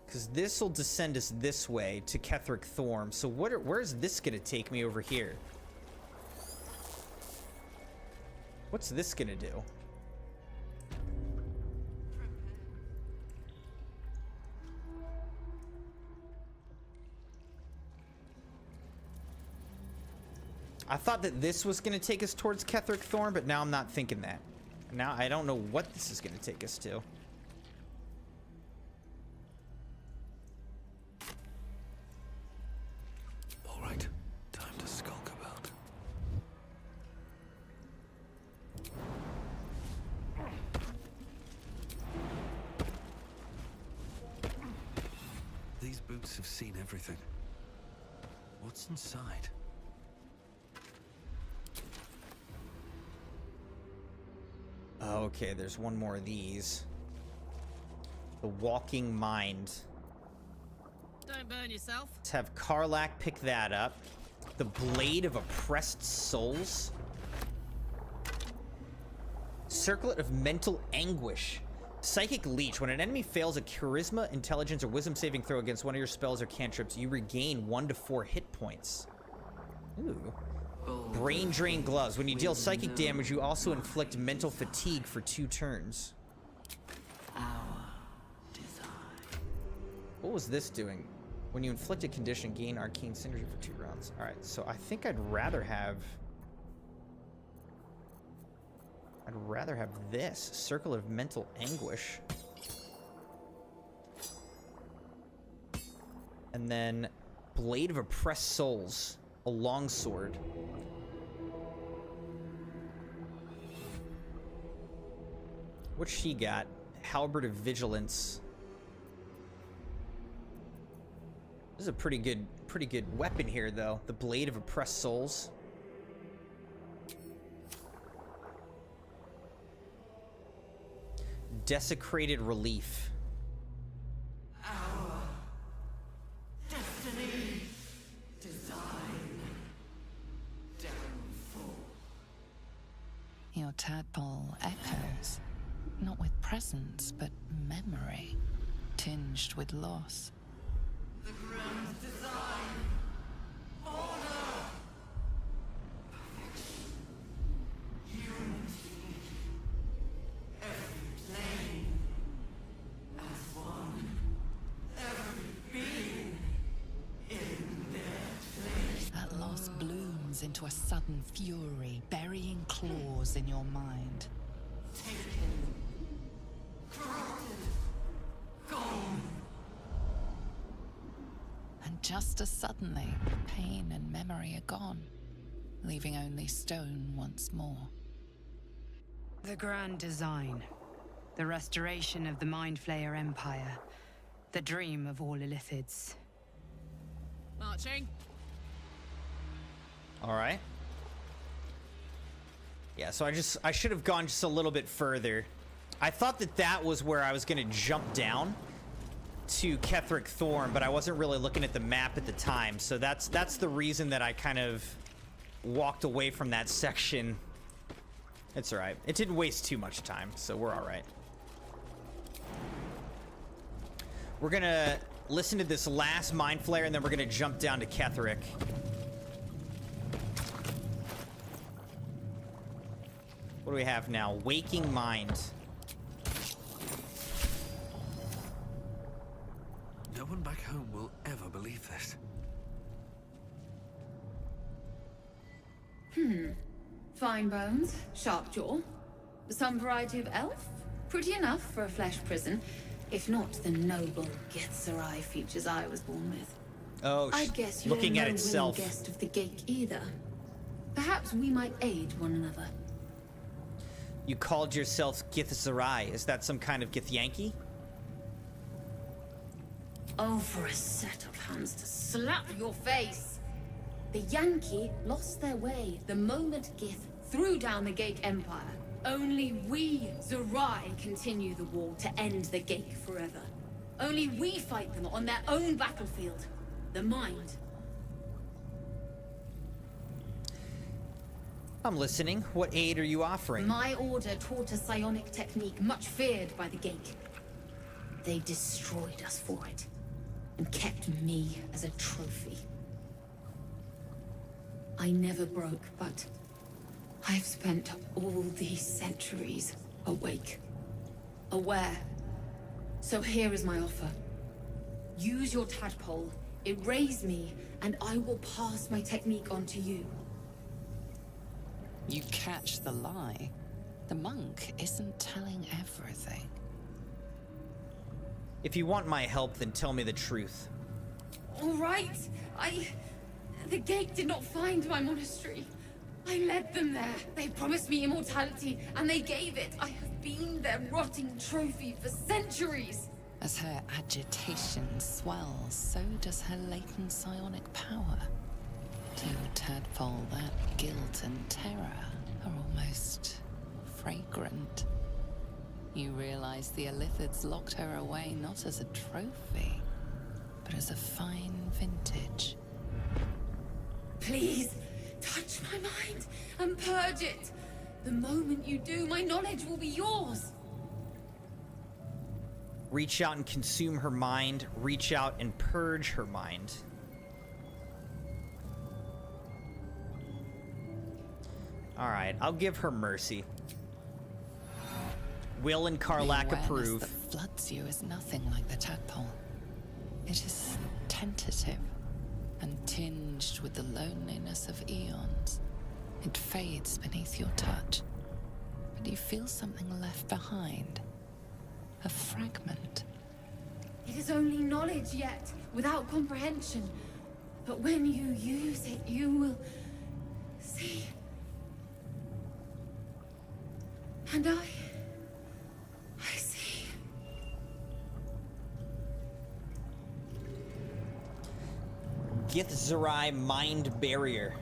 Because this will descend us this way to Ketheric Thorm. So where's this gonna take me over here? What's this gonna do? I thought that this was going to take us towards Ketheric Thorn, but now I'm not thinking that. Now I don't know what this is going to take us to. All right, time to skulk about. These boots have seen everything. What's inside? Okay, there's one more of these. The Walking Mind. Don't burn yourself. Let's have Karlak pick that up. The Blade of Oppressed Souls. Circlet of Mental Anguish. Psychic Leech. When an enemy fails a Charisma, Intelligence, or Wisdom saving throw against one of your spells or cantrips, you regain 1 to 4 hit points. Ooh. Brain Drain Gloves. When you deal psychic damage, you also inflict mental fatigue for 2 turns. What was this doing? When you inflict a condition, gain Arcane Synergy for 2 rounds. Alright, so I think I'd rather have this. Circle of Mental Anguish. And then Blade of Oppressed Souls. A longsword. What's she got? Halberd of Vigilance. This is a pretty good weapon here, though. The Blade of Oppressed Souls. Desecrated Relief. Our destiny, design, downfall. Your tadpole echoes, not with presence, but memory, tinged with loss. The grand design, order, perfection, unity, every plane as one, every being in their place. That loss blooms into a sudden fury, burying claws in your mind. Taken, corrupted, gone. And just as suddenly, pain and memory are gone, leaving only stone once more. The grand design. The restoration of the Mind Flayer Empire. The dream of all Illithids. Marching. Alright. Yeah, so I should have gone just a little bit further. I thought that was where I was going to jump down to Ketheric Thorn, but I wasn't really looking at the map at the time, so that's the reason that I kind of walked away from that section. It's alright. It didn't waste too much time, so we're alright. We're gonna listen to this last Mind Flayer, and then we're gonna jump down to Ketheric. What do we have now? Waking Mind. No one back home will ever believe this. Fine bones, sharp jaw. Some variety of elf? Pretty enough for a flesh prison. If not the noble Githzerai features I was born with. Oh, I guess you looking don't at know itself. willing guest of the Gate either. Perhaps we might aid one another. You called yourself Githzerai. Is that some kind of Githyanki? Oh, for a set of hands to slap your face! The Yankee lost their way the moment Gith threw down the Gate Empire. Only we, Zerai, continue the war to end the Gate forever. Only we fight them on their own battlefield. The Mind. I'm listening. What aid are you offering? My order taught a psionic technique much feared by the Gate. They destroyed us for it, and kept me as a trophy. I never broke, but I've spent all these centuries awake, aware. So here is my offer. Use your tadpole, erase me, and I will pass my technique on to you. You catch the lie. The monk isn't telling everything. If you want my help, then tell me the truth. All right. The Gate did not find my monastery. I led them there. They promised me immortality, and they gave it. I have been their rotting trophy for centuries. As her agitation swells, so does her latent psionic power. To a tadpole, that guilt and terror are almost fragrant. You realize the Illithids locked her away not as a trophy, but as a fine vintage. Please, touch my mind and purge it. The moment you do, my knowledge will be yours. Reach out and consume her mind. Reach out and purge her mind. Alright, I'll give her mercy. Will and Karlak approve. The awareness that floods you is nothing like the tadpole. It is tentative and tinged with the loneliness of eons. It fades beneath your touch, but you feel something left behind. A fragment. It is only knowledge yet, without comprehension. But when you use it, you will see. And I see. Githzerai Mind Barrier.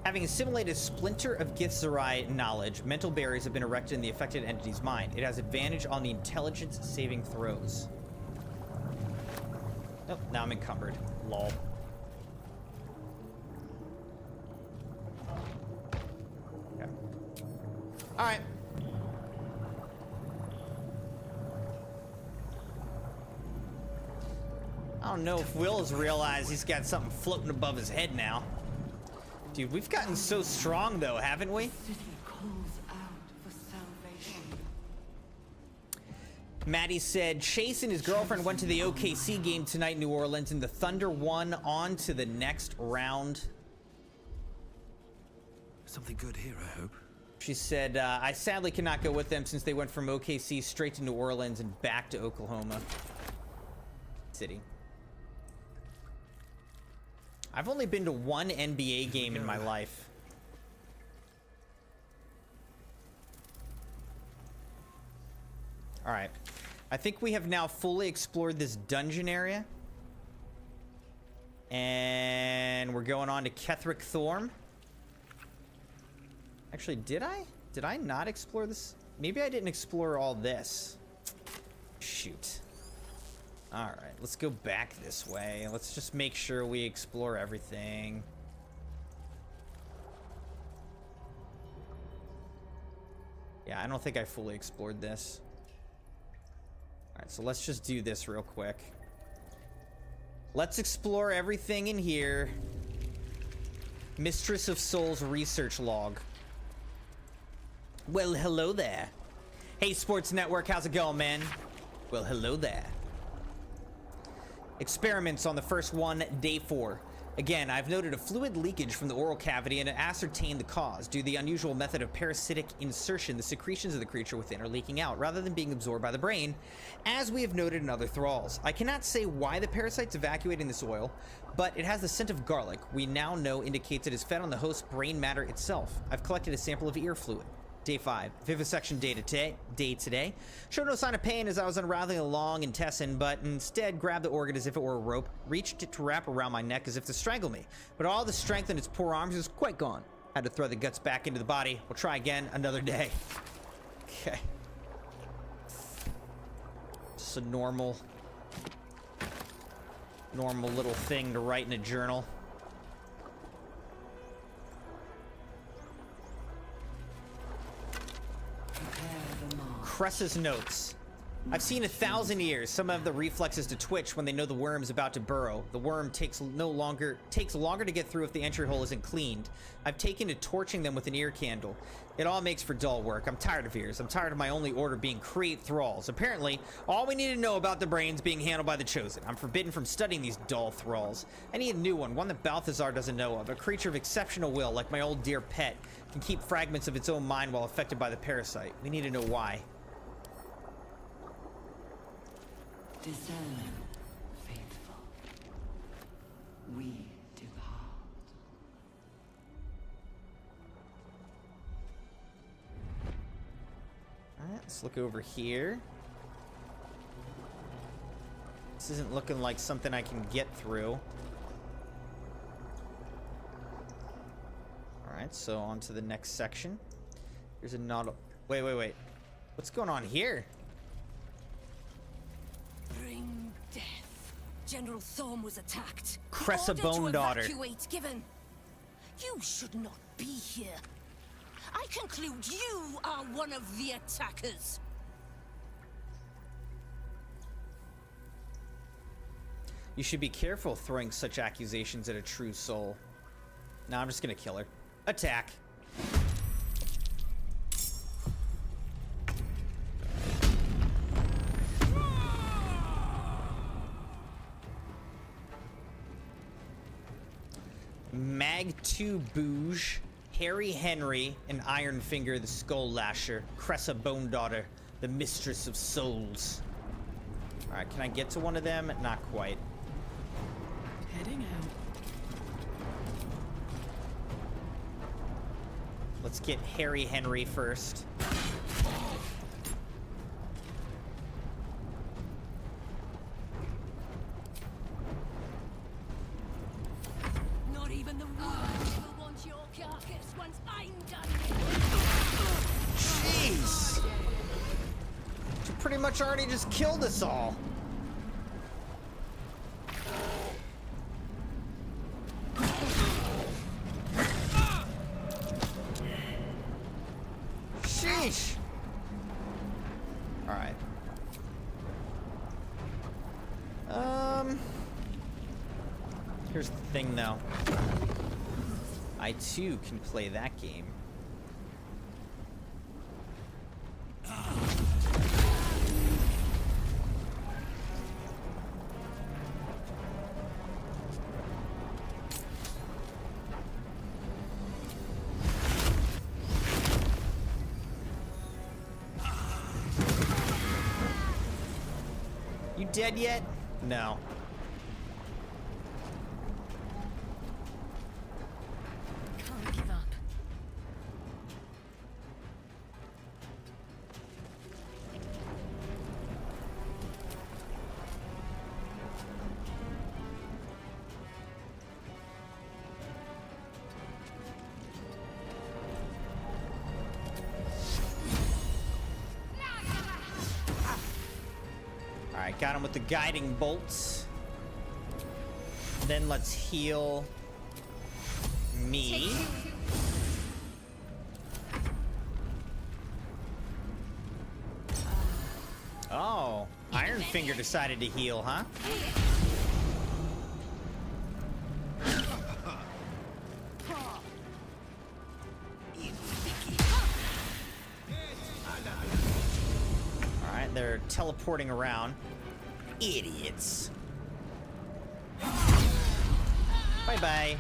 Having assimilated a splinter of Githzerai knowledge, mental barriers have been erected in the affected entity's mind. It has advantage on the intelligence saving throws. Nope, now I'm encumbered. Lol. Okay. Alright. I don't know if Will has realized he's got something floating above his head now. Dude, we've gotten so strong though, haven't we? Maddie said Chase and his girlfriend went to the OKC game tonight in New Orleans and the Thunder won on to the next round. Something good here, I hope. She said, I sadly cannot go with them since they went from OKC straight to New Orleans and back to Oklahoma City. I've only been to one NBA game in my life. All right. I think we have now fully explored this dungeon area. And we're going on to Ketheric Thorm. Actually, did I? Did I not explore this? Maybe I didn't explore all this. Shoot. All right, let's go back this way. Let's just make sure we explore everything. Yeah, I don't think I fully explored this. All right, so let's just do this real quick. Let's explore everything in here. Mistress of Souls research log. Well, hello there. Hey, Sports Network, how's it going, man? Well, hello there. Experiments on the first one, day 4. Again, I've noted a fluid leakage from the oral cavity and ascertained the cause. Due to the unusual method of parasitic insertion, the secretions of the creature within are leaking out rather than being absorbed by the brain, as we have noted in other thralls. I cannot say why the parasite's evacuating this oil, but it has the scent of garlic. We now know indicates it is fed on the host's brain matter itself. I've collected a sample of ear fluid. Day 5. Vivisection day today. Showed no sign of pain as I was unraveling a long intestine, but instead grabbed the organ as if it were a rope, reached it to wrap around my neck as if to strangle me. But all the strength in its poor arms was quite gone. Had to throw the guts back into the body. We'll try again another day. Okay. Just a normal little thing to write in a journal. Cress's notes. I've seen 1,000 years. Some have the reflexes to twitch when they know the worm's about to burrow. The worm takes longer to get through if the entry hole isn't cleaned. I've taken to torching them with an ear candle. It all makes for dull work. I'm tired of ears. I'm tired of my only order being create thralls. Apparently, all we need to know about the brain's being handled by the chosen. I'm forbidden from studying these dull thralls. I need a new one that Balthazar doesn't know of. A creature of exceptional will, like my old dear pet, can keep fragments of its own mind while affected by the parasite. We need to know why. Discern, faithful. We depart. Let's look over here. This isn't looking like something I can get through. Alright, so on to the next section. Here's a not. Wait. What's going on here? Bring death. General Thorm was attacked. Cressa The order Bone to Daughter. evacuate given. You should not be here. I conclude you are one of the attackers. You should be careful throwing such accusations at a true soul. No, I'm just gonna kill her. Attack. Mag 2 Bouge, Harry Henry, and Ironfinger the Skull Lasher, Cressa Bone Daughter, the Mistress of Souls. Alright, can I get to one of them? Not quite. Heading out. Let's get Harry Henry first. Not even the world will want your carcass once I'm done. Jeez! You pretty much already just killed us all. Sheesh! Alright. Here's the thing, though. I, too, can play that game. You dead yet? No. Can't give up. Alright, got him with the guiding bolts. Then let's heal me. Oh, Ironfinger decided to heal, huh? Alright, they're teleporting around. Idiots. Bye-bye.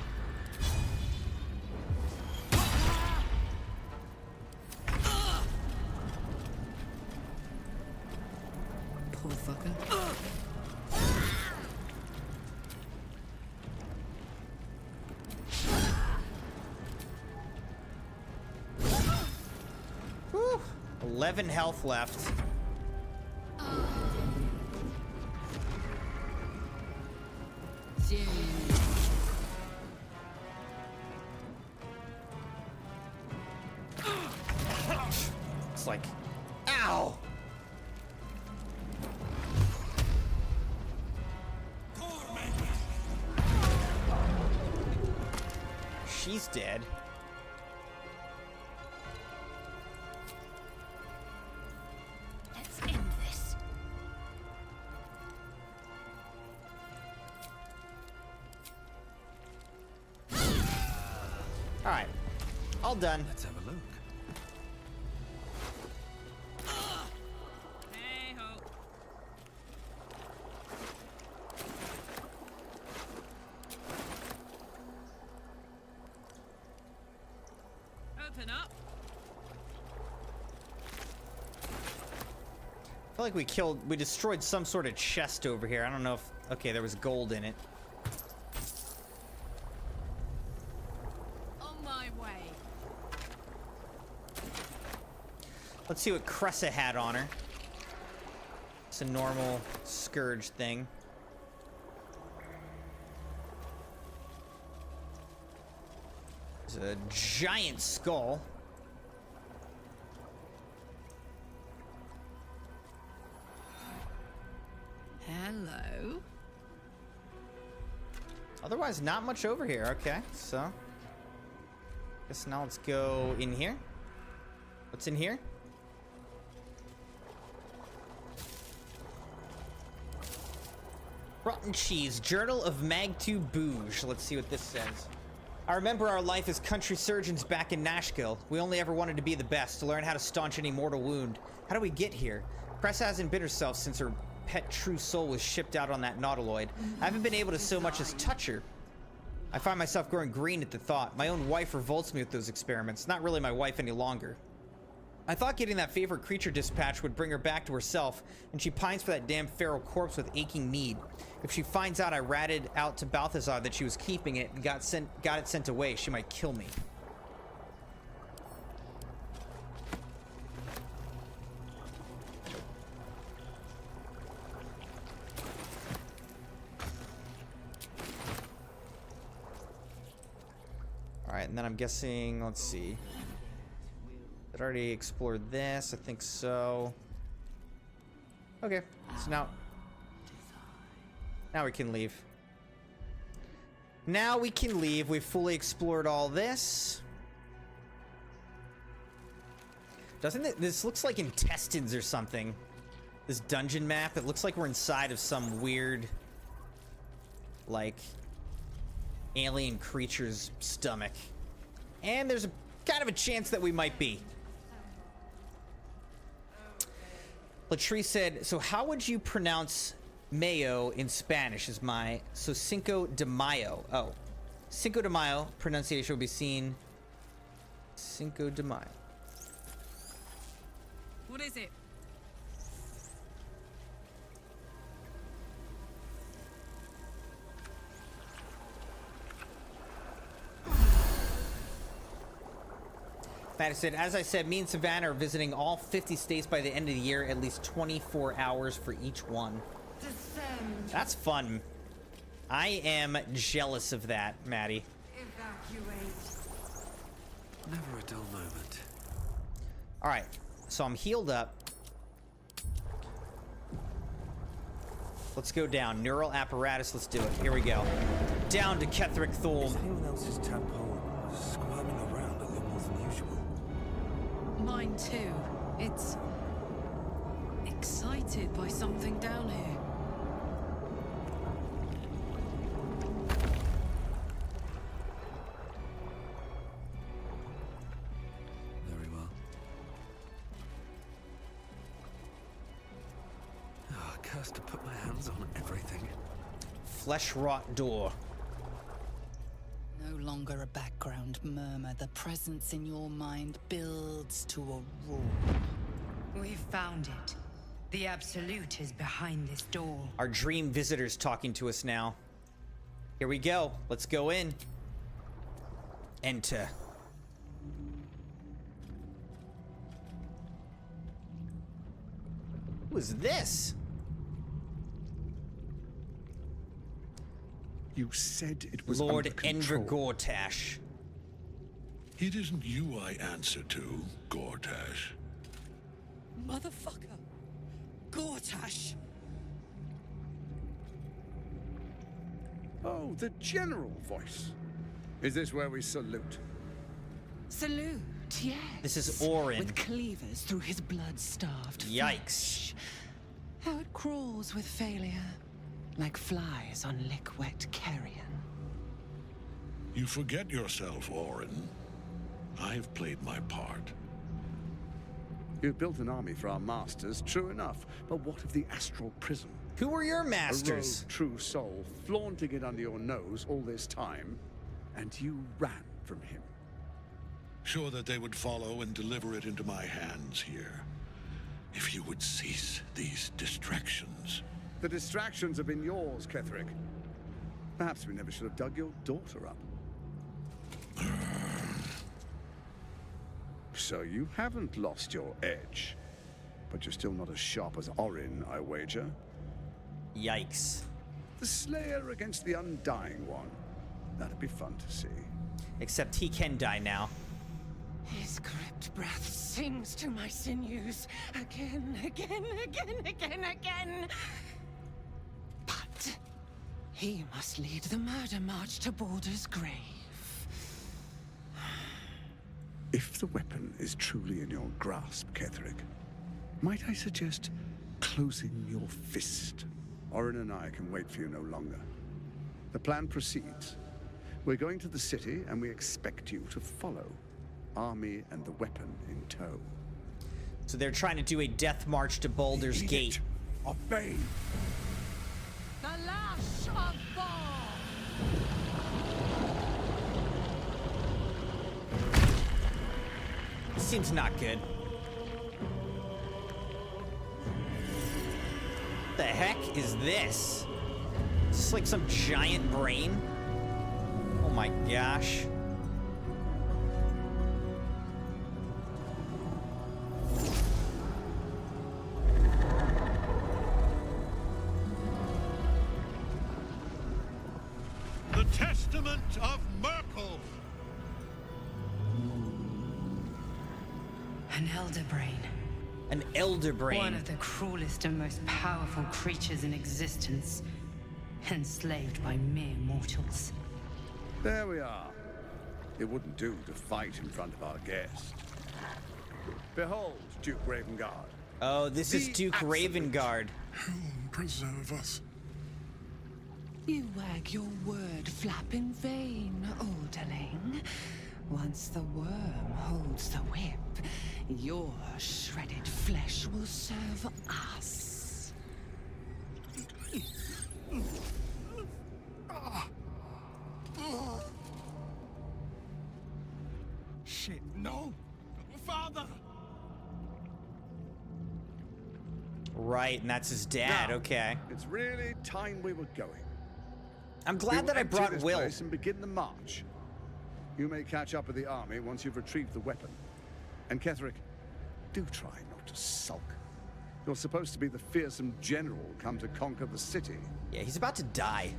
Poor fucker. Whew. 11 health left. It's like, ow! She's dead. Let's end this. All right, all done. Let's have a look. Open up. I feel like we destroyed some sort of chest over here. I don't know if, okay, there was gold in it. On my way. Let's see what Cressa had on her. It's a normal scourge thing. There's a giant skull. Hello. Otherwise, not much over here. Okay, so guess now let's go in here. What's in here? Rotten Cheese, Journal of Magtu Bouge. Let's see what this says. I remember our life as country surgeons back in Nashville. We only ever wanted to be the best, to learn how to staunch any mortal wound. How do we get here? Press hasn't been herself since her pet true soul was shipped out on that nautiloid. I haven't been able to so much as touch her. I find myself growing green at the thought. My own wife revolts me with those experiments. Not really my wife any longer. I thought getting that favorite creature dispatch would bring her back to herself, and she pines for that damn feral corpse with aching need. If she finds out I ratted out to Balthazar that she was keeping it and got it sent away, she might kill me. Alright, and then I'm guessing, let's see. I'd already explored this, I think so. Okay, so now we can leave. Now we can leave. We've fully explored all this. Doesn't it? This looks like intestines or something. This dungeon map. It looks like we're inside of some weird, like, alien creature's stomach. And there's a kind of a chance that we might be. Latree said, so how would you pronounce Mayo in Spanish? Is my so Cinco de Mayo. Oh, Cinco de Mayo pronunciation will be seen. Cinco de Mayo. What is it? Maddie said, as I said, me and Savannah are visiting all 50 states by the end of the year, at least 24 hours for each one. Descend. That's fun. I am jealous of that, Maddie. Evacuate. Never a dull moment. All right, so I'm healed up. Let's go down. Neural apparatus, let's do it. Here we go. Down to Ketheric Thorn. Is anyone else's tadpole squirming around a little more than usual? Mine too. It's excited by something down here. Very well. Oh, cursed to put my hands on everything. Flesh rot door. No longer a background murmur. The presence in your mind builds to a roar. We've found it. The Absolute is behind this door. Our dream visitor's talking to us now. Here we go. Let's go in. Enter. Who is this? You said it was Lord under control. Endra Gortash. It isn't you I answer to, Gortash. Motherfucker. Gortash. Oh, the general voice. Is this where we salute? Salute, yes. This is Orin. With cleavers through his blood-starved Yikes. flesh. How it crawls with failure, like flies on lick-wet carrion. You forget yourself, Orin. I've played my part. You've built an army for our masters, true enough. But what of the astral prism? Who are your masters? A rogue true soul, flaunting it under your nose all this time, and you ran from him. Sure that they would follow and deliver it into my hands here. If you would cease these distractions. The distractions have been yours, Ketheric. Perhaps we never should have dug your daughter up. so you haven't lost your edge. But you're still not as sharp as Orin, I wager. Yikes. The Slayer against the Undying One. That'd be fun to see. Except he can die now. His gripped breath sings to my sinews. Again, again, again, again, again. But he must lead the murder march to Baldur's grave. If the weapon is truly in your grasp, Ketherick, might I suggest closing your fist? Orin and I can wait for you no longer. The plan proceeds. We're going to the city, and we expect you to follow. Army and the weapon in tow. So they're trying to do a death march to Baldur's Gate. Obey! The lash of Thor! Seems not good. The heck is this? Is this like some giant brain? Oh my gosh. The Testament of Merkel! An elder brain. An elder brain. One of the cruelest and most powerful creatures in existence. Enslaved by mere mortals. There we are. It wouldn't do to fight in front of our guest. Behold, Duke Ravengard. Oh, this is Duke Ravengard. Preserve us. You wag your word flap in vain, Alderling. Once the worm holds the whip, your shredded flesh will serve us. Shit, no! Father! Right, and that's his dad, Now, okay. It's really time we were going. I'm glad that I empty brought this Will. place and begin the march. You may catch up with the army once you've retrieved the weapon. And Ketherick, do try not to sulk. You're supposed to be the fearsome general come to conquer the city. Yeah, he's about to die.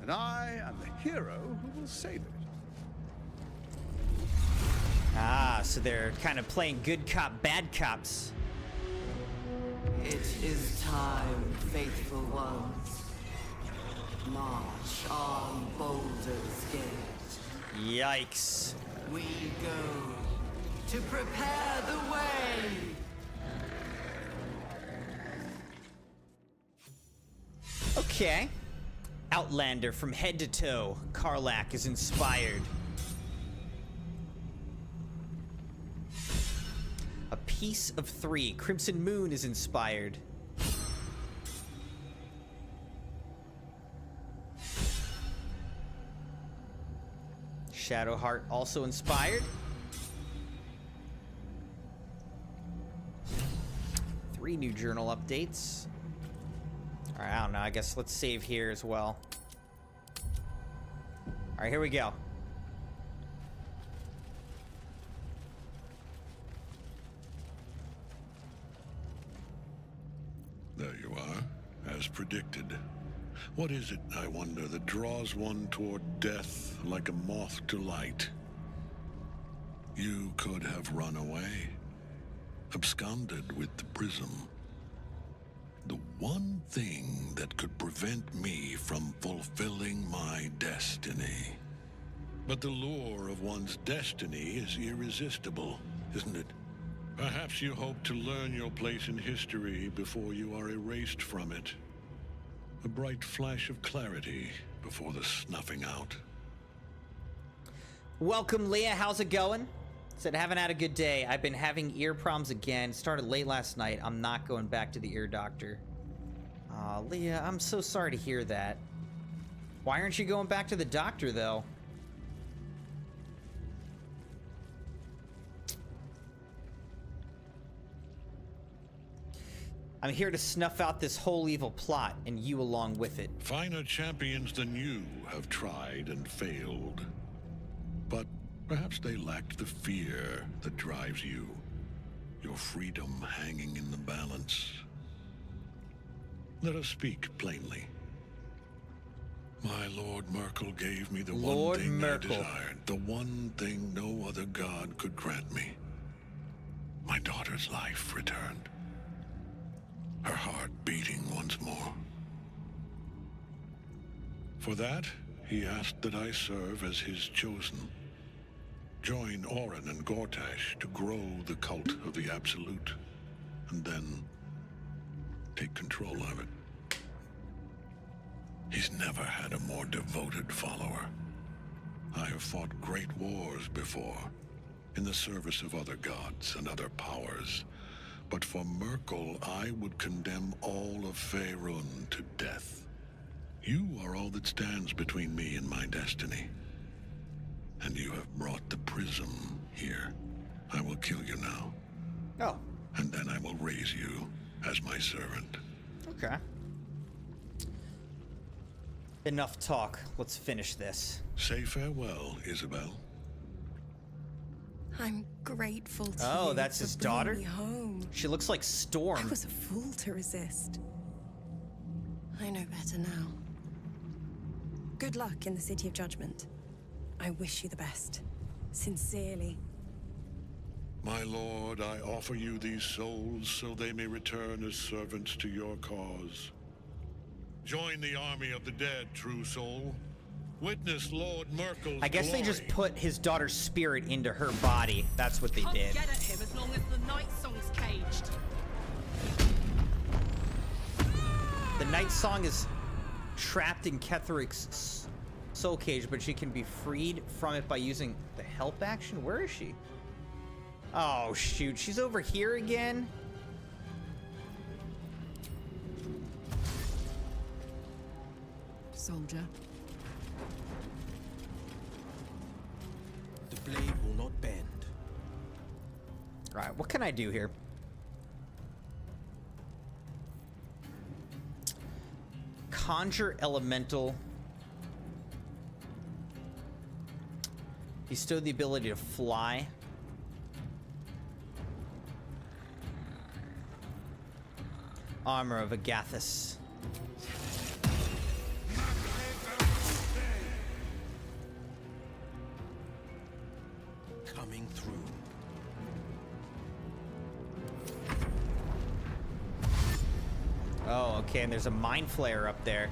And I am the hero who will save it. Ah, so they're kind of playing good cop, bad cops. It is time, faithful ones. March on Baldur's Gate. Yikes. We go to prepare the way. Okay. Outlander from head to toe. Karlach is inspired. A piece of 3. CrimsonMune is inspired. Shadowheart also inspired. 3 new journal updates. Alright, I don't know. I guess let's save here as well. Alright, here we go. There you are, as predicted. What is it, I wonder, that draws one toward death like a moth to light? You could have run away, absconded with the prism. The one thing that could prevent me from fulfilling my destiny. But the lure of one's destiny is irresistible, isn't it? Perhaps you hope to learn your place in history before you are erased from it. A bright flash of clarity before the snuffing out. Welcome, Leah. How's it going? Said, haven't had a good day. I've been having ear problems again. Started late last night. I'm not going back to the ear doctor. Aw, Leah, I'm so sorry to hear that. Why aren't you going back to the doctor, though? I'm here to snuff out this whole evil plot, and you along with it. Finer champions than you have tried and failed. But Perhaps they lacked the fear that drives you, your freedom hanging in the balance. Let us speak plainly. My Lord Merkel gave me the one thing I desired, the one thing no other god could grant me. My daughter's life returned, her heart beating once more. For that, he asked that I serve as his chosen. Join Orin and Gortash to grow the cult of the Absolute, and then take control of it. He's never had a more devoted follower. I have fought great wars before, in the service of other gods and other powers. But for Merkel, I would condemn all of Faerun to death. You are all that stands between me and my destiny. And you have brought the prism here. I will kill you now. Oh. And then I will raise you as my servant. Okay. Enough talk. Let's finish this. Say farewell, Isabel. I'm grateful to you. Oh, that's his for bringing daughter? me home. She looks like Storm. I was a fool to resist. I know better now. Good luck in the City of Judgment. I wish you the best. Sincerely. My lord, I offer you these souls so they may return as servants to your cause. Join the army of the dead, true soul. Witness Lord Merkel's I guess glory. they just put his daughter's spirit into her body. That's what they did. Get at him as long as the night song's caged. The night song is trapped in Ketheric's soul cage, but she can be freed from it by using the help action. Where is she? Oh, shoot. She's over here again? Soldier. The blade will not bend. All right, what can I do here? Conjure elemental. Bestow the ability to fly. Armor of Agathis. Coming through. Oh, okay, and there's a mind flayer up there.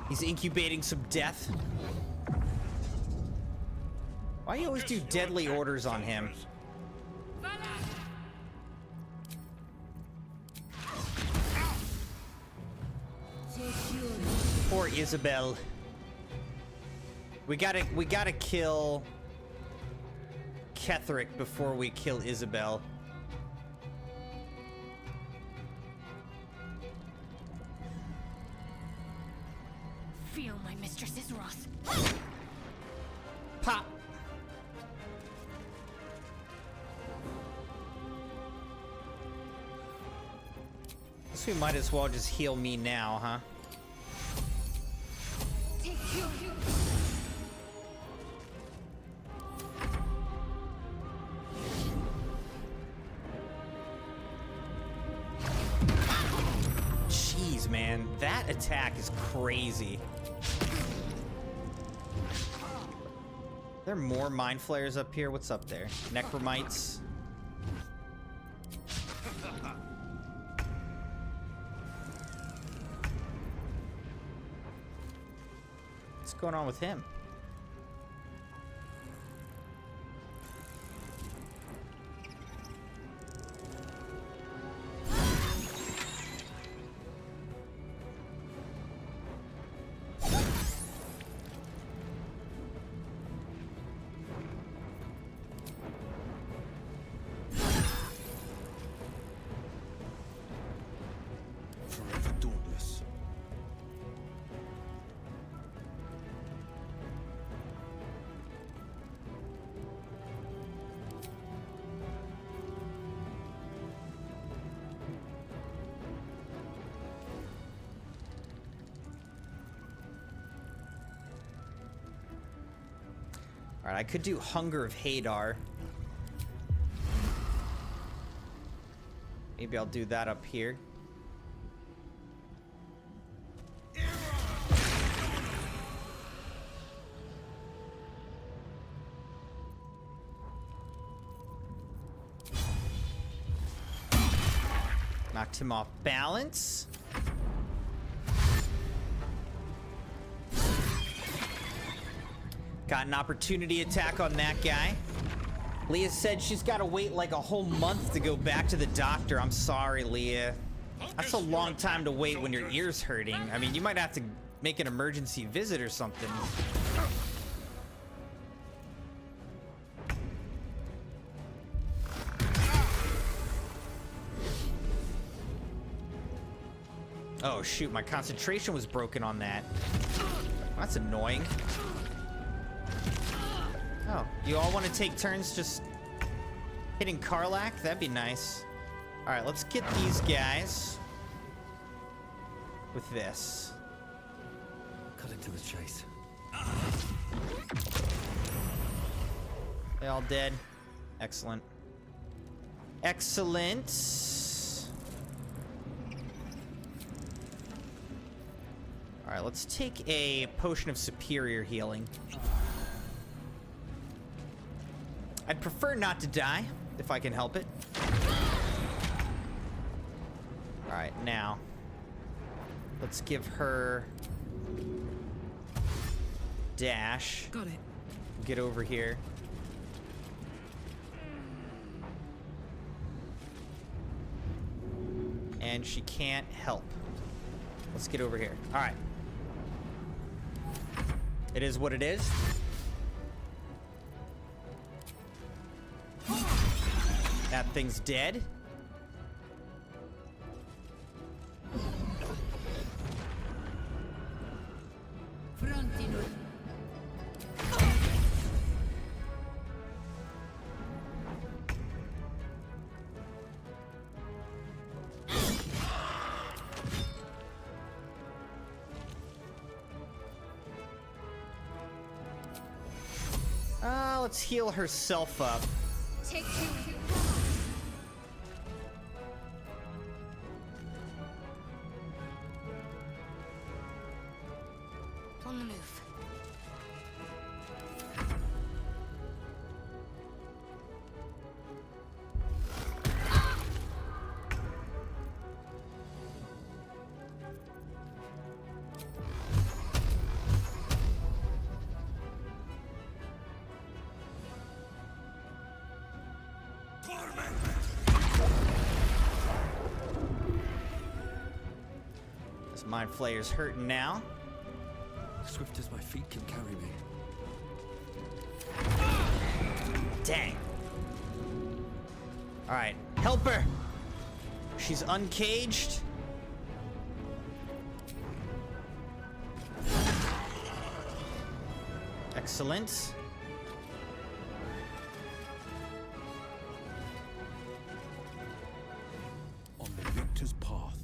He's incubating some death. Why do you always do deadly orders on him? Poor Isabel. We gotta kill Ketheric before we kill Isabel. Feel my mistress's wrath. Pop. Guess we might as well just heal me now, huh? Jeez, man, that attack is crazy. There are more mind flayers up here. What's up there? Necromites. What's going on with him? Forever dauntless. Alright, I could do Hunger of Hadar. Maybe I'll do that up here. Knocked him off balance. Got an opportunity attack on that guy. Leah said she's got to wait like a whole month to go back to the doctor. I'm sorry, Leah. That's a long time to wait when your ear's hurting. I mean, you might have to make an emergency visit or something. Oh shoot, my concentration was broken on that. That's annoying. Oh, you all want to take turns just hitting Karlach? That'd be nice. Alright, let's get these guys with this. Cut into the chase. They all dead. Excellent. Excellent. Alright, let's take a potion of superior healing. I'd prefer not to die, if I can help it. Alright, now. Let's give her... dash. Got it. Get over here. And she can't help. Let's get over here. Alright. It is what it is. That thing's dead. Let's heal herself up. Take two. On the move. This Mind Flayer's hurting now. Swift as my feet can carry me. Dang. Alright, help her! She's uncaged. Excellent. On the victor's path,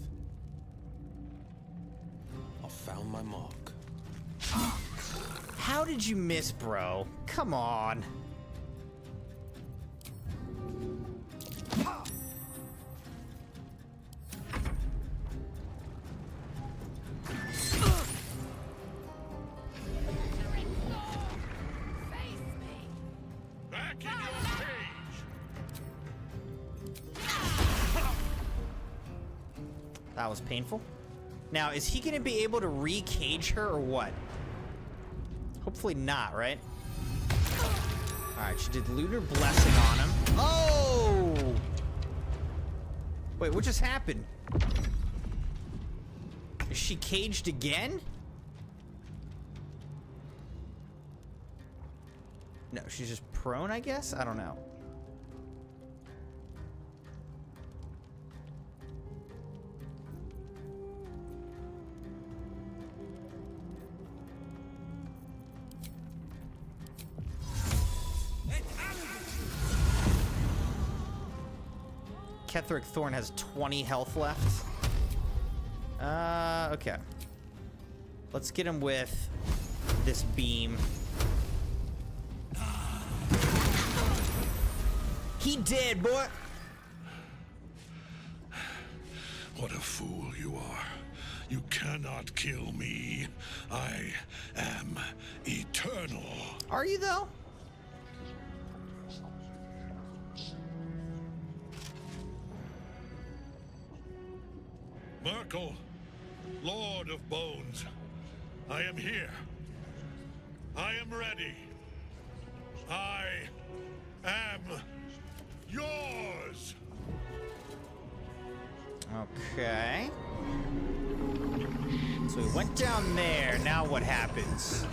I found my mark. How did you miss, bro? Come on. That was painful. Now, is he going to be able to re-cage her or what? Hopefully not, right? Alright, she did Lunar Blessing on him. Oh! Wait, what just happened? Is she caged again? No, she's just prone, I guess? I don't know. Ketheric Thorn has 20 health left. Okay. Let's get him with this beam. He dead, boy. What a fool you are. You cannot kill me. I am eternal. Are you, though? Merkel, Lord of Bones, I am here. I am ready. I am yours. Okay. So we went down there. Now what happens?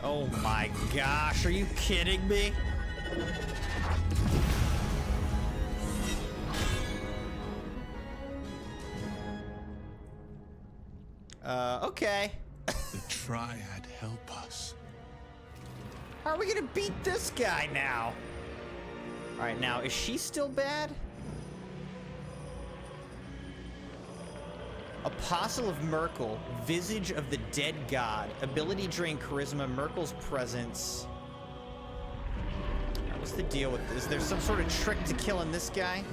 Oh my gosh, are you kidding me? Okay. The Triad help us. How are we gonna beat this guy now? Alright, now, is she still bad? Apostle of Merkel, Visage of the Dead God, ability drain charisma, Merkel's presence. What's the deal with this? Is there some sort of trick to killing this guy?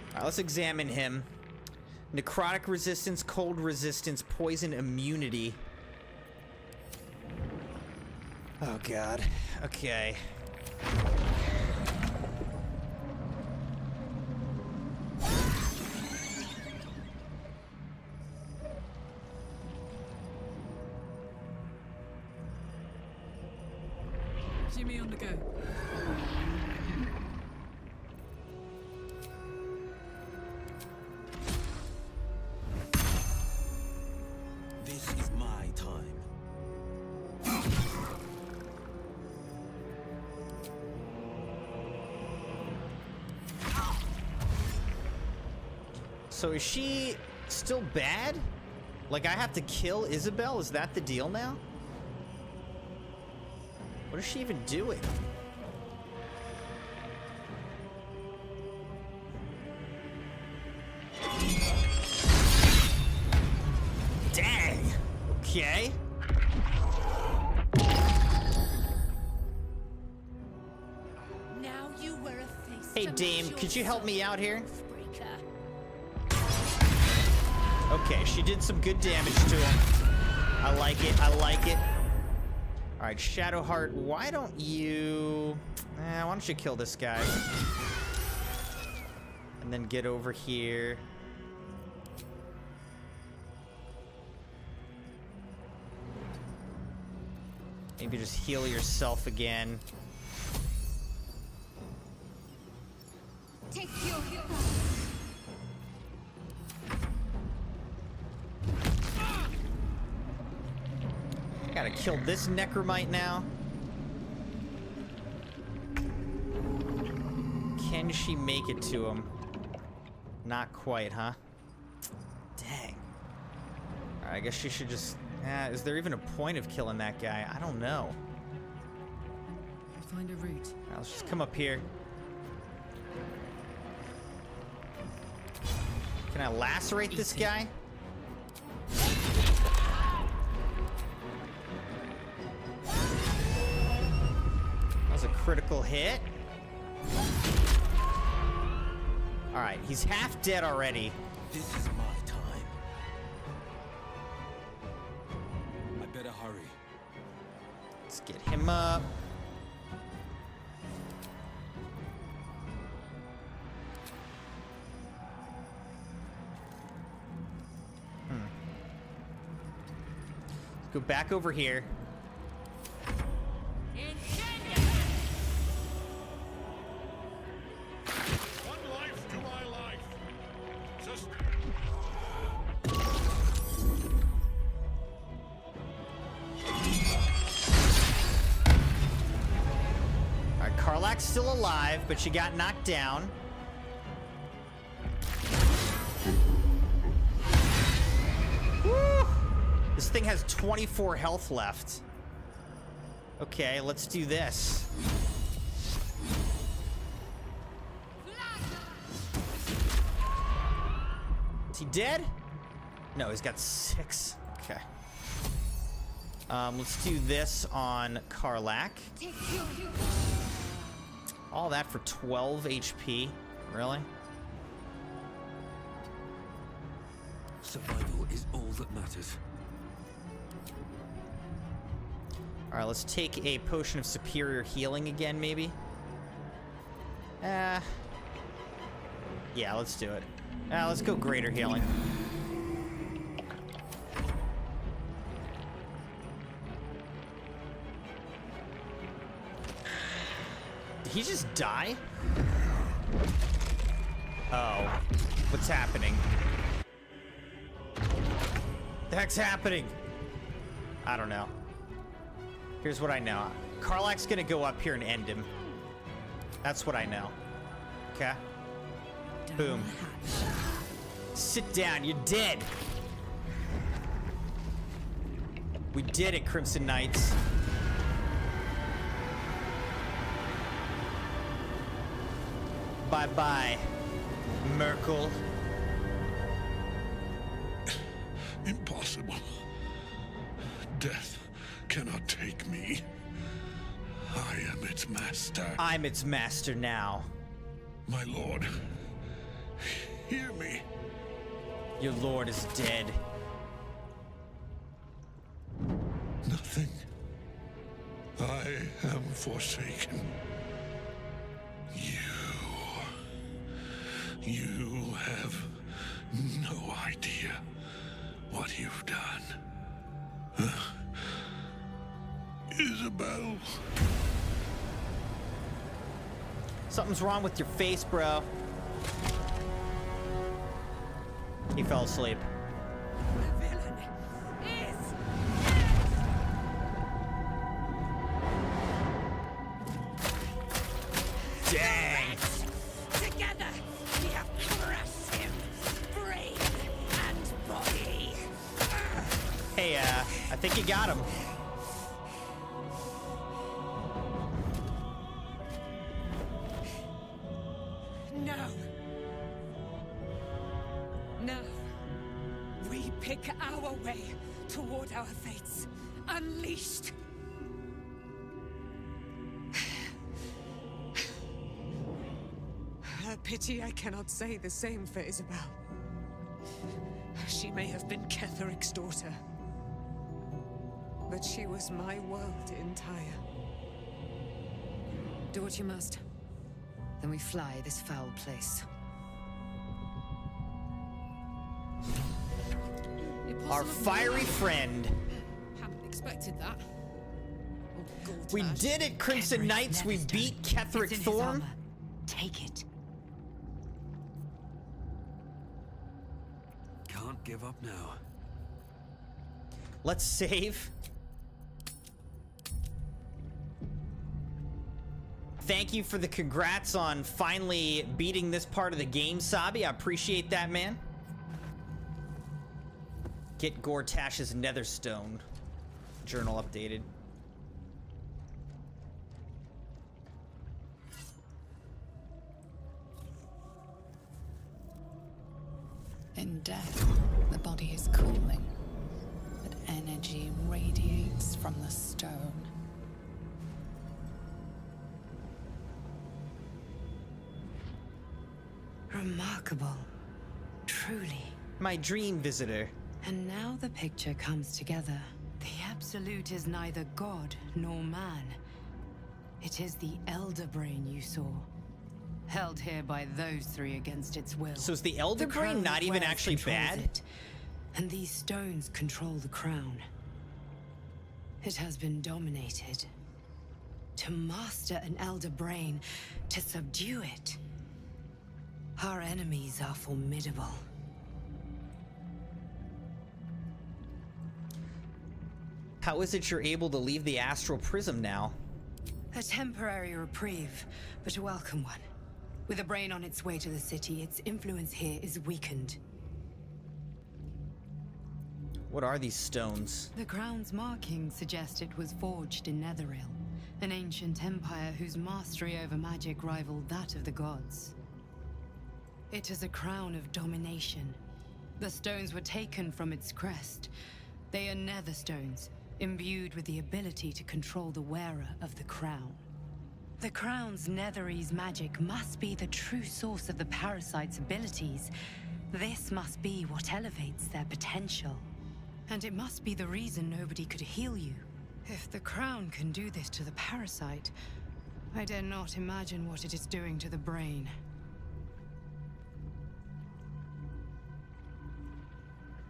Alright, let's examine him. Necrotic resistance, cold resistance, poison immunity. Oh god. Okay. Jimmy on the go. This is my time. So is she still bad? Like I have to kill Isabel? Is that the deal now? What is she even doing? Dang! Okay. Now you were a face. Hey Dame, could you help me out here? Breaker. Okay, she did some good damage to him. I like it, I like it. Alright, Shadowheart, why don't you... why don't you kill this guy? And then get over here. Maybe just heal yourself again. Take your Gotta kill this Necromite now. Can she make it to him? Not quite, huh? Dang. Alright, I guess she should just... is there even a point of killing that guy? I don't know. Find a route. Alright, let's just come up here. Can I lacerate this guy? That was a critical hit. Alright, he's half dead already. This is my time. hurry. Let's get him up. Let's go back over here. One life to my life. Just Alright, Karlak's still alive, but she got knocked down. Woo! This thing has 24 health left. Okay, let's do this. Is he dead? No, he's got 6. Okay. Let's do this on Karlak. All that for 12 HP. Really? Survival is all that matters. Alright, let's take a potion of superior healing again, maybe. Yeah, let's do it. Let's go greater healing. Did he just die? Oh. What's happening? The heck's happening? I don't know. Here's what I know. Karlak's gonna go up here and end him. That's what I know. Okay? Boom. Sit down, you're dead. We did it, Crimson Knights. Bye-bye, Merkel. impossible. Death cannot take me. I am its master. I'm its master now. My lord, hear me. Your lord is dead. Nothing. I am forsaken. You have no idea what you've done. Isabel. Something's wrong with your face, bro. He fell asleep. Dang. Together, we have crushed him, brain and body. Hey, I think you got him. No. No. We pick our way toward our fates. Unleashed. A pity I cannot say the same for Isabel. She may have been Ketheric's daughter, but she was my world entire. Do what you must. Then we fly this foul place. Our fiery friend. Hadn't expected that. We did it, Crimson Knights. We beat Ketheric Thorm. Take it. Can't give up now. Let's save. Thank you for the congrats on finally beating this part of the game, Sabi. I appreciate that, man. Get Gortash's Netherstone journal updated. In death, the body is cooling, but energy radiates from the stone. Remarkable. Truly. My dream visitor. And now the picture comes together. The Absolute is neither god nor man. It is the Elder Brain you saw, held here by those three against its will. So is the Elder Brain not even actually bad? It, and these stones control the crown. It has been dominated. To master an Elder Brain, to subdue it. Our enemies are formidable. How is it you're able to leave the astral prism now? A temporary reprieve, but a welcome one. With a brain on its way to the city, its influence here is weakened. What are these stones? The crown's markings suggest it was forged in Netheril, an ancient empire whose mastery over magic rivaled that of the gods. It is a crown of domination. The stones were taken from its crest. They are nether stones, imbued with the ability to control the wearer of the crown. The crown's Netherese magic must be the true source of the parasite's abilities. This must be what elevates their potential. And it must be the reason nobody could heal you. If the crown can do this to the parasite, I dare not imagine what it is doing to the brain.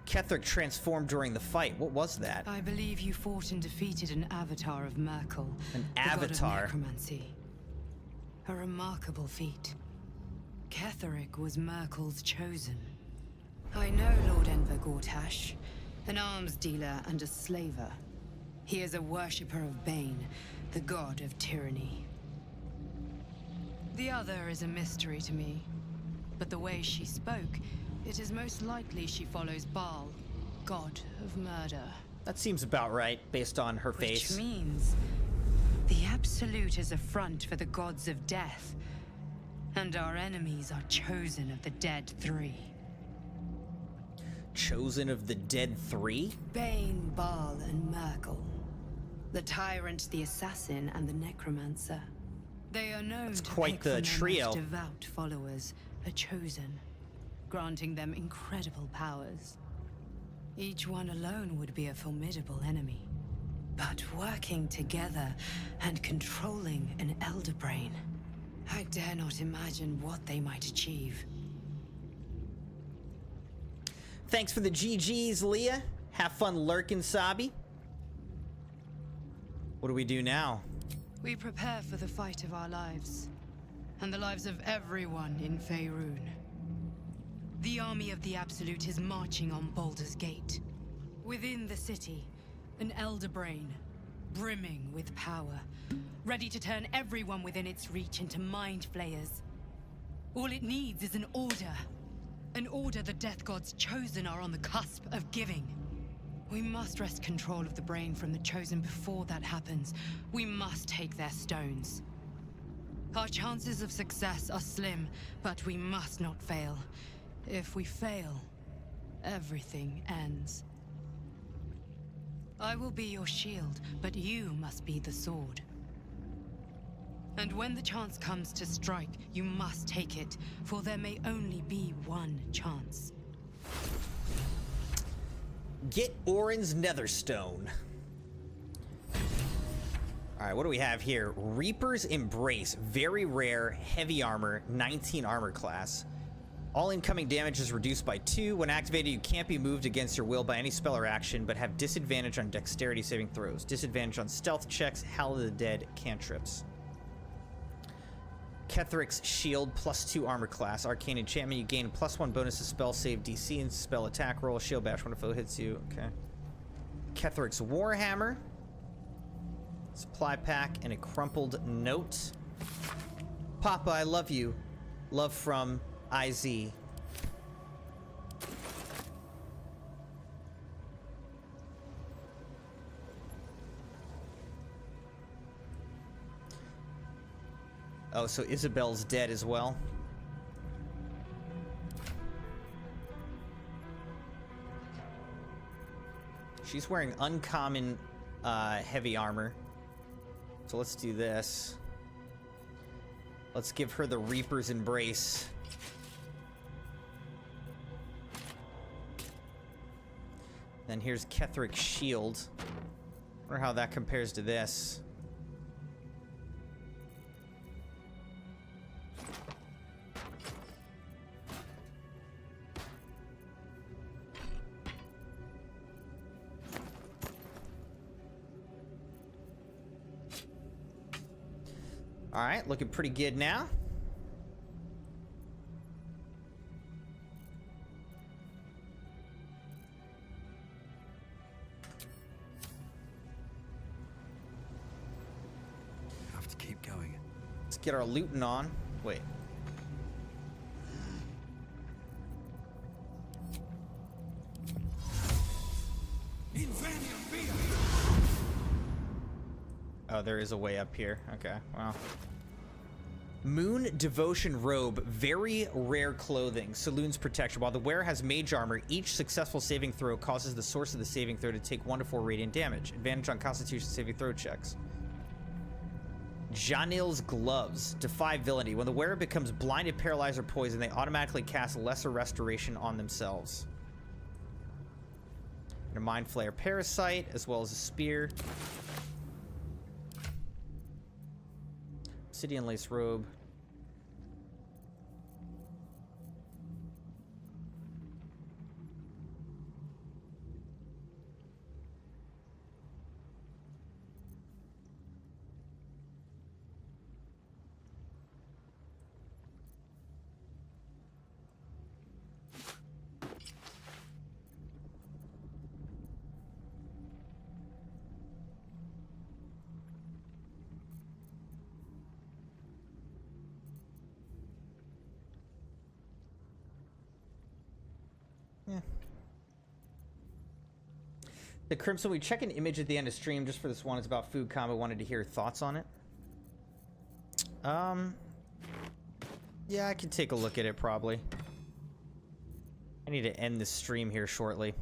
Ketheric transformed during the fight. What was that? I believe you fought and defeated an avatar of Merkel. An the avatar? God of necromancy. A remarkable feat. Ketheric was Merkel's chosen. I know Lord Enver Gortash, an arms dealer and a slaver. He is a worshipper of Bane, the god of tyranny. The other is a mystery to me, but the way she spoke, it is most likely she follows Baal, god of murder. That seems about right, based on her face. Which means the Absolute is a front for the gods of death, and our enemies are chosen of the Dead Three. Chosen of the Dead Three? Bane, Baal, and Merkel. The Tyrant, the Assassin, and the Necromancer. They are known That's to quite pick the from trio. their most devout followers, a chosen, granting them incredible powers. Each one alone would be a formidable enemy. But working together and controlling an Elder Brain, I dare not imagine what they might achieve. Thanks for the GGs, Leah. Have fun lurking, Sabi. What do we do now? We prepare for the fight of our lives, and the lives of everyone in Faerun. The army of the Absolute is marching on Baldur's Gate. Within the city, an Elder Brain, brimming with power, ready to turn everyone within its reach into mind flayers. All it needs is an order. An order the Death Gods chosen are on the cusp of giving. We must wrest control of the brain from the chosen before that happens. We must take their stones. Our chances of success are slim, but we must not fail. If we fail, everything ends. I will be your shield, but you must be the sword. And when the chance comes to strike, you must take it, for there may only be one chance. Get Orin's Netherstone. Alright, what do we have here? Reaper's Embrace. Very rare, heavy armor, 19 armor class. All incoming damage is reduced by 2. When activated, you can't be moved against your will by any spell or action, but have disadvantage on dexterity saving throws. Disadvantage on stealth checks, Howl of the Dead, cantrips. Ketheric's Shield, +2 armor class. Arcane enchantment, you gain +1 bonus to spell save DC and spell attack roll. Shield bash when a foe hits you. Okay. Ketheric's Warhammer. Supply pack and a crumpled note. Papa, I love you. Love from IZ. Oh, so Isabel's dead as well. She's wearing uncommon heavy armor. So let's do this. Let's give her the Reaper's Embrace. Then here's Ketheric's Shield. Wonder how that compares to this. All right, looking pretty good now. Have to keep going. Let's get our looting on. Wait. Oh, there is a way up here. Okay, well. Moon Devotion Robe. Very rare clothing. Saloon's protection. While the wearer has mage armor, each successful saving throw causes the source of the saving throw to take 1 to 4 radiant damage. Advantage on Constitution saving throw checks. Janil's Gloves. Defy villainy. When the wearer becomes blinded, paralyzed, or poisoned, they automatically cast lesser restoration on themselves. And a Mind Flayer Parasite, as well as a Spear. Obsidian Lace Robe. Yeah. The Crimson, we check an image at the end of stream just for this one. It's about food combo. Wanted to hear your thoughts on it. Yeah, I can take a look at it probably. I need to end this stream here shortly.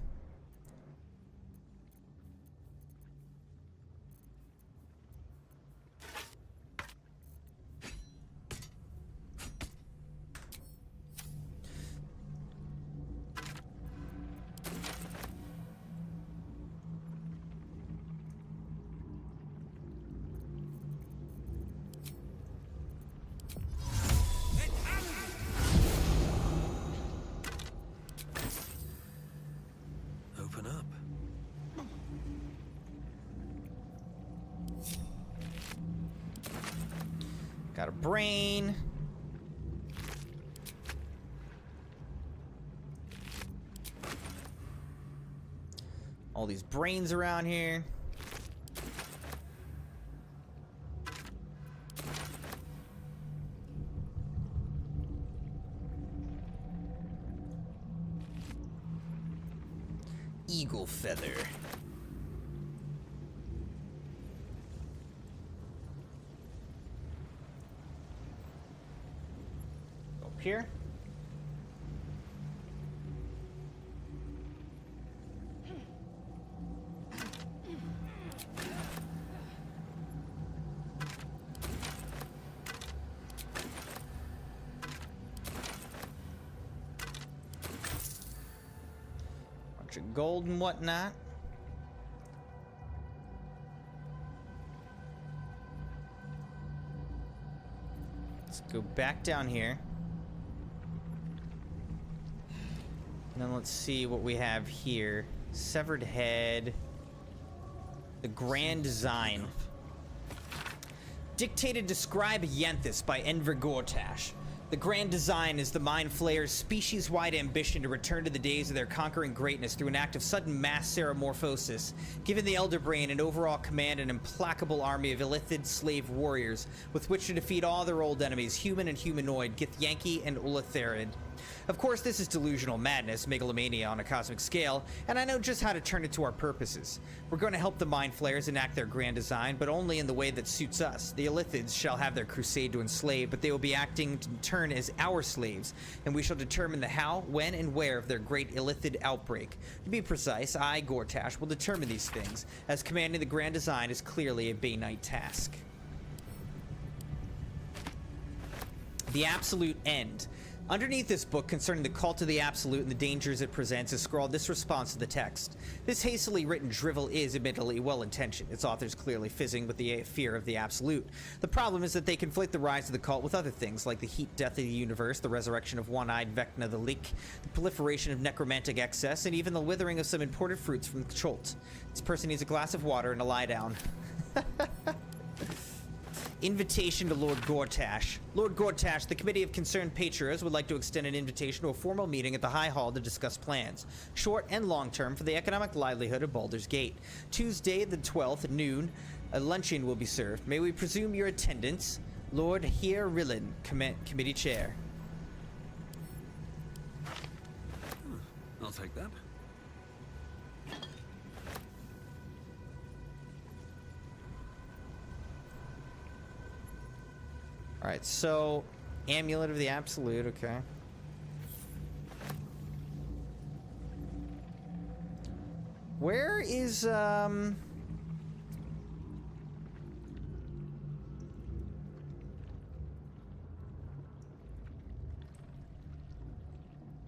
Open up. Got a brain. All these brains around here. Eagle feather. Up here. Bunch of gold and whatnot. Let's go back down here. And then let's see what we have here. Severed head. The grand design. Dictated to scribe Yanthus by Enver Gortash. The grand design is the Mind Flayer's species-wide ambition to return to the days of their conquering greatness through an act of sudden mass seramorphosis, giving the Elder Brain an overall command and implacable army of illithid slave warriors with which to defeat all their old enemies, human and humanoid, Githyanki and Ulatharid. Of course, this is delusional madness, megalomania on a cosmic scale, and I know just how to turn it to our purposes. We're going to help the Mind Flayers enact their grand design, but only in the way that suits us. The Illithids shall have their crusade to enslave, but they will be acting in turn as our slaves, and we shall determine the how, when, and where of their great Illithid outbreak. To be precise, I, Gortash, will determine these things, as commanding the grand design is clearly a Bay Knight task. The absolute end. Underneath this book concerning the cult of the Absolute and the dangers it presents is scrawled this response to the text. This hastily written drivel is admittedly well-intentioned, its authors clearly fizzing with the fear of the Absolute. The problem is that they conflate the rise of the cult with other things, like the heat death of the universe, the resurrection of one-eyed Vecna the Leak, the proliferation of necromantic excess, and even the withering of some imported fruits from the Cholt. This person needs a glass of water and a lie down. Invitation to Lord Gortash. Lord Gortash, the Committee of Concerned Patriarchs would like to extend an invitation to a formal meeting at the High Hall to discuss plans, short and long term, for the economic livelihood of Baldur's Gate. Tuesday the 12th at noon, a luncheon will be served. May we presume your attendance? Lord Heer Rillen, Committee Chair. I'll take that. Alright, so Amulet of the Absolute, okay. Where is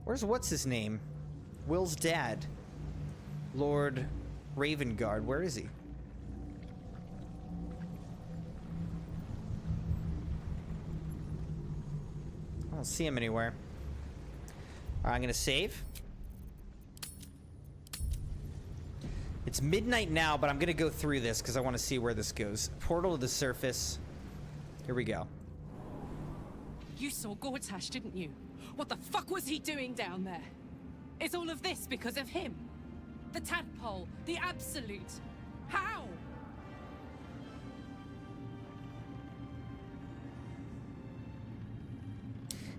where's what's his name? Will's dad. Lord Ravengard, where is he? I don't see him anywhere. Alright, I'm gonna save. It's midnight now, but I'm gonna go through this because I want to see where this goes. Portal to the surface. Here we go. You saw Gortash, didn't you? What the fuck was he doing down there? Is all of this because of him? The tadpole, the Absolute. How?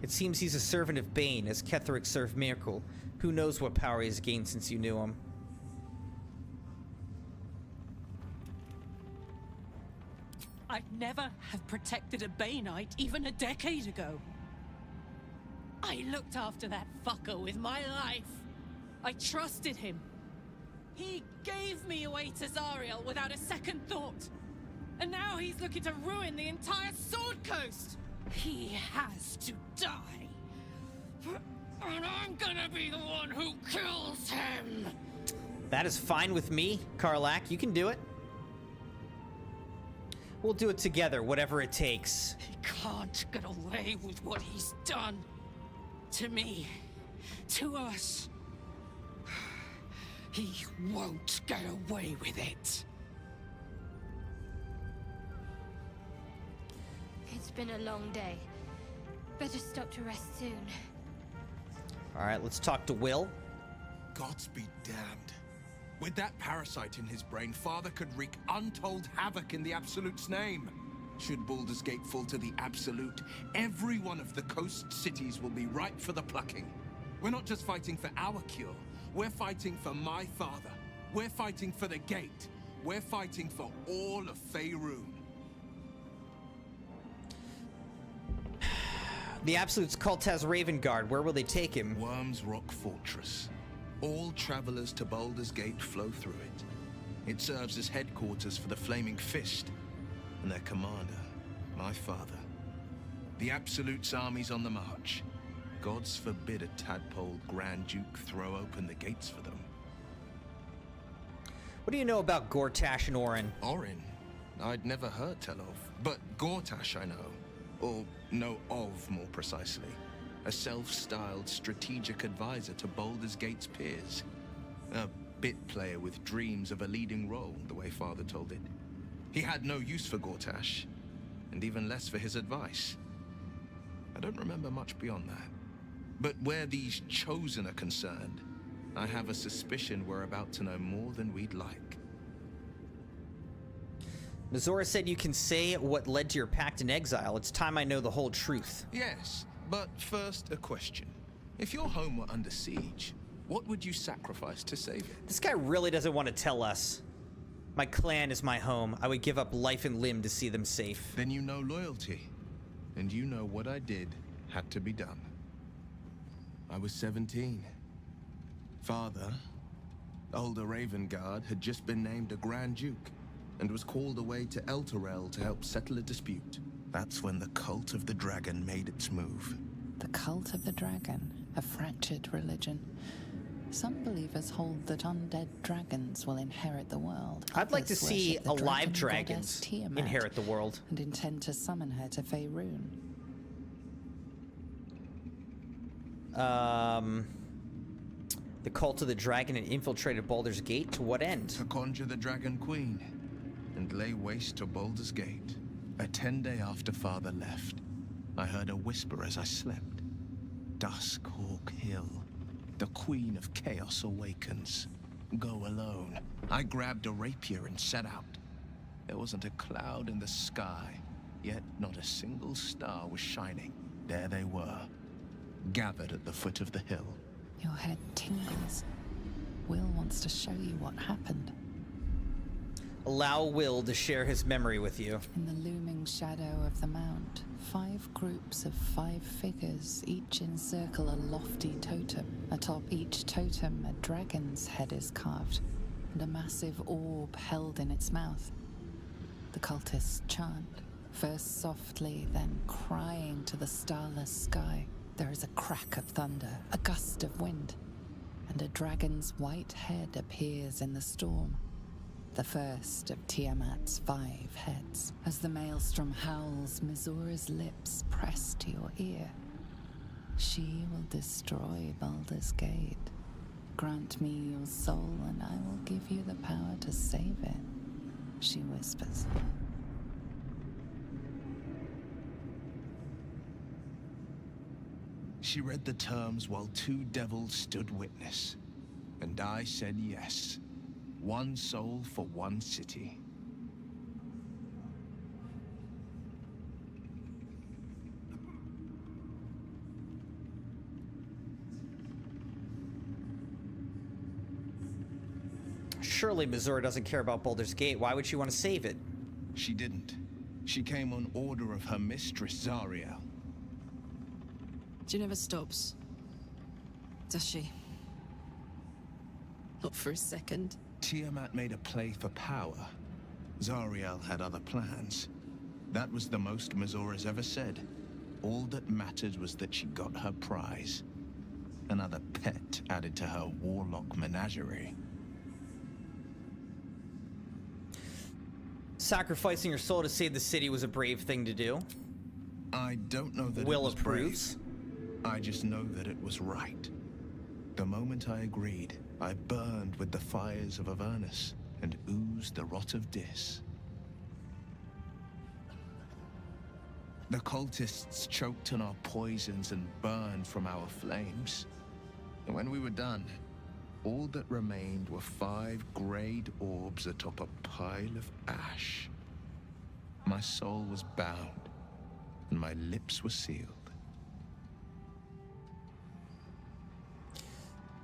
It seems he's a servant of Bane, as Ketheric served Miracle. Who knows what power he has gained since you knew him? I'd never have protected a Baneite even a decade ago. I looked after that fucker with my life. I trusted him. He gave me away to Zariel without a second thought. And now he's looking to ruin the entire Sword Coast. He has to die. And I'm gonna be the one who kills him. That is fine with me, Karlach. You can do it. We'll do it together, whatever it takes. He can't get away with what he's done. To me. To us. He won't get away with it. It's been a long day. Better stop to rest soon. Alright, let's talk to Will. Gods be damned. With that parasite in his brain, Father could wreak untold havoc in the Absolute's name. Should Baldur's Gate fall to the Absolute, every one of the coast cities will be ripe for the plucking. We're not just fighting for our cure. We're fighting for my father. We're fighting for the Gate. We're fighting for all of Faerun. The Absolute's cult has Ravengard. Where will they take him? Worm's Rock Fortress. All travelers to Baldur's Gate flow through it. It serves as headquarters for the Flaming Fist and their commander, my father. The Absolute's army's on the march. Gods forbid a tadpole Grand Duke throw open the gates for them. What do you know about Gortash and Orin? Orin? I'd never heard tell of. But Gortash I know. Or know of, more precisely. A self-styled strategic advisor to Baldur's Gate's peers. A bit player with dreams of a leading role, the way Father told it. He had no use for Gortash, and even less for his advice. I don't remember much beyond that. But where these Chosen are concerned, I have a suspicion we're about to know more than we'd like. Nazora said you can say what led to your pact in exile. It's time I know the whole truth. Yes, but first a question. If your home were under siege, what would you sacrifice to save it? This guy really doesn't want to tell us. My clan is my home. I would give up life and limb to see them safe. Then you know loyalty. And you know what I did had to be done. I was 17. Father, older Ravengard, had just been named a Grand Duke and was called away to Elturel to help settle a dispute. That's when the cult of the dragon made its move. The cult of the dragon, a fractured religion. Some believers hold that undead dragons will inherit the world. I'd like to Others see worship the alive dragon dragons goddess Tiamat inherit the world. and intend to summon her to Faerun. The cult of the dragon had infiltrated Baldur's Gate. To what end? To conjure the Dragon Queen and lay waste to Baldur's Gate. A 10-day after Father left, I heard a whisper as I slept. Duskhawk Hill. The Queen of Chaos awakens. Go alone. I grabbed a rapier and set out. There wasn't a cloud in the sky, yet not a single star was shining. There they were, gathered at the foot of the hill. Your head tingles. Will wants to show you what happened. Allow Will to share his memory with you. In the looming shadow of the mount, 5 groups of 5 figures each encircle a lofty totem. Atop each totem, a dragon's head is carved, and a massive orb held in its mouth. The cultists chant, first softly, then crying to the starless sky. There is a crack of thunder, a gust of wind, and a dragon's white head appears in the storm. The first of Tiamat's 5 heads. As the maelstrom howls, Mizora's lips press to your ear. She will destroy Baldur's Gate. Grant me your soul and I will give you the power to save it, she whispers. She read the terms while 2 devils stood witness, and I said yes. 1 soul for 1 city. Surely Mizora doesn't care about Baldur's Gate. Why would she want to save it? She didn't. She came on order of her mistress, Zariel. She never stops, does she? Not for a second. Tiamat made a play for power. Zariel had other plans. That was the most Mizora's ever said. All that mattered was that she got her prize. Another pet added to her warlock menagerie. Sacrificing your soul to save the city was a brave thing to do. I don't know that Will it was approves. brave. I just know that it was right. The moment I agreed, I burned with the fires of Avernus and oozed the rot of Dis. The cultists choked on our poisons and burned from our flames. And when we were done, all that remained were 5 grayed orbs atop a pile of ash. My soul was bound, and my lips were sealed.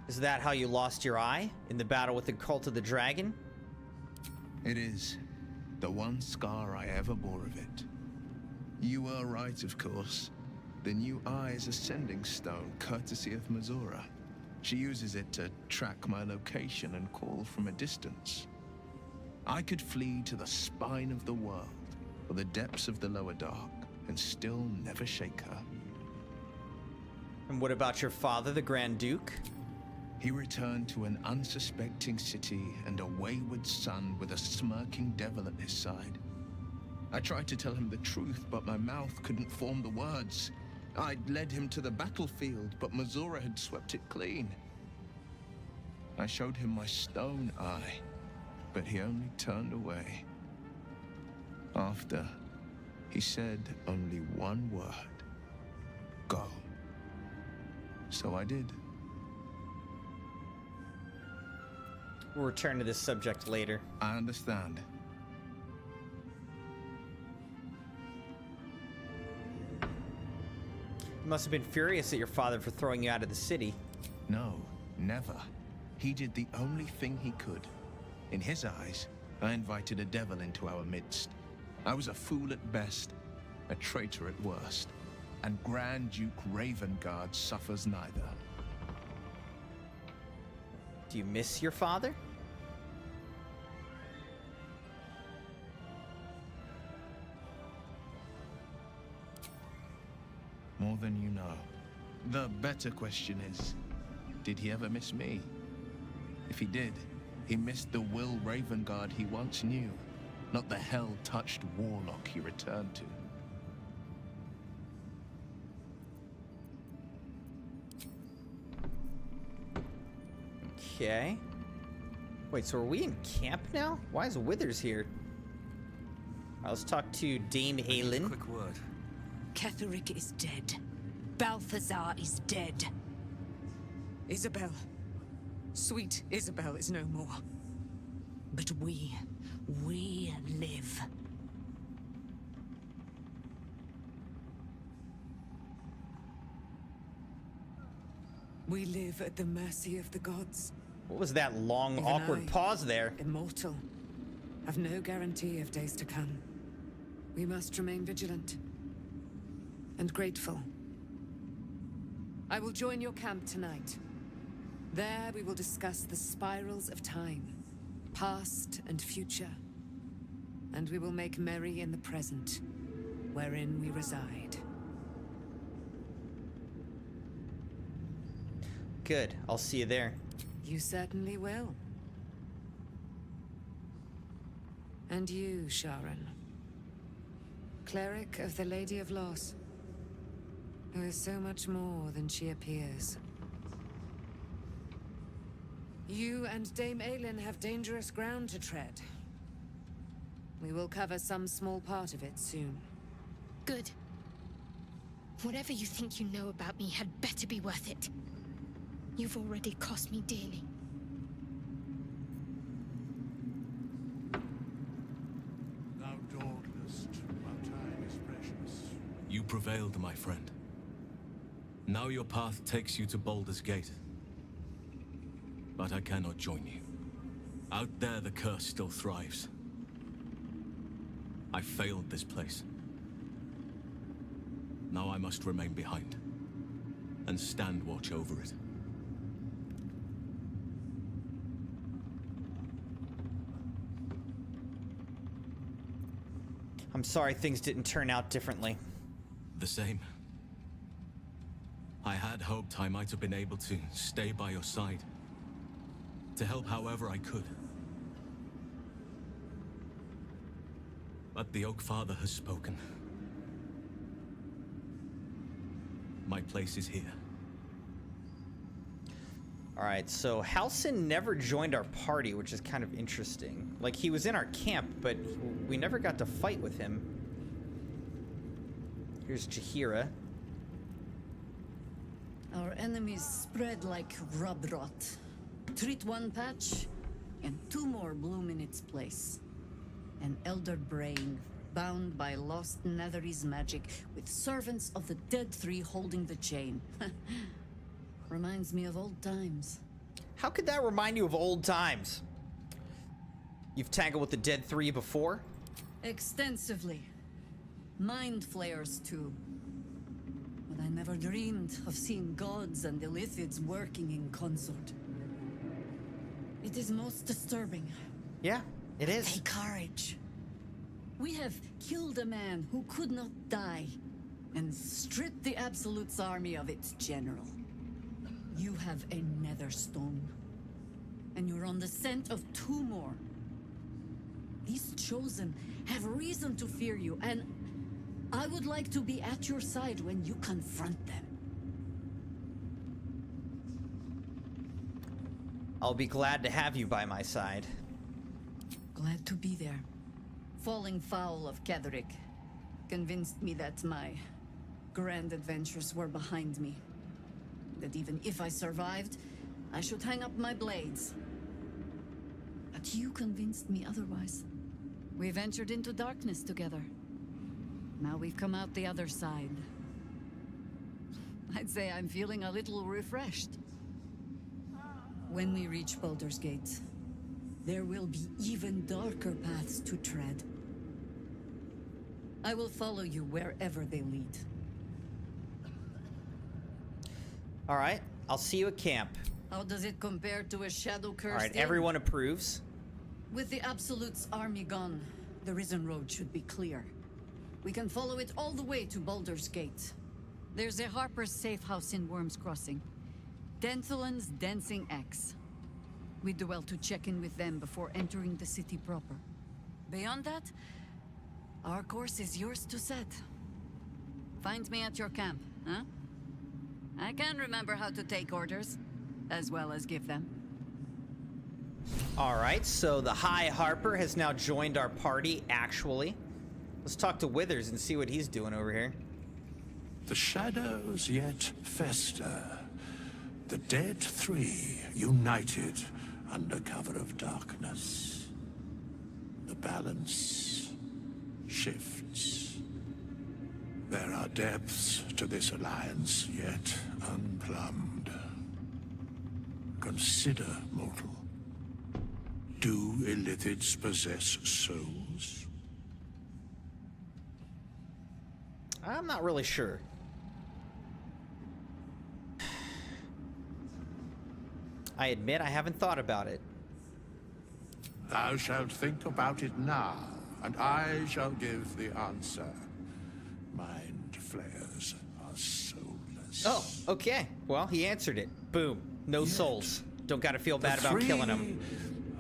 Is that how you lost your eye? In the battle with the cult of the dragon? It is. The one scar I ever bore of it. You were right, of course. The new eye is a sending stone, courtesy of Mizora. She uses it to track my location and call from a distance. I could flee to the spine of the world, or the depths of the lower dark, and still never shake her. And what about your father, the Grand Duke? He returned to an unsuspecting city and a wayward son with a smirking devil at his side. I tried to tell him the truth, but my mouth couldn't form the words. I'd led him to the battlefield, but Mizora had swept it clean. I showed him my stone eye, but he only turned away. After, he said only one word: go. So I did. We'll return to this subject later. I understand. You must have been furious at your father for throwing you out of the city. No, never. He did the only thing he could. In his eyes, I invited a devil into our midst. I was a fool at best, a traitor at worst, and Grand Duke Ravengard suffers neither. Do you miss your father? More than you know. The better question is, did he ever miss me? If he did, he missed the Will Ravengard he once knew, not the hell-touched warlock he returned to. Okay. Wait, so are we in camp now? Why is Withers here? All right, let's talk to Dame Aelin. Quick word. Ketheric is dead. Balthazar is dead. Isabel. Sweet Isabel is no more. But we live. We live at the mercy of the gods. What was that long, Even awkward I, pause there? Immortal. Have no guarantee of days to come. We must remain vigilant. And grateful. I will join your camp tonight. There we will discuss the spirals of time. Past and future. And we will make merry in the present, wherein we reside. Good. I'll see you there. You certainly will. And you, Sharon. Cleric of the Lady of Loss, who is so much more than she appears. You and Dame Aelin have dangerous ground to tread. We will cover some small part of it soon. Good. Whatever you think you know about me had better be worth it. You've already cost me dearly. Thou dawdlest, while time is precious. You prevailed, my friend. Now your path takes you to Baldur's Gate. But I cannot join you. Out there, the curse still thrives. I failed this place. Now I must remain behind, and stand watch over it. I'm sorry things didn't turn out differently. The same. I had hoped I might have been able to stay by your side. To help however I could. But the Oak Father has spoken. My place is here. Alright, so Halsin never joined our party, which is kind of interesting. Like, he was in our camp, but we never got to fight with him. Here's Jaheira. Our enemies spread like rub rot. Treat one patch, and two more bloom in its place. An elder brain, bound by lost Netherese magic, with servants of the Dead Three holding the chain. Reminds me of old times. How could that remind you of old times? You've tangled with the Dead Three before? Extensively. Mind flayers, too. But I never dreamed of seeing gods and Illithids working in consort. It is most disturbing. Yeah, it is. Take courage. We have killed a man who could not die, and stripped the Absolute's army of its general. You have a Netherstone, and you're on the scent of two more. These Chosen have reason to fear you, and I would like to be at your side when you confront them. I'll be glad to have you by my side. Glad to be there. Falling foul of Ketheric convinced me that my grand adventures were behind me. That even if I survived, I should hang up my blades. But you convinced me otherwise. We ventured into darkness together. Now we've come out the other side. I'd say I'm feeling a little refreshed. When we reach Baldur's Gate, there will be even darker paths to tread. I will follow you wherever they lead. All right, I'll see you at camp. How does it compare to a shadow curse? All right, everyone approves. With the Absolute's army gone, the Risen Road should be clear. We can follow it all the way to Baldur's Gate. There's a Harper's safe house in Worms Crossing. Denthelin's Dancing Axe. We do well to check in with them before entering the city proper. Beyond that, our course is yours to set. Find me at your camp, huh? I can remember how to take orders, as well as give them. All right, so the High Harper has now joined our party, actually. Let's talk to Withers and see what he's doing over here. The shadows yet fester. The dead three united under cover of darkness. The balance shifts. There are depths to this alliance yet unplumbed. Consider, mortal. Do illithids possess souls? I'm not really sure. I admit I haven't thought about it. Thou shalt think about it now, and I shall give the answer. Mind flayers are soulless. Oh, okay. Well, he answered it. Boom. No souls. Don't gotta feel bad about killing them.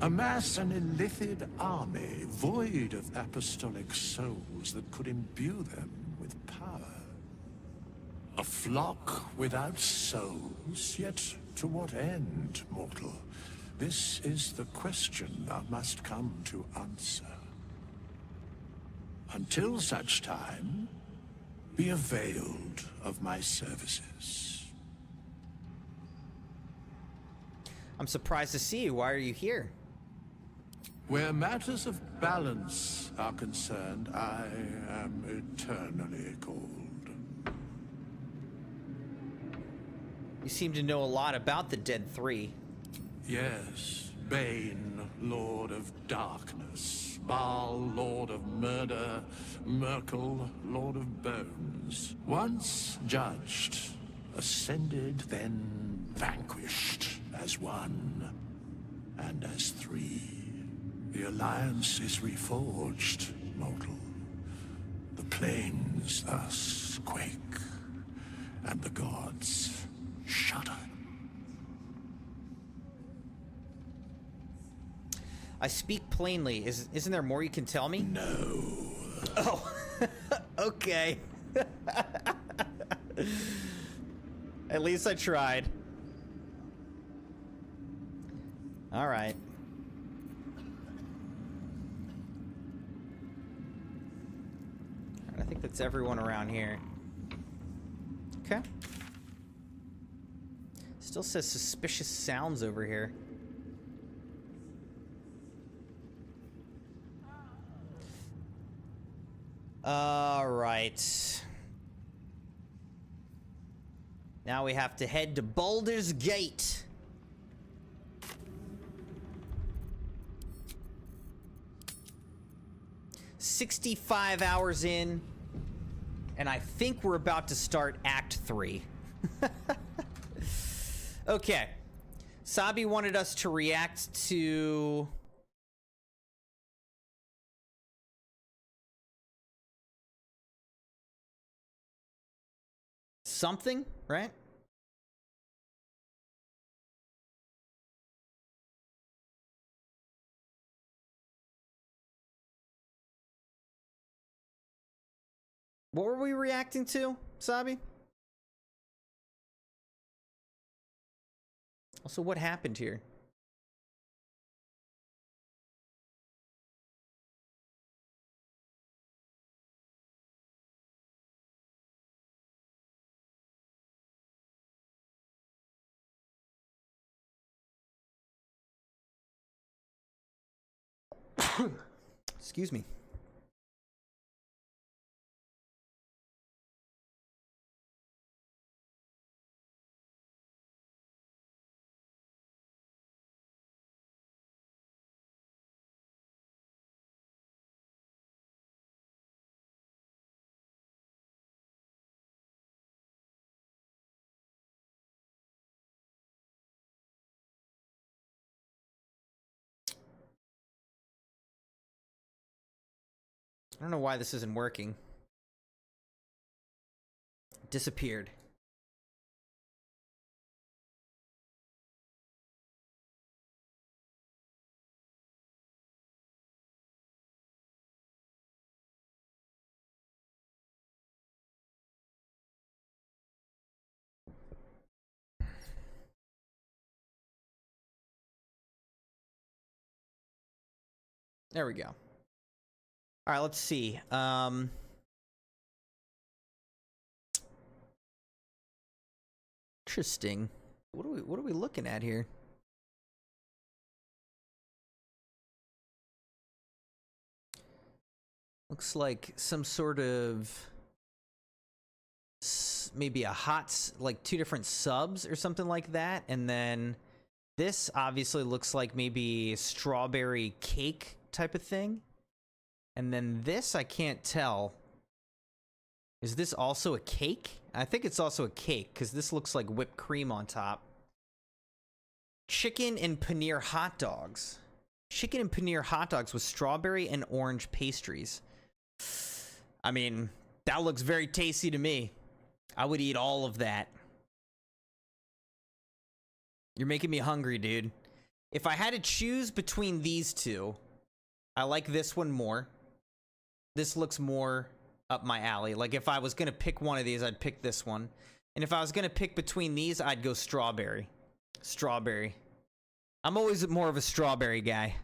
Amass an illithid army void of apostolic souls that could imbue them with power. A flock without souls, yet to what end, mortal? This is the question thou must come to answer. Until such time, be availed of my services. I'm surprised to see you. Why are you here? Where matters of balance are concerned, I am eternally cold. You seem to know a lot about the Dead Three. Yes, Bane, Lord of Darkness, Baal, Lord of Murder, Merkel, Lord of Bones. Once judged, ascended, then vanquished as one, and as three. The alliance is reforged, mortal. The plains thus quake, and the gods shudder. I speak plainly. Isn't there more you can tell me? No. Oh, okay. At least I tried. All right. I think that's everyone around here. Okay. Still says suspicious sounds over here. All right. Now we have to head to Baldur's Gate. "65 hours in, and I think we're about to start Act 3. Okay. Sabi wanted us to react to something, right? What were we reacting to, Sabi? Also, what happened here? Excuse me. I don't know why this isn't working. disappeared. There we go. All right, let's see. Interesting. What are we looking at here? Looks like some sort of maybe a like 2 different subs or something like that, and then this obviously looks like maybe strawberry cake type of thing. And then this, I can't tell. Is this also a cake? I think it's also a cake, because this looks like whipped cream on top. Chicken and paneer hot dogs. Chicken and paneer hot dogs with strawberry and orange pastries. I mean, that looks very tasty to me. I would eat all of that. You're making me hungry, dude. If I had to choose between these two, I like this one more. This looks more up my alley. Like, if I was gonna pick one of these, I'd pick this one. And if I was gonna pick between these, I'd go strawberry. Strawberry. I'm always more of a strawberry guy.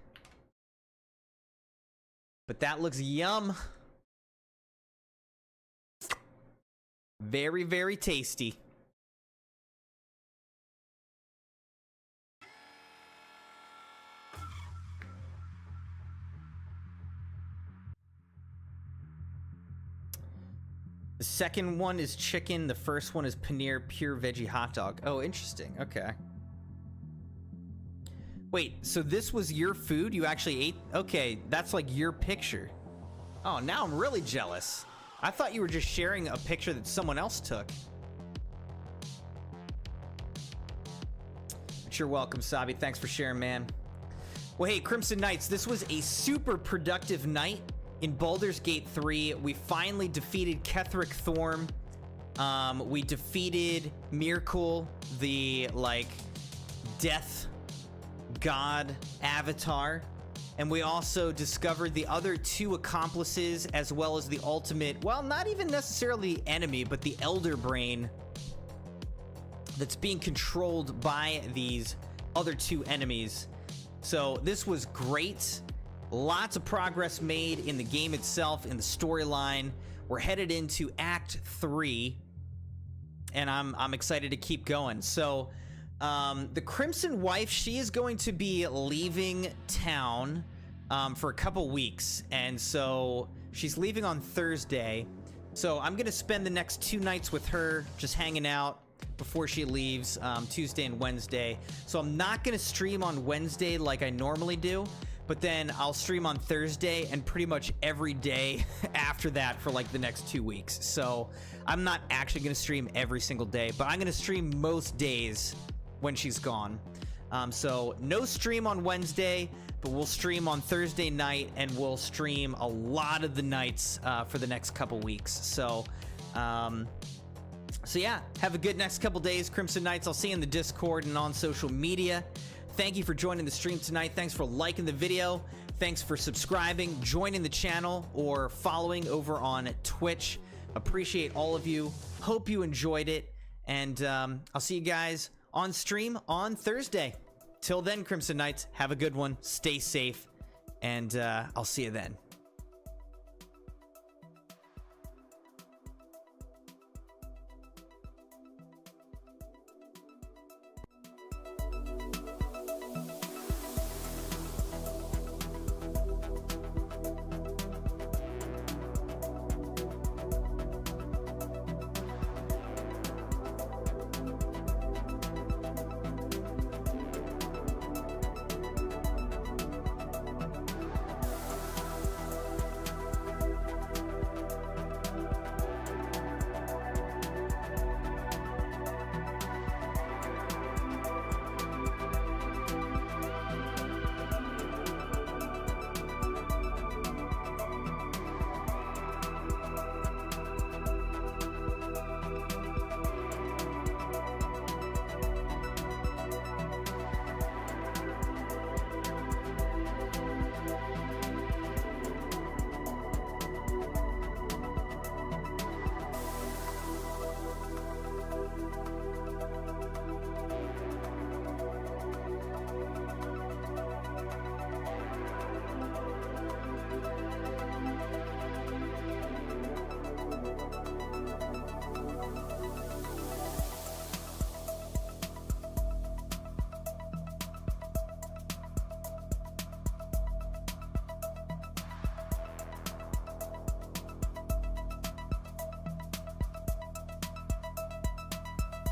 But that looks yum. Very, very tasty. The second one is chicken. The first one is paneer pure veggie hot dog. Oh, interesting. Okay. Wait, so this was your food? You actually ate? Okay, that's like your picture. Oh, now I'm really jealous. I thought you were just sharing a picture that someone else took. But you're welcome, Sabi. Thanks for sharing, man. Well, hey, Crimson Knights, this was a super productive night in Baldur's Gate 3. We finally defeated Ketheric Thorm. We defeated Mirkul, the, like, death god avatar. And we also discovered the other 2 accomplices, as well as the ultimate, well, not even necessarily enemy, but the Elder Brain that's being controlled by these other 2 enemies. So this was great. Lots of progress made in the game itself, in the storyline. We're headed into Act 3, and I'm excited to keep going. So the Crimson Wife, she is going to be leaving town for a couple weeks, and so she's leaving on Thursday. So I'm gonna spend the next 2 nights with her, just hanging out before she leaves, Tuesday and Wednesday. So I'm not gonna stream on Wednesday like I normally do, but then I'll stream on Thursday and pretty much every day after that for like the next 2 weeks. So I'm not actually gonna stream every single day, but I'm gonna stream most days when she's gone. So no stream on Wednesday, but we'll stream on Thursday night, and we'll stream a lot of the nights for the next couple weeks. So yeah, have a good next couple days, Crimson Knights. I'll see you in the Discord and on social media. Thank you for joining the stream tonight. Thanks for liking the video. Thanks for subscribing, joining the channel, or following over on Twitch. Appreciate all of you. Hope you enjoyed it, and I'll see you guys on stream on Thursday. Till then, Crimson Knights, have a good one. Stay safe, and I'll see you then.